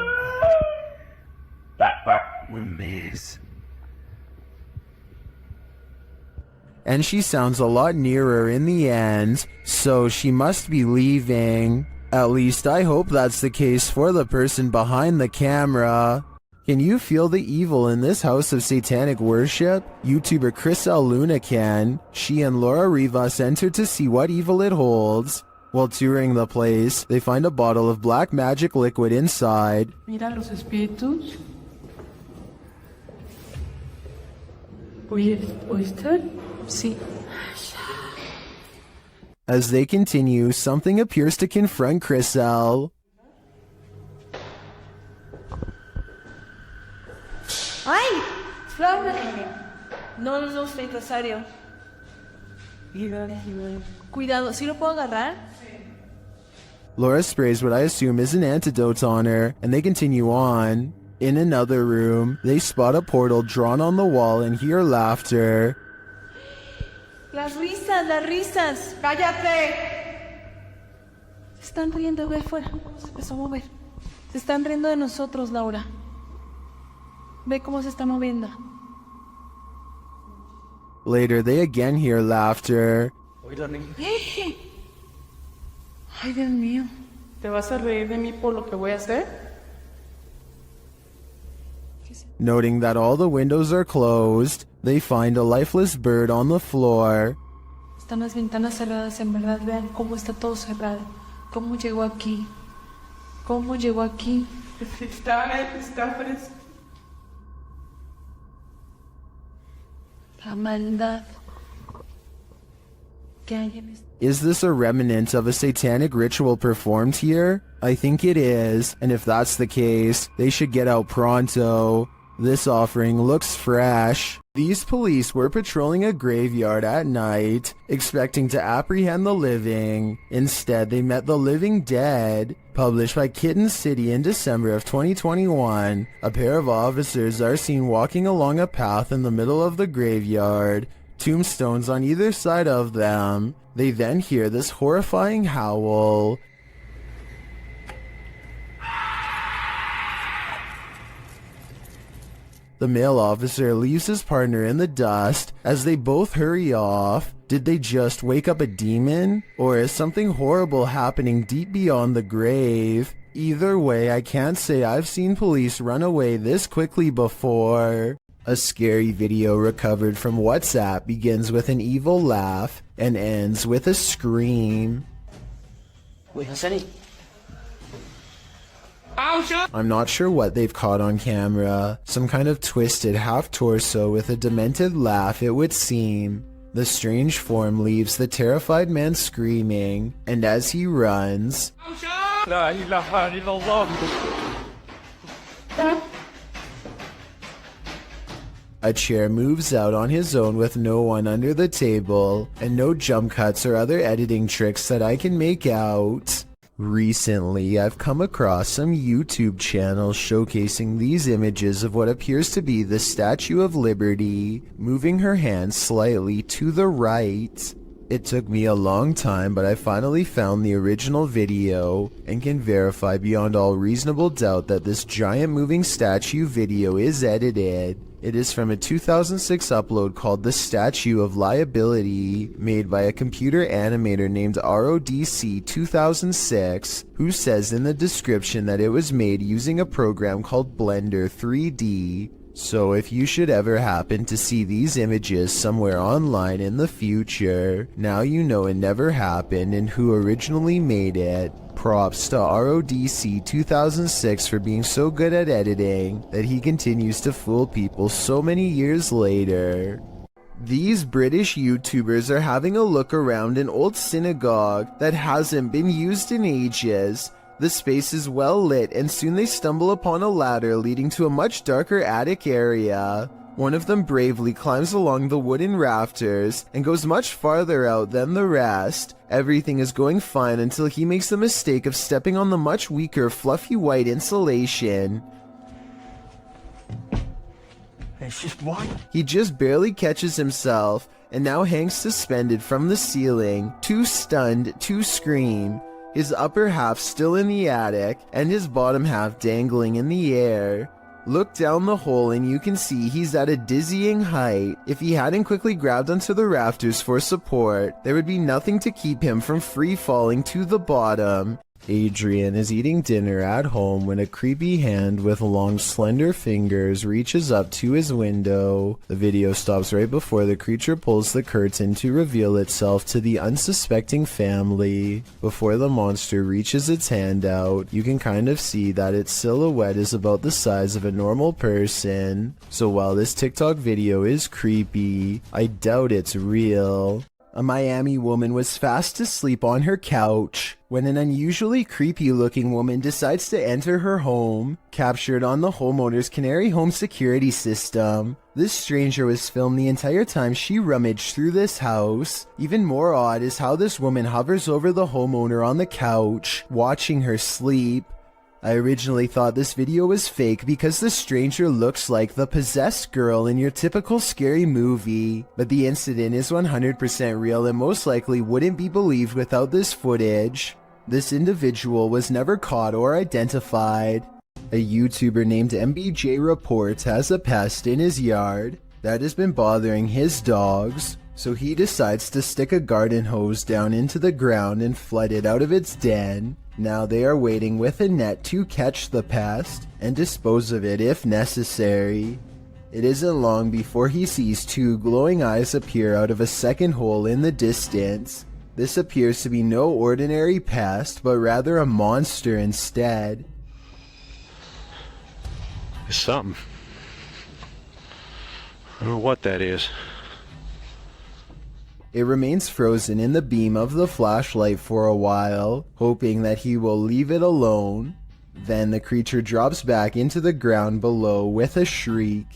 madre. Un mes. And she sounds a lot nearer in the end, so she must be leaving. At least I hope that's the case for the person behind the camera. Can you feel the evil in this house of satanic worship? YouTuber Chris L. Luna can. She and Laura Rivas enter to see what evil it holds. While touring the place, they find a bottle of black magic liquid inside. Mira los espíritus. ¿Oíste? Sí. As they continue, something appears to confront Chris L. ¡Ay! ¡Flor! No, está necesario. Cuidado, ¿sí lo puedo agarrar? Laura sprays what I assume is an antidote on her, and they continue on. In another room, they spot a portal drawn on the wall and hear laughter. Las risas. ¡Cállate! Se están riendo, ve afuera. Se empezó a mover. Se están riendo de nosotros, Laura. Ve cómo se está moviendo. Later, they again hear laughter. Ay, Dios mío. ¿Te vas a reír de mí por lo que voy a hacer? Noting that all the windows are closed, they find a lifeless bird on the floor. Están las ventanas cerradas, en verdad. Vean cómo está todo cerrado. ¿Cómo llegó aquí? Está fresco. La maldad que hay en este... Is this a remnant of a satanic ritual performed here? I think it is, and if that's the case, they should get out pronto. This offering looks fresh. These police were patrolling a graveyard at night, expecting to apprehend the living. Instead, they met the living dead. Published by Kitten City in December of 2021, a pair of officers are seen walking along a path in the middle of the graveyard, tombstones on either side of them. They then hear this horrifying howl. The male officer leaves his partner in the dust as they both hurry off. Did they just wake up a demon? Or is something horrible happening deep beyond the grave? Either way, I can't say I've seen police run away this quickly before. A scary video recovered from WhatsApp begins with an evil laugh and ends with a scream. I'm not sure what they've caught on camera. Some kind of twisted half-torso with a demented laugh, it would seem. The strange form leaves the terrified man screaming, and as he runs... A chair moves out on his own with no one under the table, and no jump cuts or other editing tricks that I can make out. Recently, I've come across some YouTube channels showcasing these images of what appears to be the Statue of Liberty, moving her hands slightly to the right. It took me a long time, but I finally found the original video, and can verify beyond all reasonable doubt that this giant moving statue video is edited. It is from a 2006 upload called The Statue of Liability, made by a computer animator named RODC 2006, who says in the description that it was made using a program called Blender 3D. So if you should ever happen to see these images somewhere online in the future, now you know it never happened and who originally made it. props to RODC 2006 for being so good at editing that he continues to fool people so many years later. These British YouTubers are having a look around an old synagogue that hasn't been used in ages. The space is well lit and soon they stumble upon a ladder leading to a much darker attic area. One of them bravely climbs along the wooden rafters and goes much farther out than the rest. Everything is going fine until he makes the mistake of stepping on the much weaker fluffy white insulation. It's just white. He just barely catches himself and now hangs suspended from the ceiling, too stunned to scream. His upper half still in the attic and his bottom half dangling in the air. Look down the hole and you can see he's at a dizzying height. If he hadn't quickly grabbed onto the rafters for support, there would be nothing to keep him from free falling to the bottom. Adrian is eating dinner at home when a creepy hand with long slender fingers reaches up to his window. The video stops right before the creature pulls the curtain to reveal itself to the unsuspecting family. Before the monster reaches its hand out, you can kind of see that its silhouette is about the size of a normal person. So while this TikTok video is creepy, I doubt it's real. A Miami woman was fast asleep on her couch when an unusually creepy looking woman decides to enter her home, captured on the homeowner's Canary home security system. This stranger was filmed the entire time she rummaged through this house. Even more odd is how this woman hovers over the homeowner on the couch, watching her sleep. I originally thought this video was fake because the stranger looks like the possessed girl in your typical scary movie, but the incident is 100% real and most likely wouldn't be believed without this footage. This individual was never caught or identified. A YouTuber named MBJ Reports has a pest in his yard that has been bothering his dogs, so he decides to stick a garden hose down into the ground and flood it out of its den. Now they are waiting with a net to catch the pest and dispose of it if necessary. It isn't long before he sees two glowing eyes appear out of a second hole in the distance. This appears to be no ordinary pest, but rather a monster instead. It's something. I don't know what that is. It remains frozen in the beam of the flashlight for a while, hoping that he will leave it alone. Then the creature drops back into the ground below with a shriek.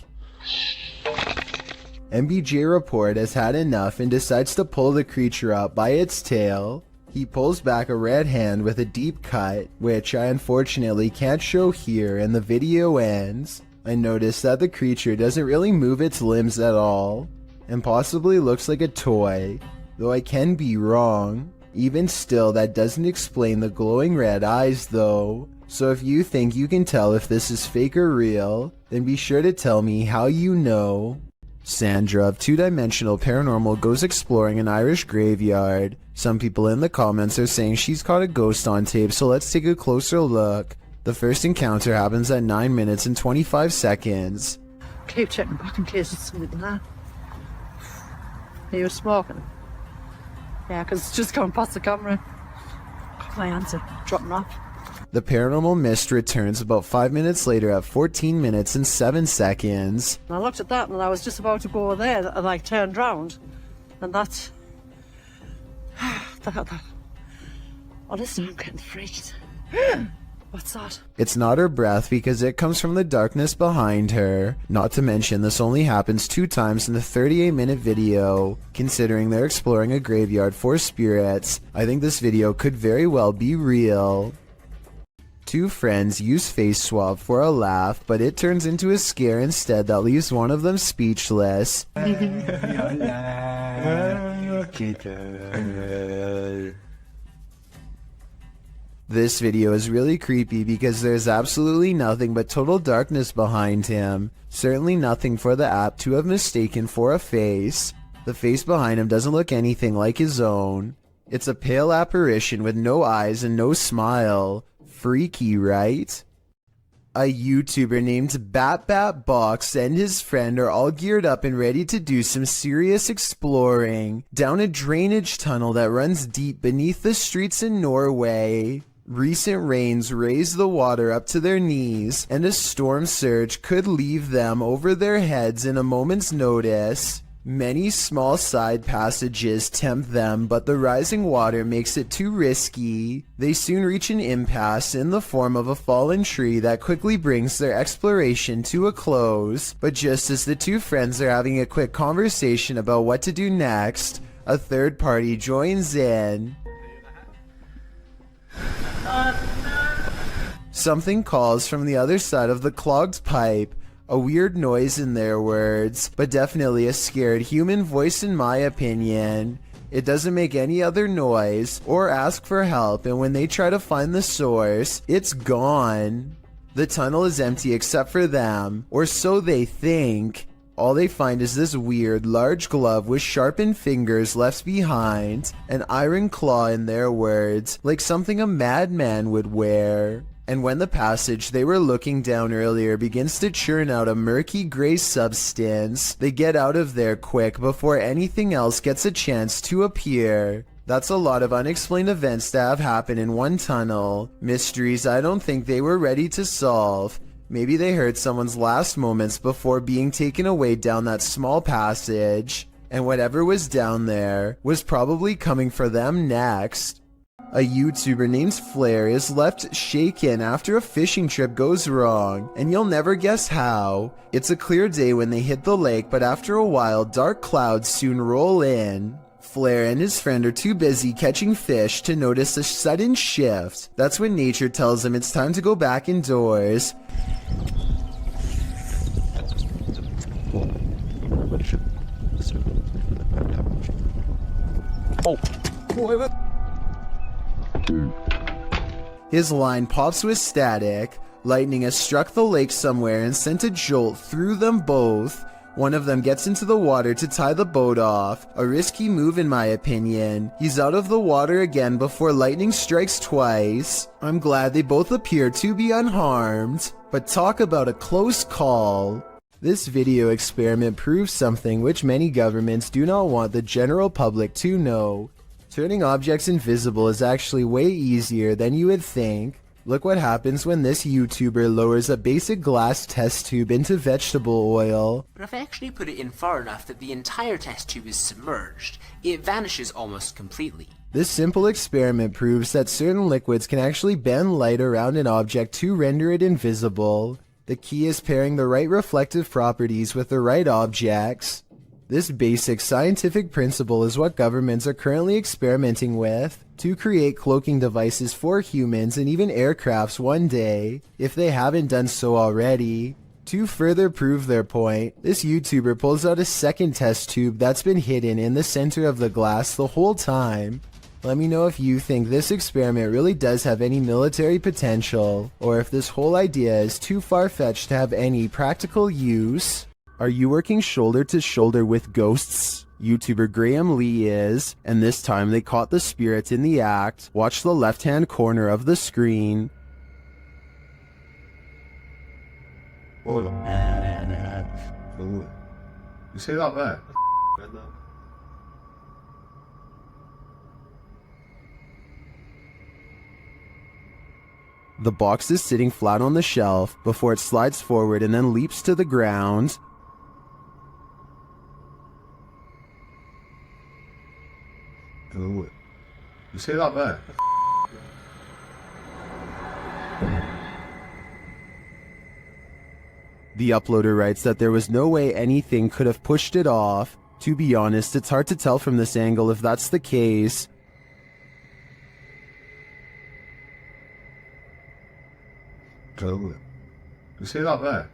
MBJ Report has had enough and decides to pull the creature up by its tail. He pulls back a red hand with a deep cut, which I unfortunately can't show here, and the video ends. I notice that the creature doesn't really move its limbs at all, and possibly looks like a toy, though I can be wrong. Even still, that doesn't explain the glowing red eyes though. So if you think you can tell if this is fake or real, then be sure to tell me how you know. Sandra of 2Dimensional Paranormal goes exploring an Irish graveyard. Some people in the comments are saying she's caught a ghost on tape, so let's take a closer look. The first encounter happens at 9 minutes and 25 seconds. Keep checking back in case it's something there. Are you smoking? Yeah, because it's just going past the camera. Got my answer. Dropping off. The paranormal mist returns about 5 minutes later at 14 minutes and 7 seconds. And I looked at that and I was just about to go there and I turned round. And that's... Honestly, I'm getting freaked. What's that? It's not her breath because it comes from the darkness behind her. Not to mention this only happens 2 times in the 38-minute video. Considering they're exploring a graveyard for spirits, I think this video could very well be real. 2 friends use face swap for a laugh, but it turns into a scare instead that leaves one of them speechless. This video is really creepy because there's absolutely nothing but total darkness behind him. Certainly nothing for the app to have mistaken for a face. The face behind him doesn't look anything like his own. It's a pale apparition with no eyes and no smile. Freaky, right? A YouTuber named BatBatBox and his friend are all geared up and ready to do some serious exploring down a drainage tunnel that runs deep beneath the streets in Norway. Recent rains raise the water up to their knees, and a storm surge could leave them over their heads in a moment's notice. Many small side passages tempt them, but the rising water makes it too risky. They soon reach an impasse in the form of a fallen tree that quickly brings their exploration to a close. But just as the two friends are having a quick conversation about what to do next, a third party joins in. Something calls from the other side of the clogged pipe. A weird noise in their words, but definitely a scared human voice in my opinion. It doesn't make any other noise or ask for help, and when they try to find the source, it's gone. The tunnel is empty except for them, or so they think. All they find is this weird, large glove with sharpened fingers left behind, an iron claw in their words, like something a madman would wear. And when the passage they were looking down earlier begins to churn out a murky gray substance, they get out of there quick before anything else gets a chance to appear. That's a lot of unexplained events that have happened in one tunnel. Mysteries I don't think they were ready to solve. Maybe they heard someone's last moments before being taken away down that small passage, and whatever was down there was probably coming for them next. A YouTuber named Flair is left shaken after a fishing trip goes wrong, and you'll never guess how. It's a clear day when they hit the lake, but after a while, dark clouds soon roll in. Flair and his friend are too busy catching fish to notice a sudden shift. That's when nature tells them it's time to go back indoors. His line pops with static. Lightning has struck the lake somewhere and sent a jolt through them both. One of them gets into the water to tie the boat off. A risky move in my opinion. He's out of the water again before lightning strikes twice. I'm glad they both appear to be unharmed. But talk about a close call. This video experiment proves something which many governments do not want the general public to know. Turning objects invisible is actually way easier than you would think. Look what happens when this YouTuber lowers a basic glass test tube into vegetable oil. But if I actually put it in far enough that the entire test tube is submerged, it vanishes almost completely. This simple experiment proves that certain liquids can actually bend light around an object to render it invisible. The key is pairing the right reflective properties with the right objects. This basic scientific principle is what governments are currently experimenting with to create cloaking devices for humans and even aircrafts one day, if they haven't done so already. To further prove their point, this YouTuber pulls out a second test tube that's been hidden in the center of the glass the whole time. Let me know if you think this experiment really does have any military potential, or if this whole idea is too far-fetched to have any practical use. Are you working shoulder to shoulder with ghosts? YouTuber Graham Lee is, and this time they caught the spirit in the act. Watch the left-hand corner of the screen. You see that there? The box is sitting flat on the shelf before it slides forward and then leaps to the ground. You see that there? The uploader writes that there was no way anything could have pushed it off. To be honest, it's hard to tell from this angle if that's the case. You see that there?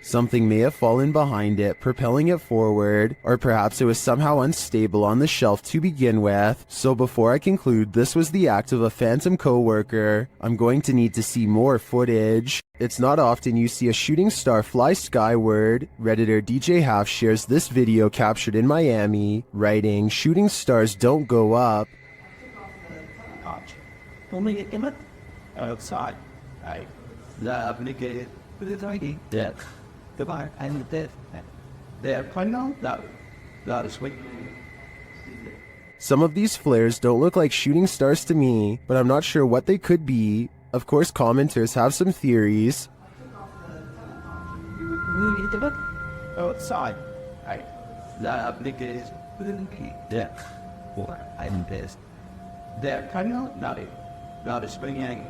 Something may have fallen behind it, propelling it forward, or perhaps it was somehow unstable on the shelf to begin with. So before I conclude this was the act of a phantom co-worker, I'm going to need to see more footage. It's not often you see a shooting star fly skyward. Redditor DJ Half shares this video captured in Miami, writing, "Shooting stars don't go up." Only get him outside. I love it with it already. Death. Goodbye. And the death. They're playing on that. That is sweet. Some of these flares don't look like shooting stars to me, but I'm not sure what they could be. Of course, commenters have some theories. Outside. I think it is there. Well, I'm pissed. There, kind of not a spring.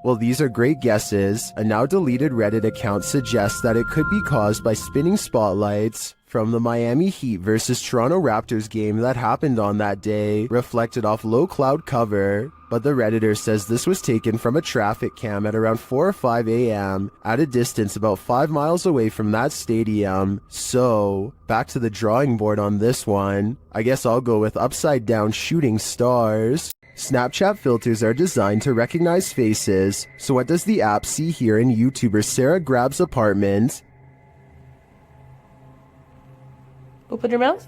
Well, these are great guesses. A now deleted Reddit account suggests that it could be caused by spinning spotlights from the Miami Heat versus Toronto Raptors game that happened on that day, reflected off low cloud cover. But the Redditor says this was taken from a traffic cam at around 4 or 5 a.m. at a distance about 5 miles away from that stadium. So, back to the drawing board on this one. I guess I'll go with upside down shooting stars. Snapchat filters are designed to recognize faces, so what does the app see here in YouTuber Sarah Grab's apartment? Open your mouth.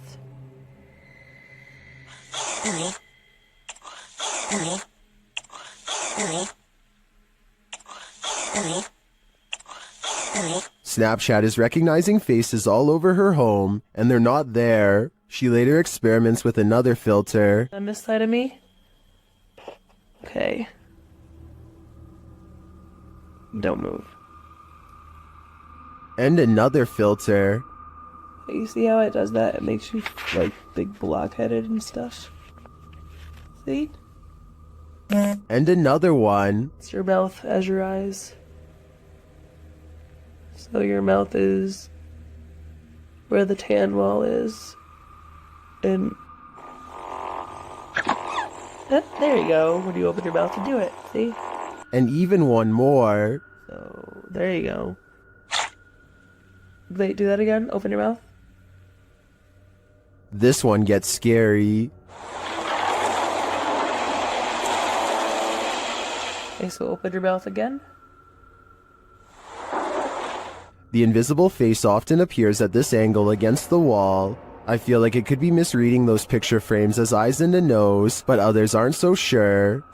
Snapchat is recognizing faces all over her home, and they're not there. She later experiments with another filter. On this side of me. Okay. Don't move. And another filter. You see how it does that? It makes you, like, big blockheaded and stuff. See? And another one. It's your mouth as your eyes. So your mouth is where the tan wall is. And... there you go. When you open your mouth to do it, see? And even one more. So, there you go. Wait, do that again? Open your mouth. This one gets scary. Okay, so open your mouth again. The invisible face often appears at this angle against the wall. I feel like it could be misreading those picture frames as eyes and a nose, but others aren't so sure.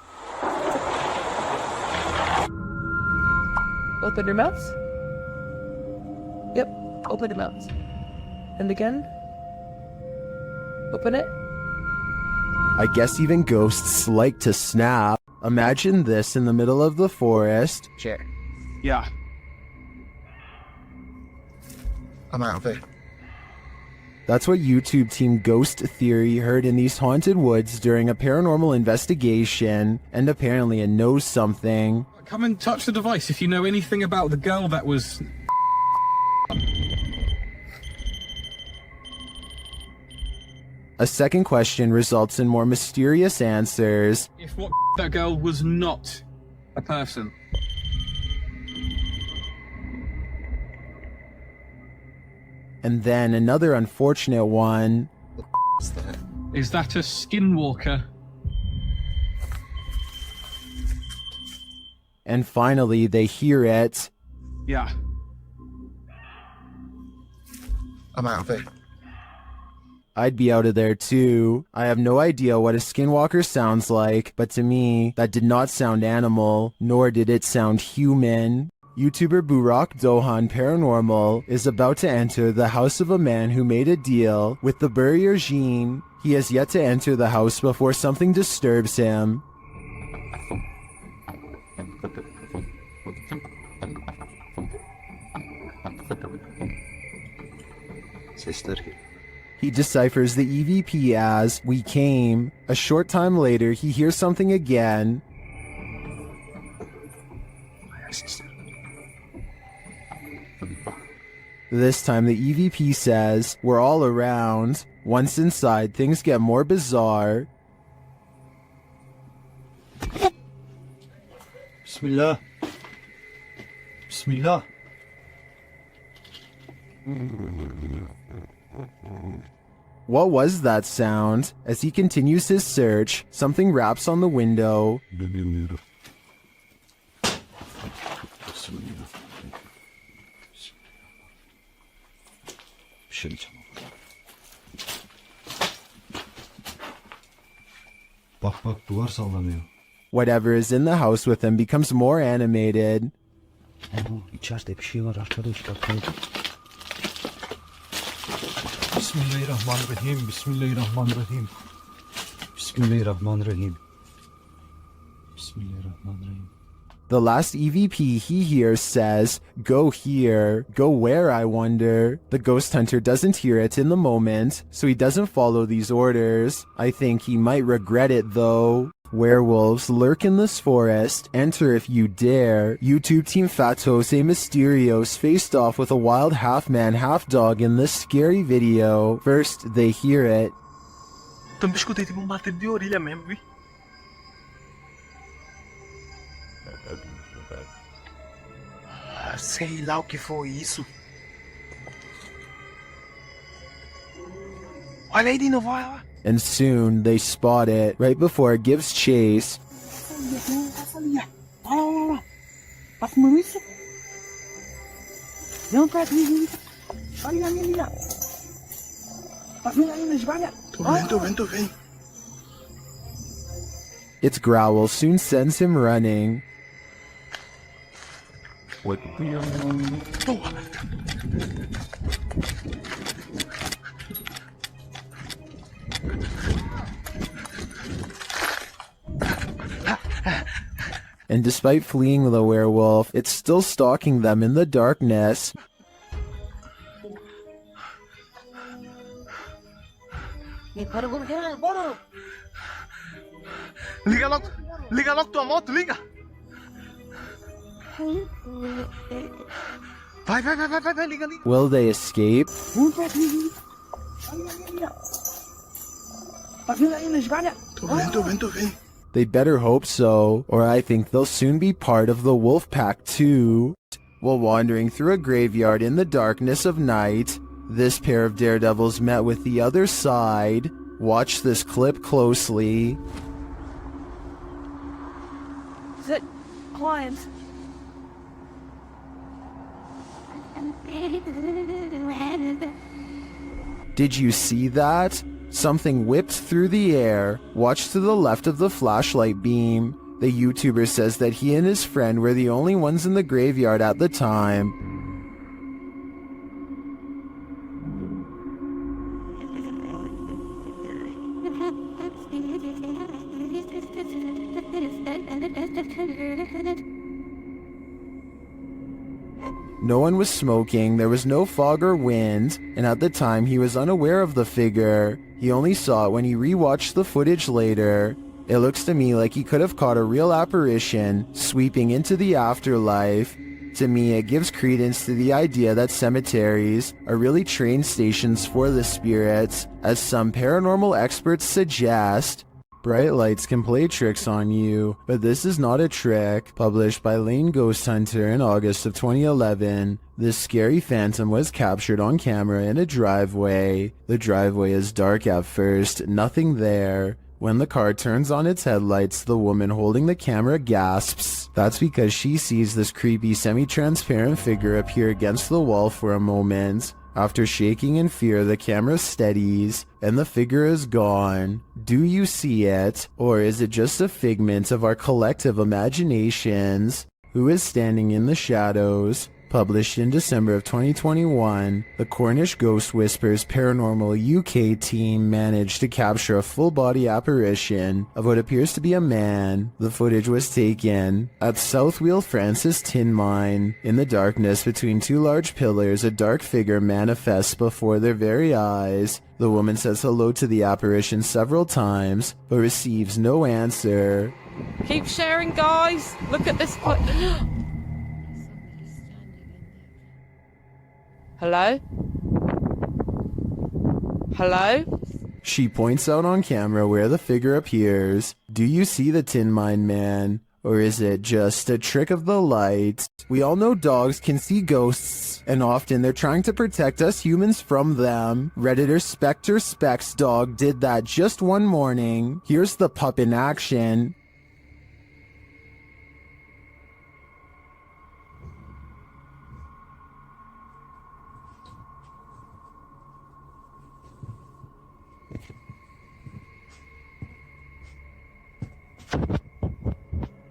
Open your mouth. Yep, open your mouth. And again. Open it. I guess even ghosts like to snap. Imagine this in the middle of the forest. Sure. Yeah. I'm out of it. That's what YouTube team Ghost Theory heard in these haunted woods during a paranormal investigation, and apparently it knows something. Come and touch the device if you know anything about the girl that was... A second question results in more mysterious answers. If what that girl was not a person. And then another unfortunate one. Is that a skinwalker? And finally, they hear it. Yeah. I'm out of it. I'd be out of there too. I have no idea what a skinwalker sounds like, but to me, that did not sound animal, nor did it sound human. YouTuber Burak Dohan Paranormal is about to enter the house of a man who made a deal with the Burrier Jean. He has yet to enter the house before something disturbs him. He deciphers the EVP as, "We came." A short time later, he hears something again. This time the EVP says, "We're all around." Once inside, things get more bizarre. Bismillah. Bismillah. What was that sound? As he continues his search, something raps on the window. Bak duvar sallanıyor. Whatever is in the house with him becomes more animated. İçeride bir şey var arkadaşlar. Bismillahirrahmanirrahim. Bismillahirrahmanirrahim. Bismillahirrahmanirrahim. Bismillahirrahmanirrahim. The last EVP he hears says, "Go here." Go where, I wonder? The ghost hunter doesn't hear it in the moment, so he doesn't follow these orders. I think he might regret it though. Werewolves lurk in this forest. Enter if you dare. YouTube team Fatos e Mysterios faced off with a wild half-man, half-dog in this scary video. First, they hear it. Também escutei tipo bater de orelha mesmo, vi? Sei lá o que foi isso. Olha aí de novo, olha lá. And soon, they spot it right before it gives chase. Tá fumando isso? Não, cara, olha ali. Tá vendo ali nas valhas? Tô vendo. Its growl soon sends him running. What? And despite fleeing the werewolf, it's still stalking them in the darkness. Liga logo tua moto, liga! Vai, liga. Will they escape? Tá vendo aí nas valhas? Tô vendo. They better hope so, or I think they'll soon be part of the wolf pack too. While wandering through a graveyard in the darkness of night, this pair of daredevils met with the other side. Watch this clip closely. Is it clients? Did you see that? Something whipped through the air. Watch to the left of the flashlight beam. The YouTuber says that he and his friend were the only ones in the graveyard at the time. No one was smoking, there was no fog or wind, and at the time he was unaware of the figure. He only saw it when he rewatched the footage later. It looks to me like he could have caught a real apparition sweeping into the afterlife. To me, it gives credence to the idea that cemeteries are really train stations for the spirits, as some paranormal experts suggest. Bright lights can play tricks on you, but this is not a trick. Published by Lane Ghost Hunter in August of 2011, this scary phantom was captured on camera in a driveway. The driveway is dark at first, nothing there. When the car turns on its headlights, the woman holding the camera gasps. That's because she sees this creepy semi-transparent figure appear against the wall for a moment. After shaking in fear, the camera steadies, and the figure is gone. Do you see it? Or is it just a figment of our collective imaginations? Who is standing in the shadows? Published in December of 2021, the Cornish Ghost Whispers Paranormal UK team managed to capture a full-body apparition of what appears to be a man. The footage was taken at South Wheel Francis Tin Mine. In the darkness between two large pillars, a dark figure manifests before their very eyes. The woman says hello to the apparition several times, but receives no answer. Keep sharing, guys. Look at this. Hello? Hello? She points out on camera where the figure appears. Do you see the Tin Mine Man? Or is it just a trick of the light? We all know dogs can see ghosts, and often they're trying to protect us humans from them. Redditor Spectre Specs Dog did that just one morning. Here's the pup in action.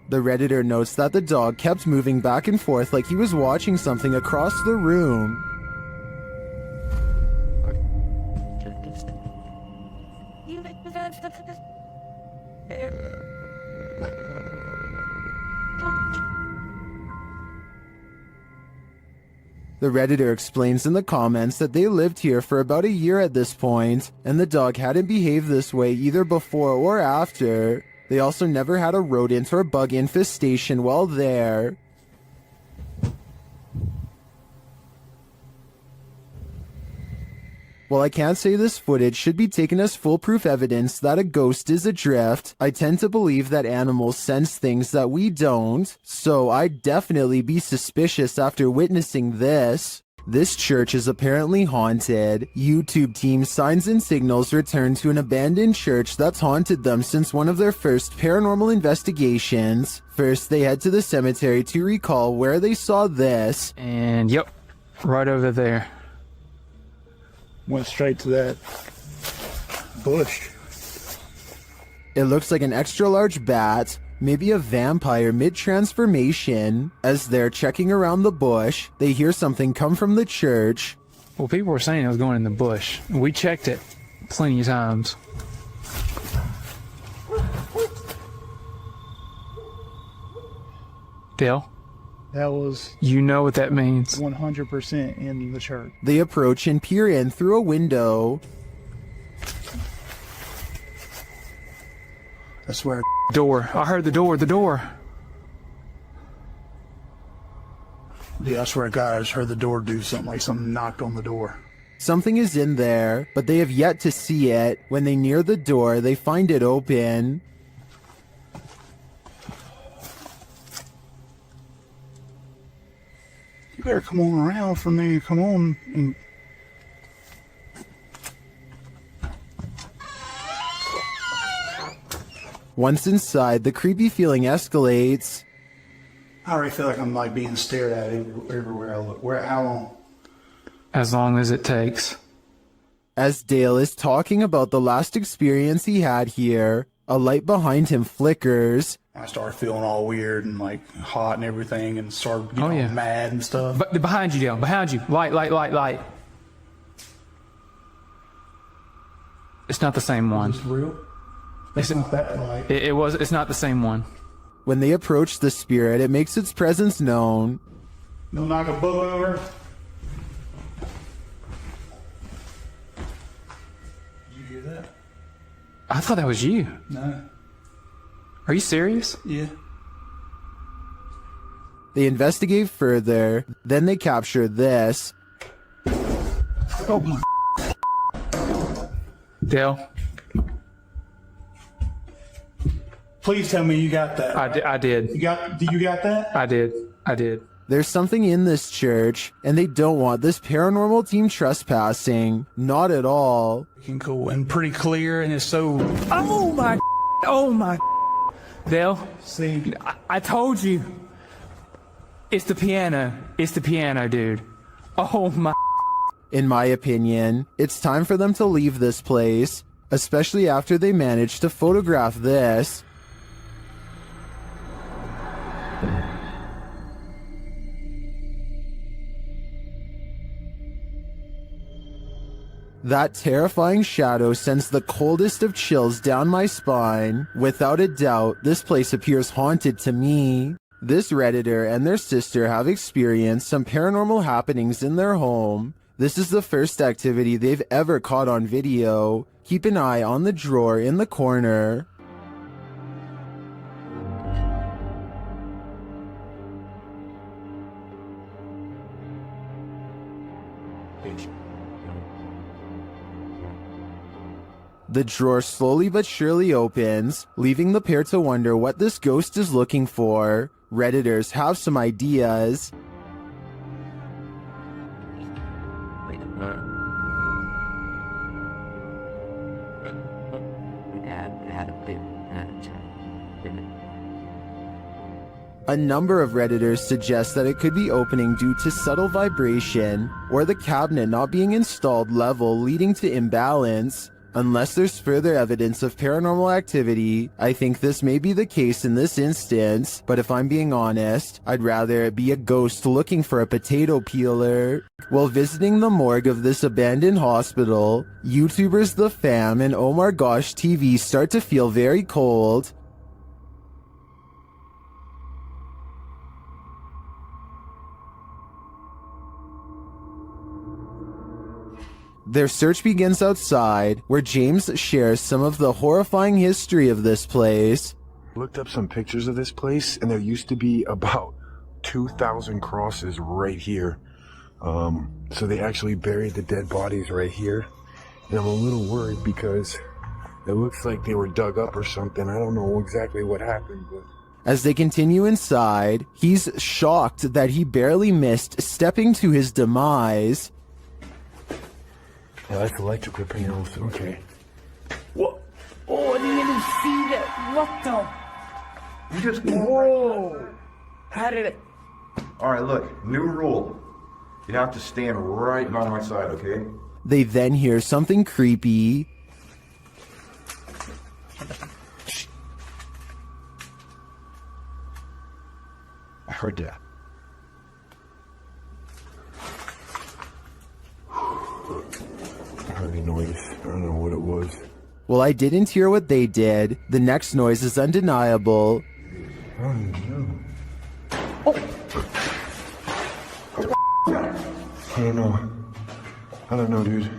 The Redditor notes that the dog kept moving back and forth like he was watching something across the room. The Redditor explains in the comments that they lived here for about a year at this point, and the dog hadn't behaved this way either before or after. They also never had a rodent or bug infestation while there. While I can't say this footage should be taken as foolproof evidence that a ghost is adrift, I tend to believe that animals sense things that we don't, so I'd definitely be suspicious after witnessing this. This church is apparently haunted. YouTube team Signs and Signals returned to an abandoned church that's haunted them since one of their first paranormal investigations. First, they head to the cemetery to recall where they saw this. And yep, right over there. Went straight to that bush. It looks like an extra large bat, maybe a vampire mid-transformation. As they're checking around the bush, they hear something come from the church. Well, people were saying it was going in the bush. We checked it plenty of times. Dale? That was... You know what that means. 100% in the church. They approach and peer in through a window. I swear. Door. I heard the door. Yeah, I swear to God, I just heard the door do something, like something knocked on the door. Something is in there, but they have yet to see it. When they near the door, they find it open. You better come on around from there. Come on. And... Once inside, the creepy feeling escalates. I already feel like I'm like being stared at everywhere I look. How long? As long as it takes. As Dale is talking about the last experience he had here, a light behind him flickers. I started feeling all weird and like hot and everything and started getting mad and stuff. But behind you, Dale. Behind you. Light. It's not the same one. Is this real? It's not that light. It's not the same one. When they approach the spirit, it makes its presence known. They'll knock a book over. Did you hear that? I thought that was you. No. Are you serious? Yeah. They investigate further, then they capture this. Oh my. Dale. Please tell me you got that. I did. You got that? I did. There's something in this church, and they don't want this paranormal team trespassing. Not at all. Cool and pretty clear, and it's so... Oh my... Dale, see, I told you. It's the piano, dude. Oh my... In my opinion, it's time for them to leave this place, especially after they managed to photograph this. That terrifying shadow sends the coldest of chills down my spine. Without a doubt, this place appears haunted to me. This Redditor and their sister have experienced some paranormal happenings in their home. This is the first activity they've ever caught on video. Keep an eye on the drawer in the corner. The drawer slowly but surely opens, leaving the pair to wonder what this ghost is looking for. Redditors have some ideas. A number of Redditors suggest that it could be opening due to subtle vibration, or the cabinet not being installed level leading to imbalance. Unless there's further evidence of paranormal activity, I think this may be the case in this instance, but if I'm being honest, I'd rather it be a ghost looking for a potato peeler. While visiting the morgue of this abandoned hospital, YouTubers The Fam and Omar Gosh TV start to feel very cold. Their search begins outside, where James shares some of the horrifying history of this place. Looked up some pictures of this place, and there used to be about 2,000 crosses right here. So they actually buried the dead bodies right here. And I'm a little worried because it looks like they were dug up or something. I don't know exactly what happened, but... As they continue inside, he's shocked that he barely missed stepping to his demise. Yeah, that's electrical panels. Okay. What? Oh, I didn't even see that. What the? You just... Whoa! How did it... Alright, look. New rule. You have to stand right by my side, okay? They then hear something creepy. I heard that. I heard a noise. I don't know what it was. Well, I didn't hear what they did. The next noise is undeniable. Oh no. I don't know, dude.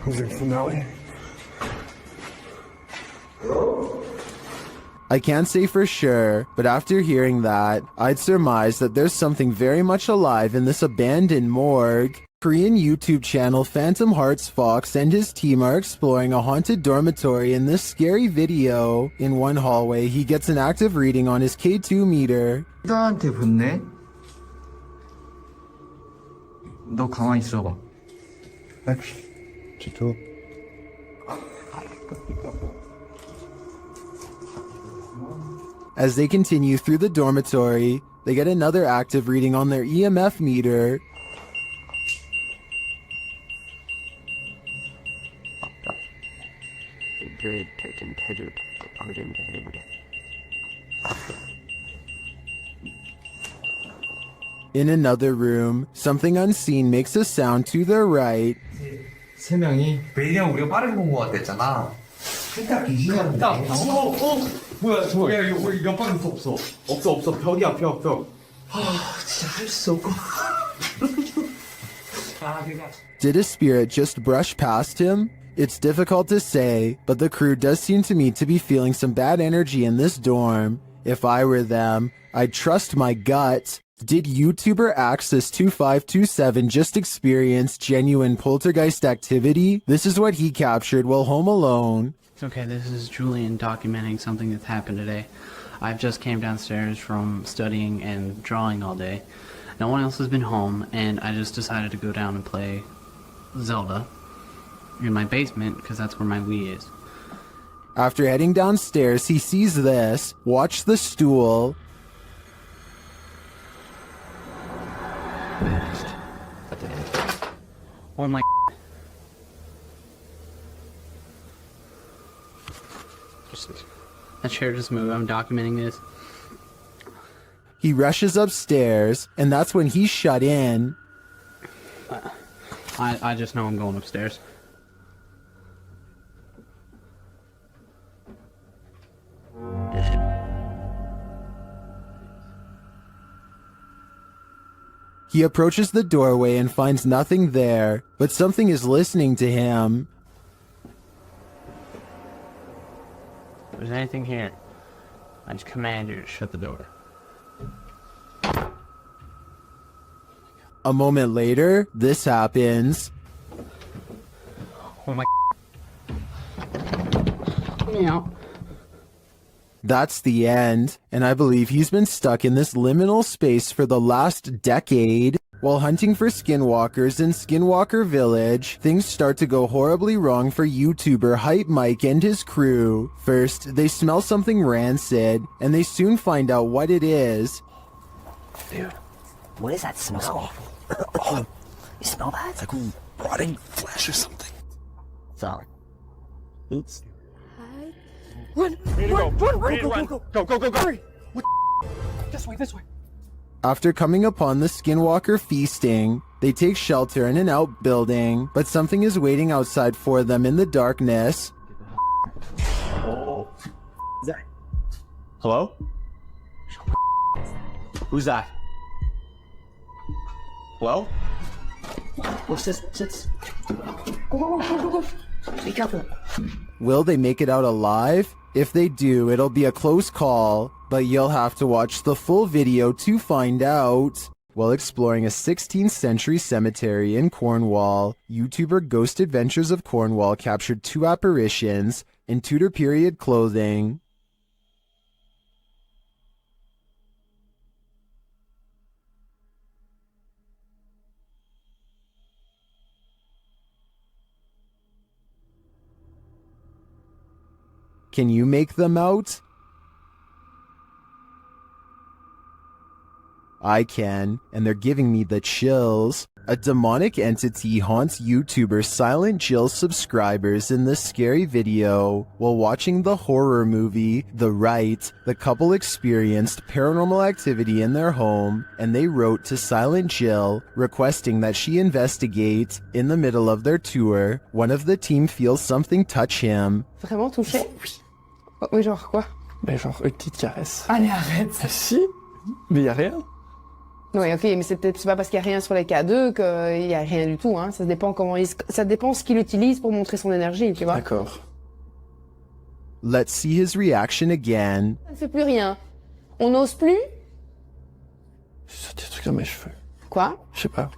Was it finale? I can't say for sure, but after hearing that, I'd surmise that there's something very much alive in this abandoned morgue. Korean YouTube channel Phantom Hearts Fox and his team are exploring a haunted dormitory in this scary video. In one hallway, he gets an active reading on his K2 meter. 나한테 붙네? 너 가만히 있어봐. Chito. As they continue through the dormitory, they get another active reading on their EMF meter. In another room, something unseen makes a sound to their right. 세 명이 왜냐면 우리가 빠르게 본 것 같았잖아. 살짝 기시하는 뭐야 저거 야 이거 옆방에 없어 벽이야 벽 진짜 할 수 없고 Did a spirit just brush past him? It's difficult to say, but the crew does seem to me to be feeling some bad energy in this dorm. If I were them, I'd trust my gut. Did YouTuber Axis2527 just experience genuine poltergeist activity? This is what he captured while home alone. Okay, this is Julian documenting something that's happened today. I've just came downstairs from studying and drawing all day. No one else has been home, and I just decided to go down and play Zelda in my basement, because that's where my Wii is. After heading downstairs, he sees this. Watch the stool. Or my that chair just moved. I'm documenting this. He rushes upstairs, and that's when he's shut in. I just know I'm going upstairs. He approaches the doorway and finds nothing there, but something is listening to him. If there's anything here, I just command you to shut the door. A moment later, this happens. Oh my Let me out. That's the end, and I believe he's been stuck in this liminal space for the last decade. While hunting for skinwalkers in Skinwalker Village, things start to go horribly wrong for YouTuber Hype Mike and his crew. First, they smell something rancid, and they soon find out what it is. Dude, what is that smell? Oh, you smell that? It's like rotting flesh or something. Sorry. Oops. Run! Go! Hurry! What This way. After coming upon the Skinwalker feasting, they take shelter in an outbuilding, but something is waiting outside for them in the darkness. Oh. Is that... Hello? Who's that? Hello? What's this? Go. Be careful. Will they make it out alive? If they do, it'll be a close call, but you'll have to watch the full video to find out. While exploring a 16th century cemetery in Cornwall, YouTuber Ghost Adventures of Cornwall captured 2 apparitions in Tudor period clothing. Can you make them out? I can, and they're giving me the chills. A demonic entity haunts YouTuber Silent Jill subscribers in this scary video. While watching the horror movie The Rite, the couple experienced paranormal activity in their home, and they wrote to Silent Jill requesting that she investigate. In the middle of their tour, one of the team feels something touch him. Vraiment touché? Oui. Oui, genre quoi? Ben genre une petite caresse. Allez, arrête. Ah, si? Mais y a rien. Oui, ok, mais c'est pas parce qu'il y a rien sur les K2 qu'il y a rien du tout, hein. Ça dépend ça dépend ce qu'il utilise pour montrer son énergie, tu vois. D'accord. Let's see his reaction again. Ça ne fait plus rien. On n'ose plus? J'ai sorti des trucs dans mes cheveux. Quoi? Je sais pas.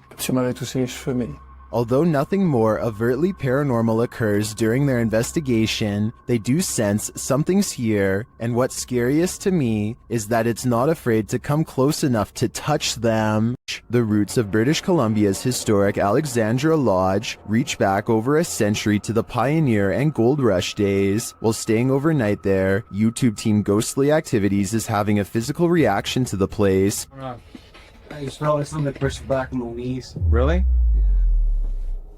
Comme si on m'avait touché les cheveux, mais... Although nothing more overtly paranormal occurs during their investigation, they do sense something's here, and what's scariest to me is that it's not afraid to come close enough to touch them. The roots of British Columbia's historic Alexandra Lodge reach back over a century to the pioneer and gold rush days. While staying overnight there, YouTube team Ghostly Activities is having a physical reaction to the place. I just felt like something pushed back on the knees. Really?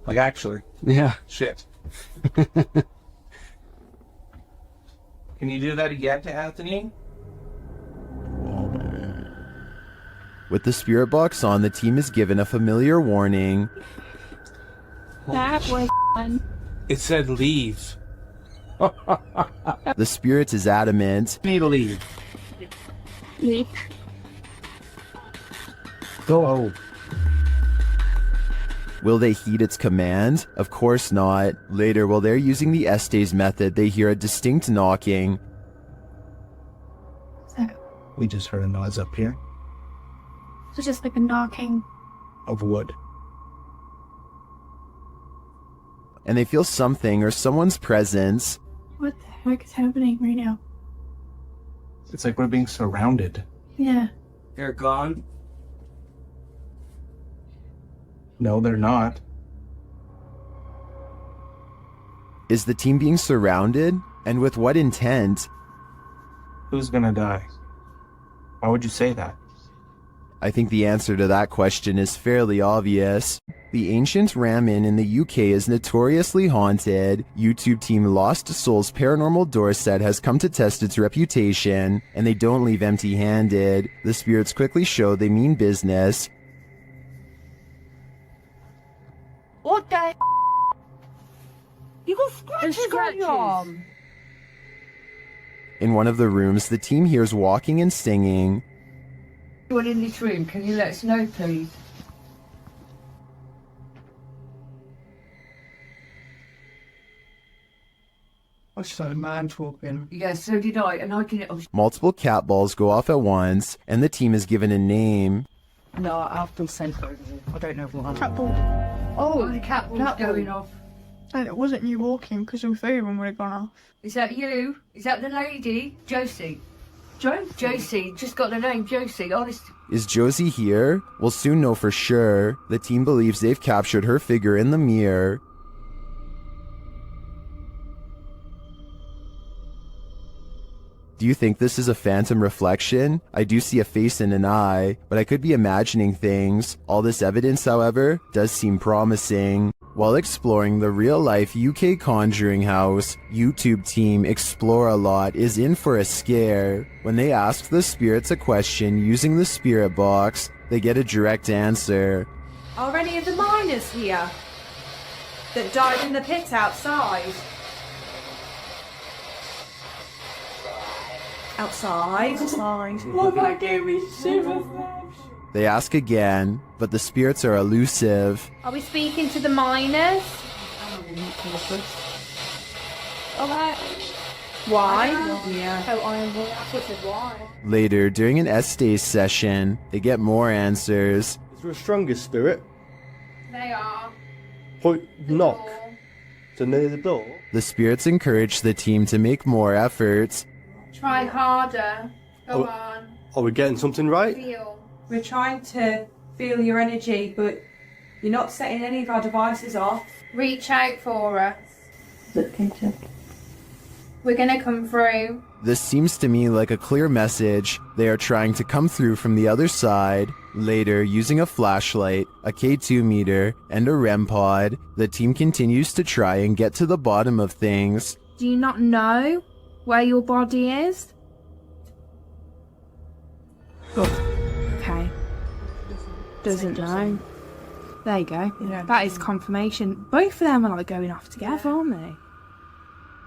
Like actually? Yeah. Shit. Can you do that again to Anthony? With the spirit box on, the team is given a familiar warning. That was fun. It said leave. The spirit is adamant. You need to leave. Leave. Go. Will they heed its command? Of course not. Later, while they're using the Estes method, they hear a distinct knocking. We just heard a noise up here. So just like a knocking. Of wood. And they feel something or someone's presence. What the heck is happening right now? It's like we're being surrounded. Yeah. They're gone. No, they're not. Is the team being surrounded? And with what intent? Who's gonna die? Why would you say that? I think the answer to that question is fairly obvious. The ancient Ramin in the UK is notoriously haunted. YouTube team Lost Souls Paranormal Dorset has come to test its reputation, and they don't leave empty-handed. The spirits quickly show they mean business. What the You got scratches on your arm. In one of the rooms, the team hears walking and singing. Anyone in this room, can you let us know, please? I saw a man talking. Yeah, so did I, and I didn't... Multiple cat balls go off at once, and the team is given a name. No, I've been sent over here. I don't know what. Cat ball. Oh, the cat ball's going off. And it wasn't you walking, because your phone would have gone off. Is that you? Is that the lady? Josie. Josie, just got the name Josie, honest. Is Josie here? We'll soon know for sure. The team believes they've captured her figure in the mirror. Do you think this is a phantom reflection? I do see a face and an eye, but I could be imagining things. All this evidence, however, does seem promising. While exploring the real-life UK conjuring house, YouTube team Explore a Lot is in for a scare. When they ask the spirits a question using the spirit box, they get a direct answer. Are any of the miners here that died in the pit outside? Outside. Sorry. Oh, that gave me shivers. They ask again, but the spirits are elusive. Are we speaking to the miners? Okay. Why? Yeah. Oh, I said why. Later, during an Estes session, they get more answers. Is there a stronger spirit? They are. Point knock. So near the door. The spirits encourage the team to make more efforts. Try harder. Go Oh. on. Are we getting something right? Feel. We're trying to feel your energy, but you're not setting any of our devices off. Reach out for us. Look into. We're gonna come through. This seems to me like a clear message. They are trying to come through from the other side. Later, using a flashlight, a K2 meter, and a REM pod, the team continues to try and get to the bottom of things. Do you not know where your body is? Okay. Doesn't know. There you go. That is confirmation. Both of them are like going off together, aren't they?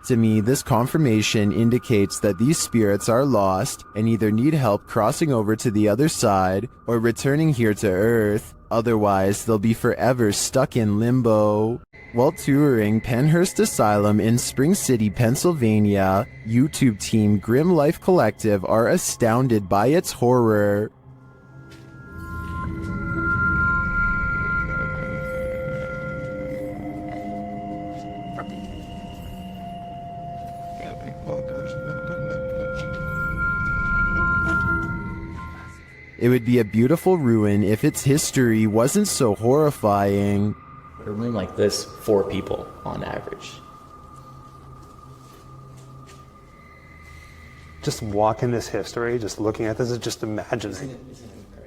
To me, this confirmation indicates that these spirits are lost and either need help crossing over to the other side or returning here to Earth. Otherwise, they'll be forever stuck in limbo. While touring Penhurst Asylum in Spring City, Pennsylvania, YouTube team Grim Life Collective are astounded by its horror. It would be a beautiful ruin if its history wasn't so horrifying. A room like this, 4 people on average. Just walking this history, just looking at this, is just imagining.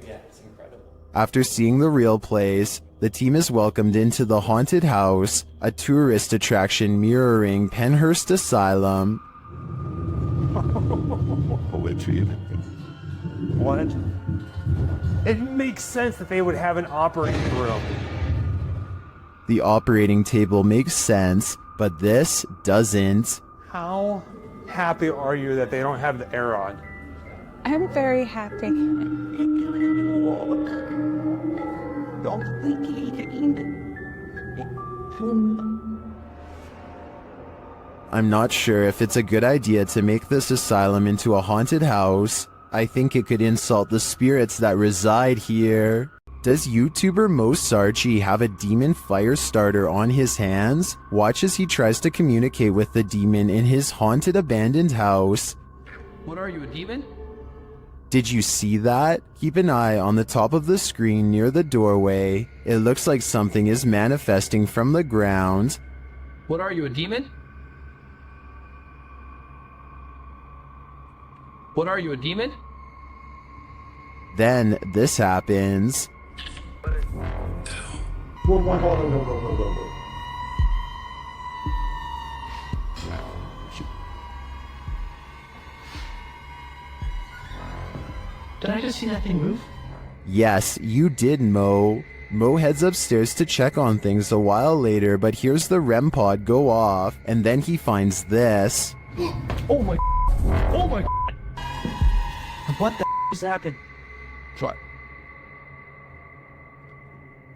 Yeah, it's incredible. After seeing the real place, the team is welcomed into the haunted house, a tourist attraction mirroring Penhurst Asylum. What? It makes sense that they would have an operating room. The operating table makes sense, but this doesn't. How happy are you that they don't have the air on? I'm very happy. I'm not sure if it's a good idea to make this asylum into a haunted house. I think it could insult the spirits that reside here. Does YouTuber Mo Sarchi have a demon fire starter on his hands? Watch as he tries to communicate with the demon in his haunted abandoned house. What are you, a demon? Did you see that? Keep an eye on the top of the screen near the doorway. It looks like something is manifesting from the ground. What are you, a demon? What are you, a demon? Then this happens. Did I just see that thing move? Yes, you did, Mo. Mo heads upstairs to check on things a while later, but hears the REM pod go off, and then he finds this. Oh my. Oh my. What the just happened? Try.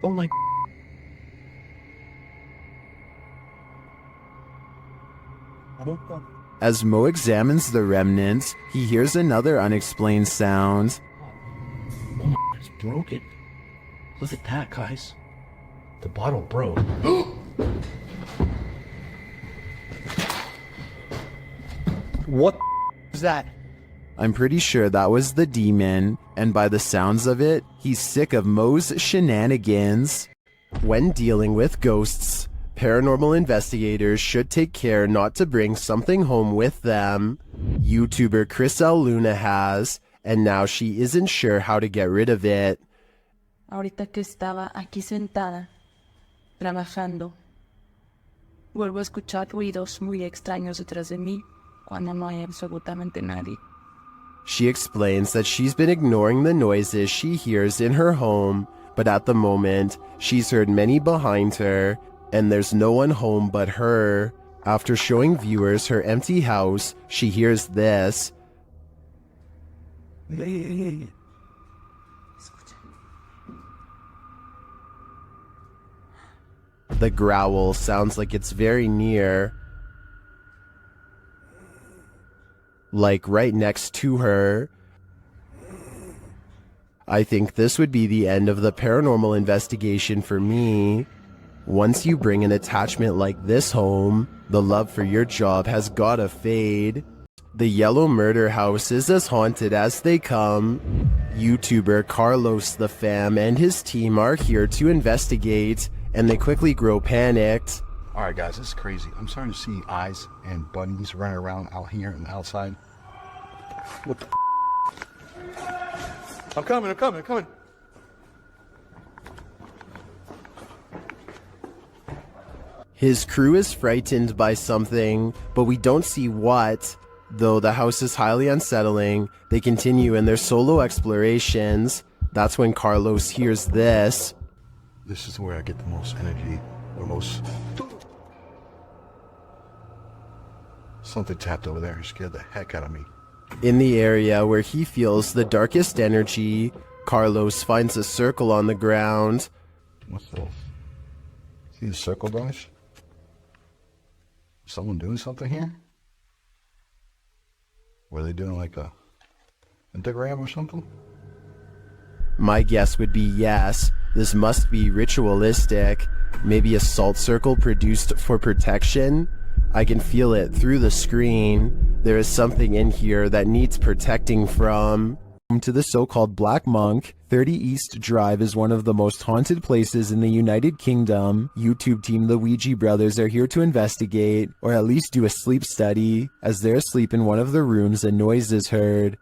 Oh my. As Mo examines the remnants, he hears another unexplained sound. Oh my, it's broken. Look at that, guys. The bottle broke. What is that? I'm pretty sure that was the demon, and by the sounds of it, he's sick of Mo's shenanigans. When dealing with ghosts, paranormal investigators should take care not to bring something home with them. YouTuber Chris L. Luna has, and now she isn't sure how to get rid of it. Ahorita que estaba aquí sentada, trabajando, vuelvo a escuchar ruidos muy extraños detrás de mí cuando no hay absolutamente nadie. She explains that she's been ignoring the noises she hears in her home, but at the moment, she's heard many behind her, and there's no one home but her. After showing viewers her empty house, she hears this. The growl sounds like it's very near, like right next to her. I think this would be the end of the paranormal investigation for me. Once you bring an attachment like this home, the love for your job has gotta fade. The yellow murder house is as haunted as they come. YouTuber Carlos the Fam and his team are here to investigate, and they quickly grow panicked. Alright guys, this is crazy. I'm starting to see eyes and bunnies running around out here and outside. What the I'm coming. His crew is frightened by something, but we don't see what. Though the house is highly unsettling, they continue in their solo explorations. That's when Carlos hears this. This is where I get the most energy, or most... Something tapped over there and scared the heck out of me. In the area where he feels the darkest energy, Carlos finds a circle on the ground. What's this? See the circle, guys? Someone doing something here? Were they doing like a pentagram or something? My guess would be yes. This must be ritualistic. Maybe a salt circle produced for protection? I can feel it through the screen. There is something in here that needs protecting from. To the so-called Black Monk, 30 East Drive is one of the most haunted places in the United Kingdom. YouTube team The Ouija Brothers are here to investigate, or at least do a sleep study. As they're asleep in one of the rooms, a noise is heard.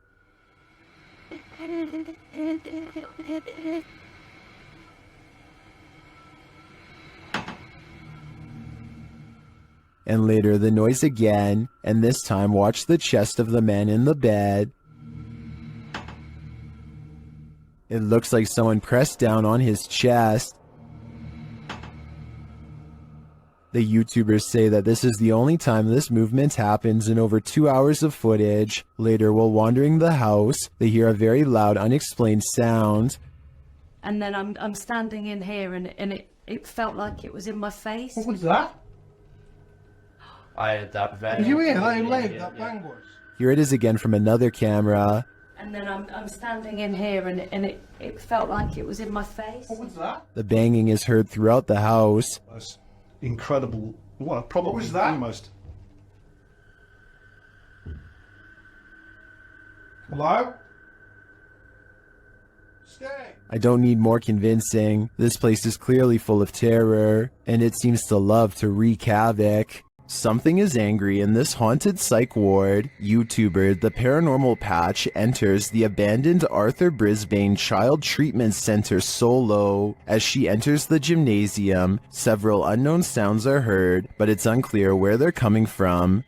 And later the noise again, and this time watch the chest of the man in the bed. It looks like someone pressed down on his chest. The YouTubers say that this is the only time this movement happens in over 2 hours of footage. Later, while wandering the house, they hear a very loud, unexplained sound. And then I'm standing in here and it felt like it was in my face. What was that? Did you hear how loud that bang was? Here it is again from another camera. And then I'm standing in here and it felt like it was in my face. What was that? The banging is heard throughout the house. That's incredible. What was that? Almost. Hello? Stay. I don't need more convincing. This place is clearly full of terror, and it seems to love to wreak havoc. Something is angry in this haunted psych ward. YouTuber The Paranormal Patch enters the abandoned Arthur Brisbane Child Treatment Center solo. As she enters the gymnasium, several unknown sounds are heard, but it's unclear where they're coming from.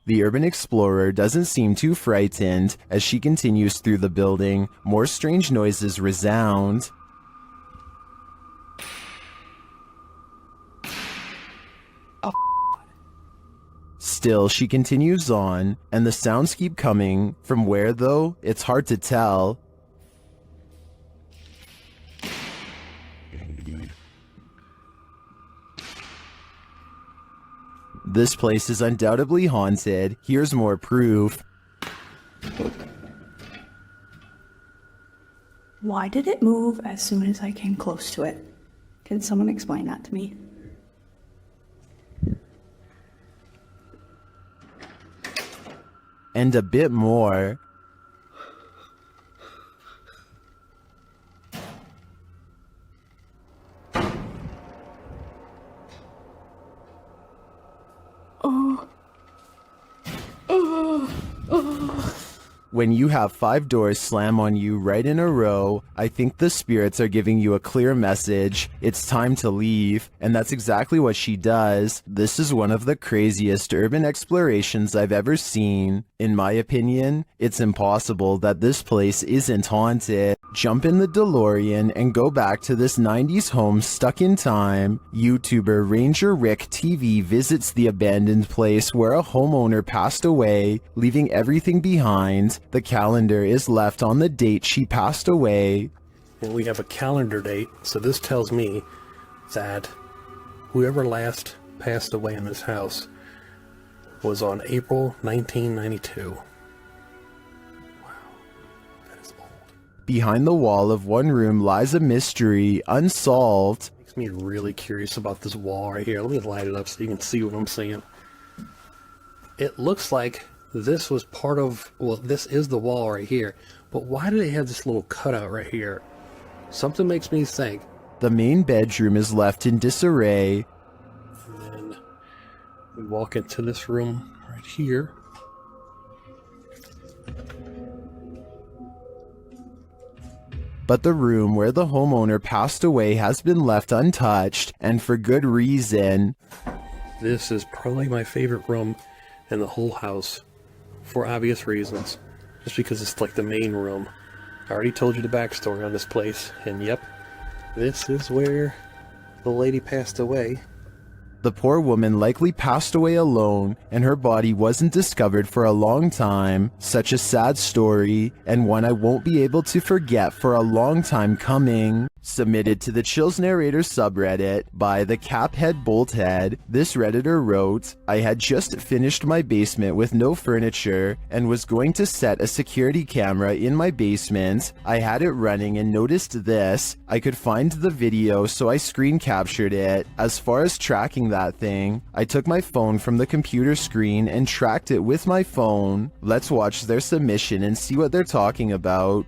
The urban explorer doesn't seem too frightened. As she continues through the building, more strange noises resound. Still, she continues on, and the sounds keep coming. From where, though, it's hard to tell. This place is undoubtedly haunted. Here's more proof. Why did it move as soon as I came close to it? Can someone explain that to me? And a bit more. When you have 5 doors slam on you right in a row, I think the spirits are giving you a clear message. It's time to leave, and that's exactly what she does. This is one of the craziest urban explorations I've ever seen. In my opinion, it's impossible that this place isn't haunted. Jump in the DeLorean and go back to this 90s home stuck in time. YouTuber Ranger Rick TV visits the abandoned place where a homeowner passed away, leaving everything behind. The calendar is left on the date she passed away. And we have a calendar date, so this tells me that whoever last passed away in this house was on April 1992. Behind the wall of one room lies a mystery, unsolved. Makes me really curious about this wall right here. Let me light it up so you can see what I'm seeing. It looks like this was part of, well, this is the wall right here. But why do they have this little cutout right here? Something makes me think. The main bedroom is left in disarray. And then we walk into this room right here. But the room where the homeowner passed away has been left untouched, and for good reason. This is probably my favorite room in the whole house, for obvious reasons. Just because it's like the main room. I already told you the backstory on this place, and yep, this is where the lady passed away. The poor woman likely passed away alone, and her body wasn't discovered for a long time. Such a sad story, and one I won't be able to forget for a long time coming. Submitted to the Chills Narrator subreddit by the Caphead Bolthead, this Redditor wrote, I had just finished my basement with no furniture and was going to set a security camera in my basement. I had it running and noticed this. I could find the video, so I screen captured it. As far as tracking that thing, I took my phone from the computer screen and tracked it with my phone. Let's watch their submission and see what they're talking about.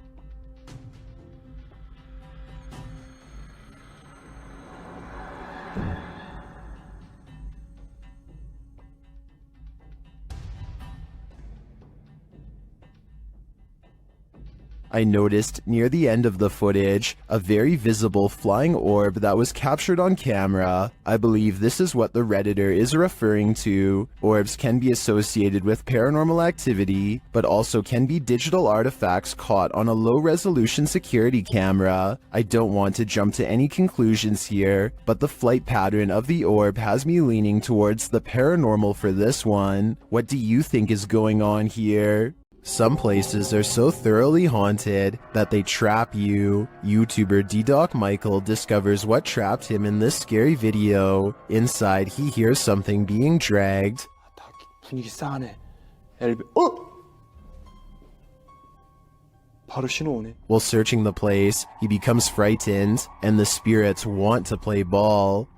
I noticed near the end of the footage a very visible flying orb that was captured on camera. I believe this is what the Redditor is referring to. Orbs can be associated with paranormal activity, but also can be digital artifacts caught on a low-resolution security camera. I don't want to jump to any conclusions here, but the flight pattern of the orb has me leaning towards the paranormal for this one. What do you think is going on here? Some places are so thoroughly haunted that they trap you. YouTuber D-Doc Michael discovers what trapped him in this scary video. Inside, he hears something being dragged. 분위기 싸하네. 바로 신호 오네. While searching the place, he becomes frightened, and the spirits want to play ball.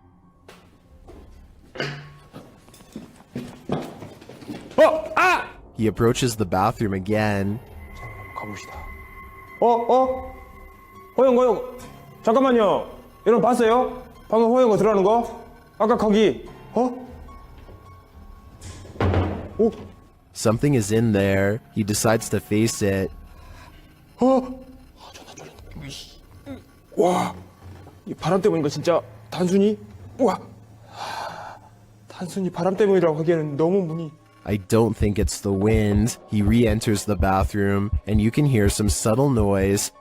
He approaches the bathroom again. 가봅시다. 호영. 잠깐만요. 여러분 봤어요? 방금 호영 들어가는 거? 아까 거기. Something is in there. He decides to face it. 와, 이 바람 때문인 거 진짜 단순히 단순히 바람 때문이라고 하기에는 너무 문이. I don't think it's the wind. He re-enters the bathroom, and you can hear some subtle noise.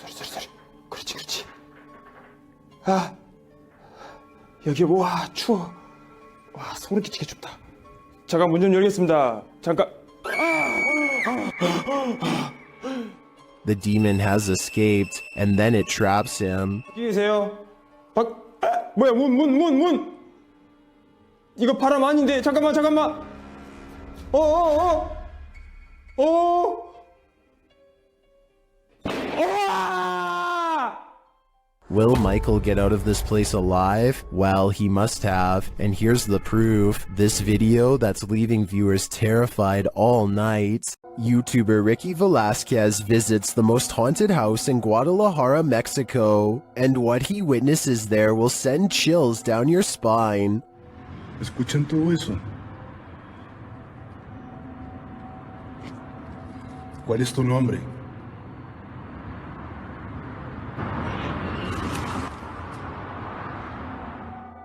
소리. 그렇지. 아, 여기 와 추워. 와 소름 끼치게 춥다. 잠깐 문 좀 열겠습니다. 잠깐. The demon has escaped, and then it traps him. 어디 계세요? 뭐야 문. 이거 바람 아닌데 잠깐만. Will Michael get out of this place alive? Well, he must have, and here's the proof. This video that's leaving viewers terrified all night. YouTuber Ricky Velasquez visits the most haunted house in Guadalajara, Mexico, and what he witnesses there will send chills down your spine. ¿Escuchan todo eso? ¿Cuál es tu nombre?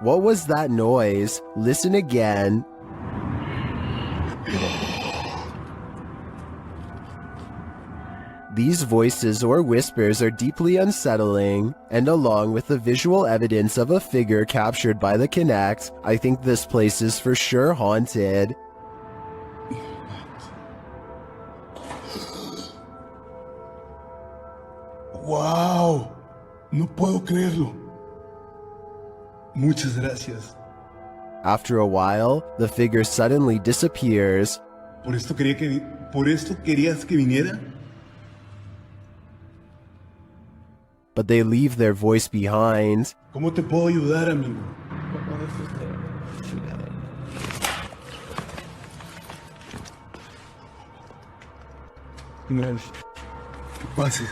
What was that noise? Listen again. These voices or whispers are deeply unsettling, and along with the visual evidence of a figure captured by the Kinect, I think this place is for sure haunted. ¡Wow! No puedo creerlo. Muchas gracias. After a while, the figure suddenly disappears. ¿Por esto querías que viniera? But they leave their voice behind. ¿Cómo te puedo ayudar, amigo? Pases.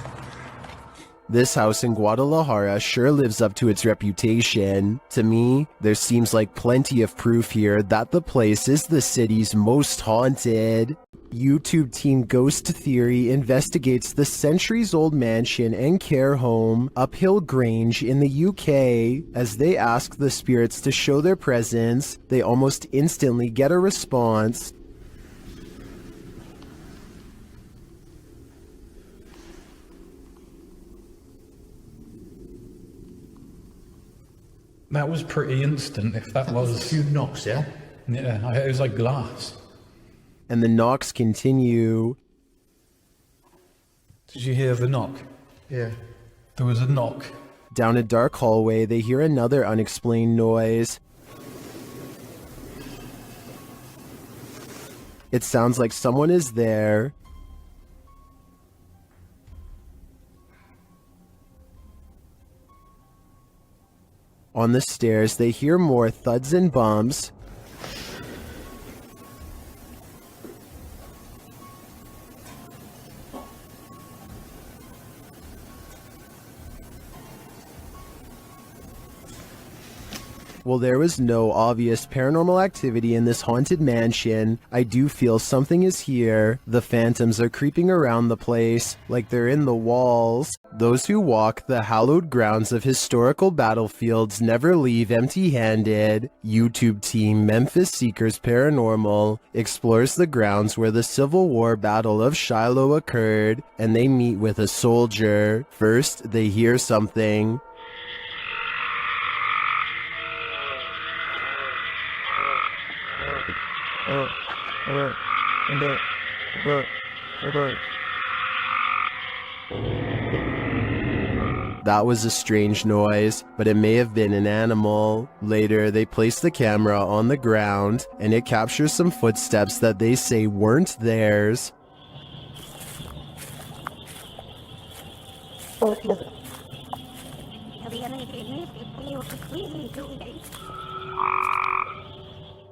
This house in Guadalajara sure lives up to its reputation. To me, there seems like plenty of proof here that the place is the city's most haunted. YouTube team Ghost Theory investigates the centuries-old mansion and care home Uphill Grange in the UK. As they ask the spirits to show their presence, they almost instantly get a response. That was pretty instant, if that was... A few knocks, yeah? Yeah, it was like glass. And the knocks continue. Did you hear the knock? Yeah. There was a knock. Down a dark hallway, they hear another unexplained noise. It sounds like someone is there. On the stairs, they hear more thuds and bumps. While there was no obvious paranormal activity in this haunted mansion, I do feel something is here. The phantoms are creeping around the place, like they're in the walls. Those who walk the hallowed grounds of historical battlefields never leave empty-handed. YouTube team Memphis Seekers Paranormal explores the grounds where the Civil War Battle of Shiloh occurred, and they meet with a soldier. First, they hear something. That was a strange noise, but it may have been an animal. Later, they place the camera on the ground, and it captures some footsteps that they say weren't theirs.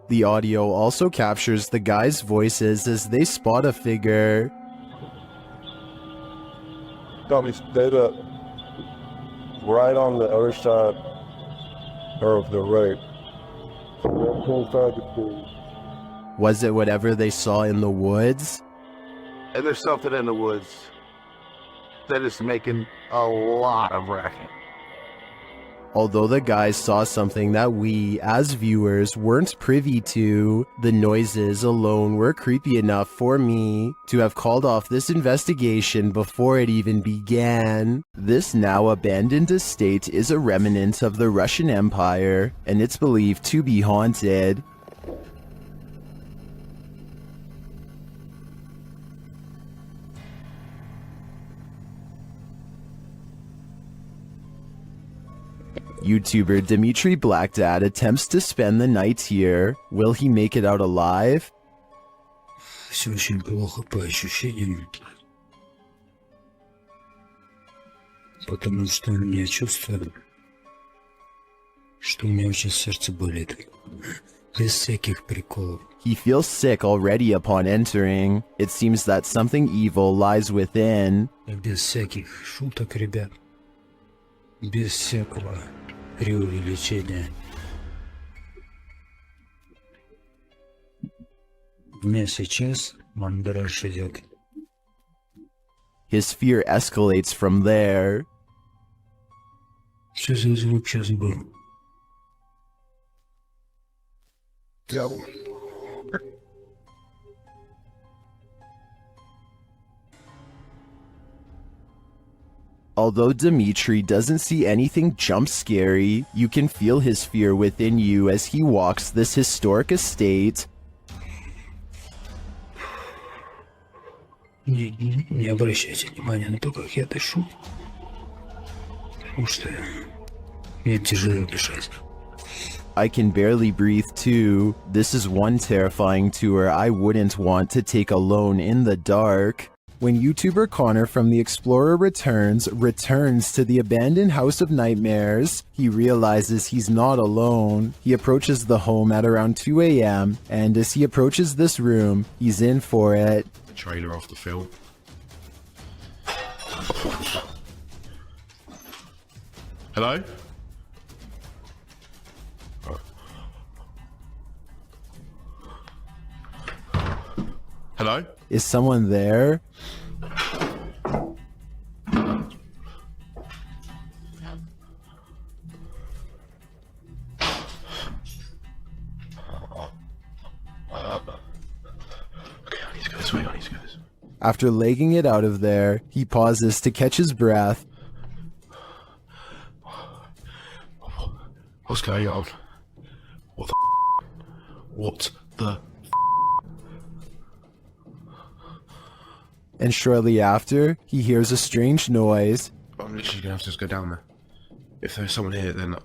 The audio also captures the guys' voices as they spot a figure. Tommy, stay up. Right on the other side of the right. Was it whatever they saw in the woods? And there's something in the woods that is making a lot of racket. Although the guys saw something that we, as viewers, weren't privy to, the noises alone were creepy enough for me to have called off this investigation before it even began. This now abandoned estate is a remnant of the Russian Empire, and it's believed to be haunted. YouTuber Dimitri Blackdad attempts to spend the night here. Will he make it out alive? Все очень плохо по ощущениям, потому что я чувствую, что у меня очень сердце болит. Без всяких приколов. He feels sick already upon entering. It seems that something evil lies within. Без всяких шуток, ребят. Без всякого преувеличения. У меня сейчас мандраж идет. His fear escalates from there. Что за звук сейчас был? Although Dimitri doesn't see anything jump scary, you can feel his fear within you as he walks this historic estate. Не обращайте внимания на то, как я дышу. Потому что мне тяжело дышать. I can barely breathe too. This is one terrifying tour I wouldn't want to take alone in the dark. When YouTuber Connor from The Explorer returns to the abandoned House of Nightmares, he realizes he's not alone. He approaches the home at around 2 a.m. and as he approaches this room, he's in for it. The trailer off the film. Hello? Hello? Is someone there? After legging it out of there, he pauses to catch his breath. What's going on? What the And shortly after, he hears a strange noise. I'm literally gonna have to just go down there. If there's someone here, then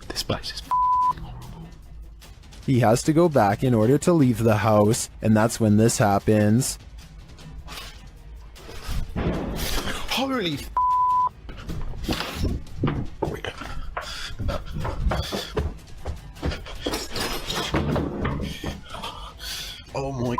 this place is horrible. He has to go back in order to leave the house, and that's when this happens. Holy oh my,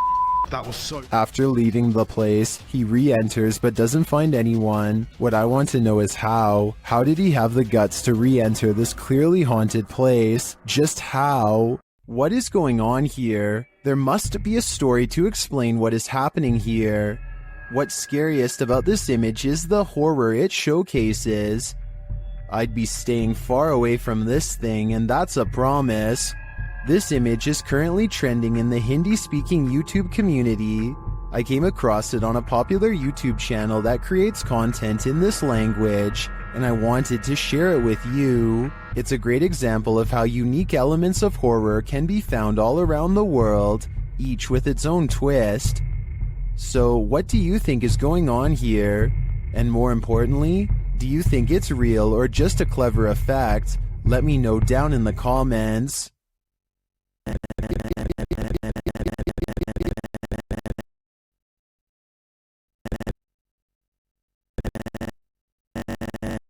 that was so... After leaving the place, he re-enters but doesn't find anyone. What I want to know is how. How did he have the guts to re-enter this clearly haunted place? Just how? What is going on here? There must be a story to explain what is happening here. What's scariest about this image is the horror it showcases. I'd be staying far away from this thing, and that's a promise. This image is currently trending in the Hindi-speaking YouTube community. I came across it on a popular YouTube channel that creates content in this language, and I wanted to share it with you. It's a great example of how unique elements of horror can be found all around the world, each with its own twist. So, what do you think is going on here? And more importantly, do you think it's real or just a clever effect? Let me know down in the comments.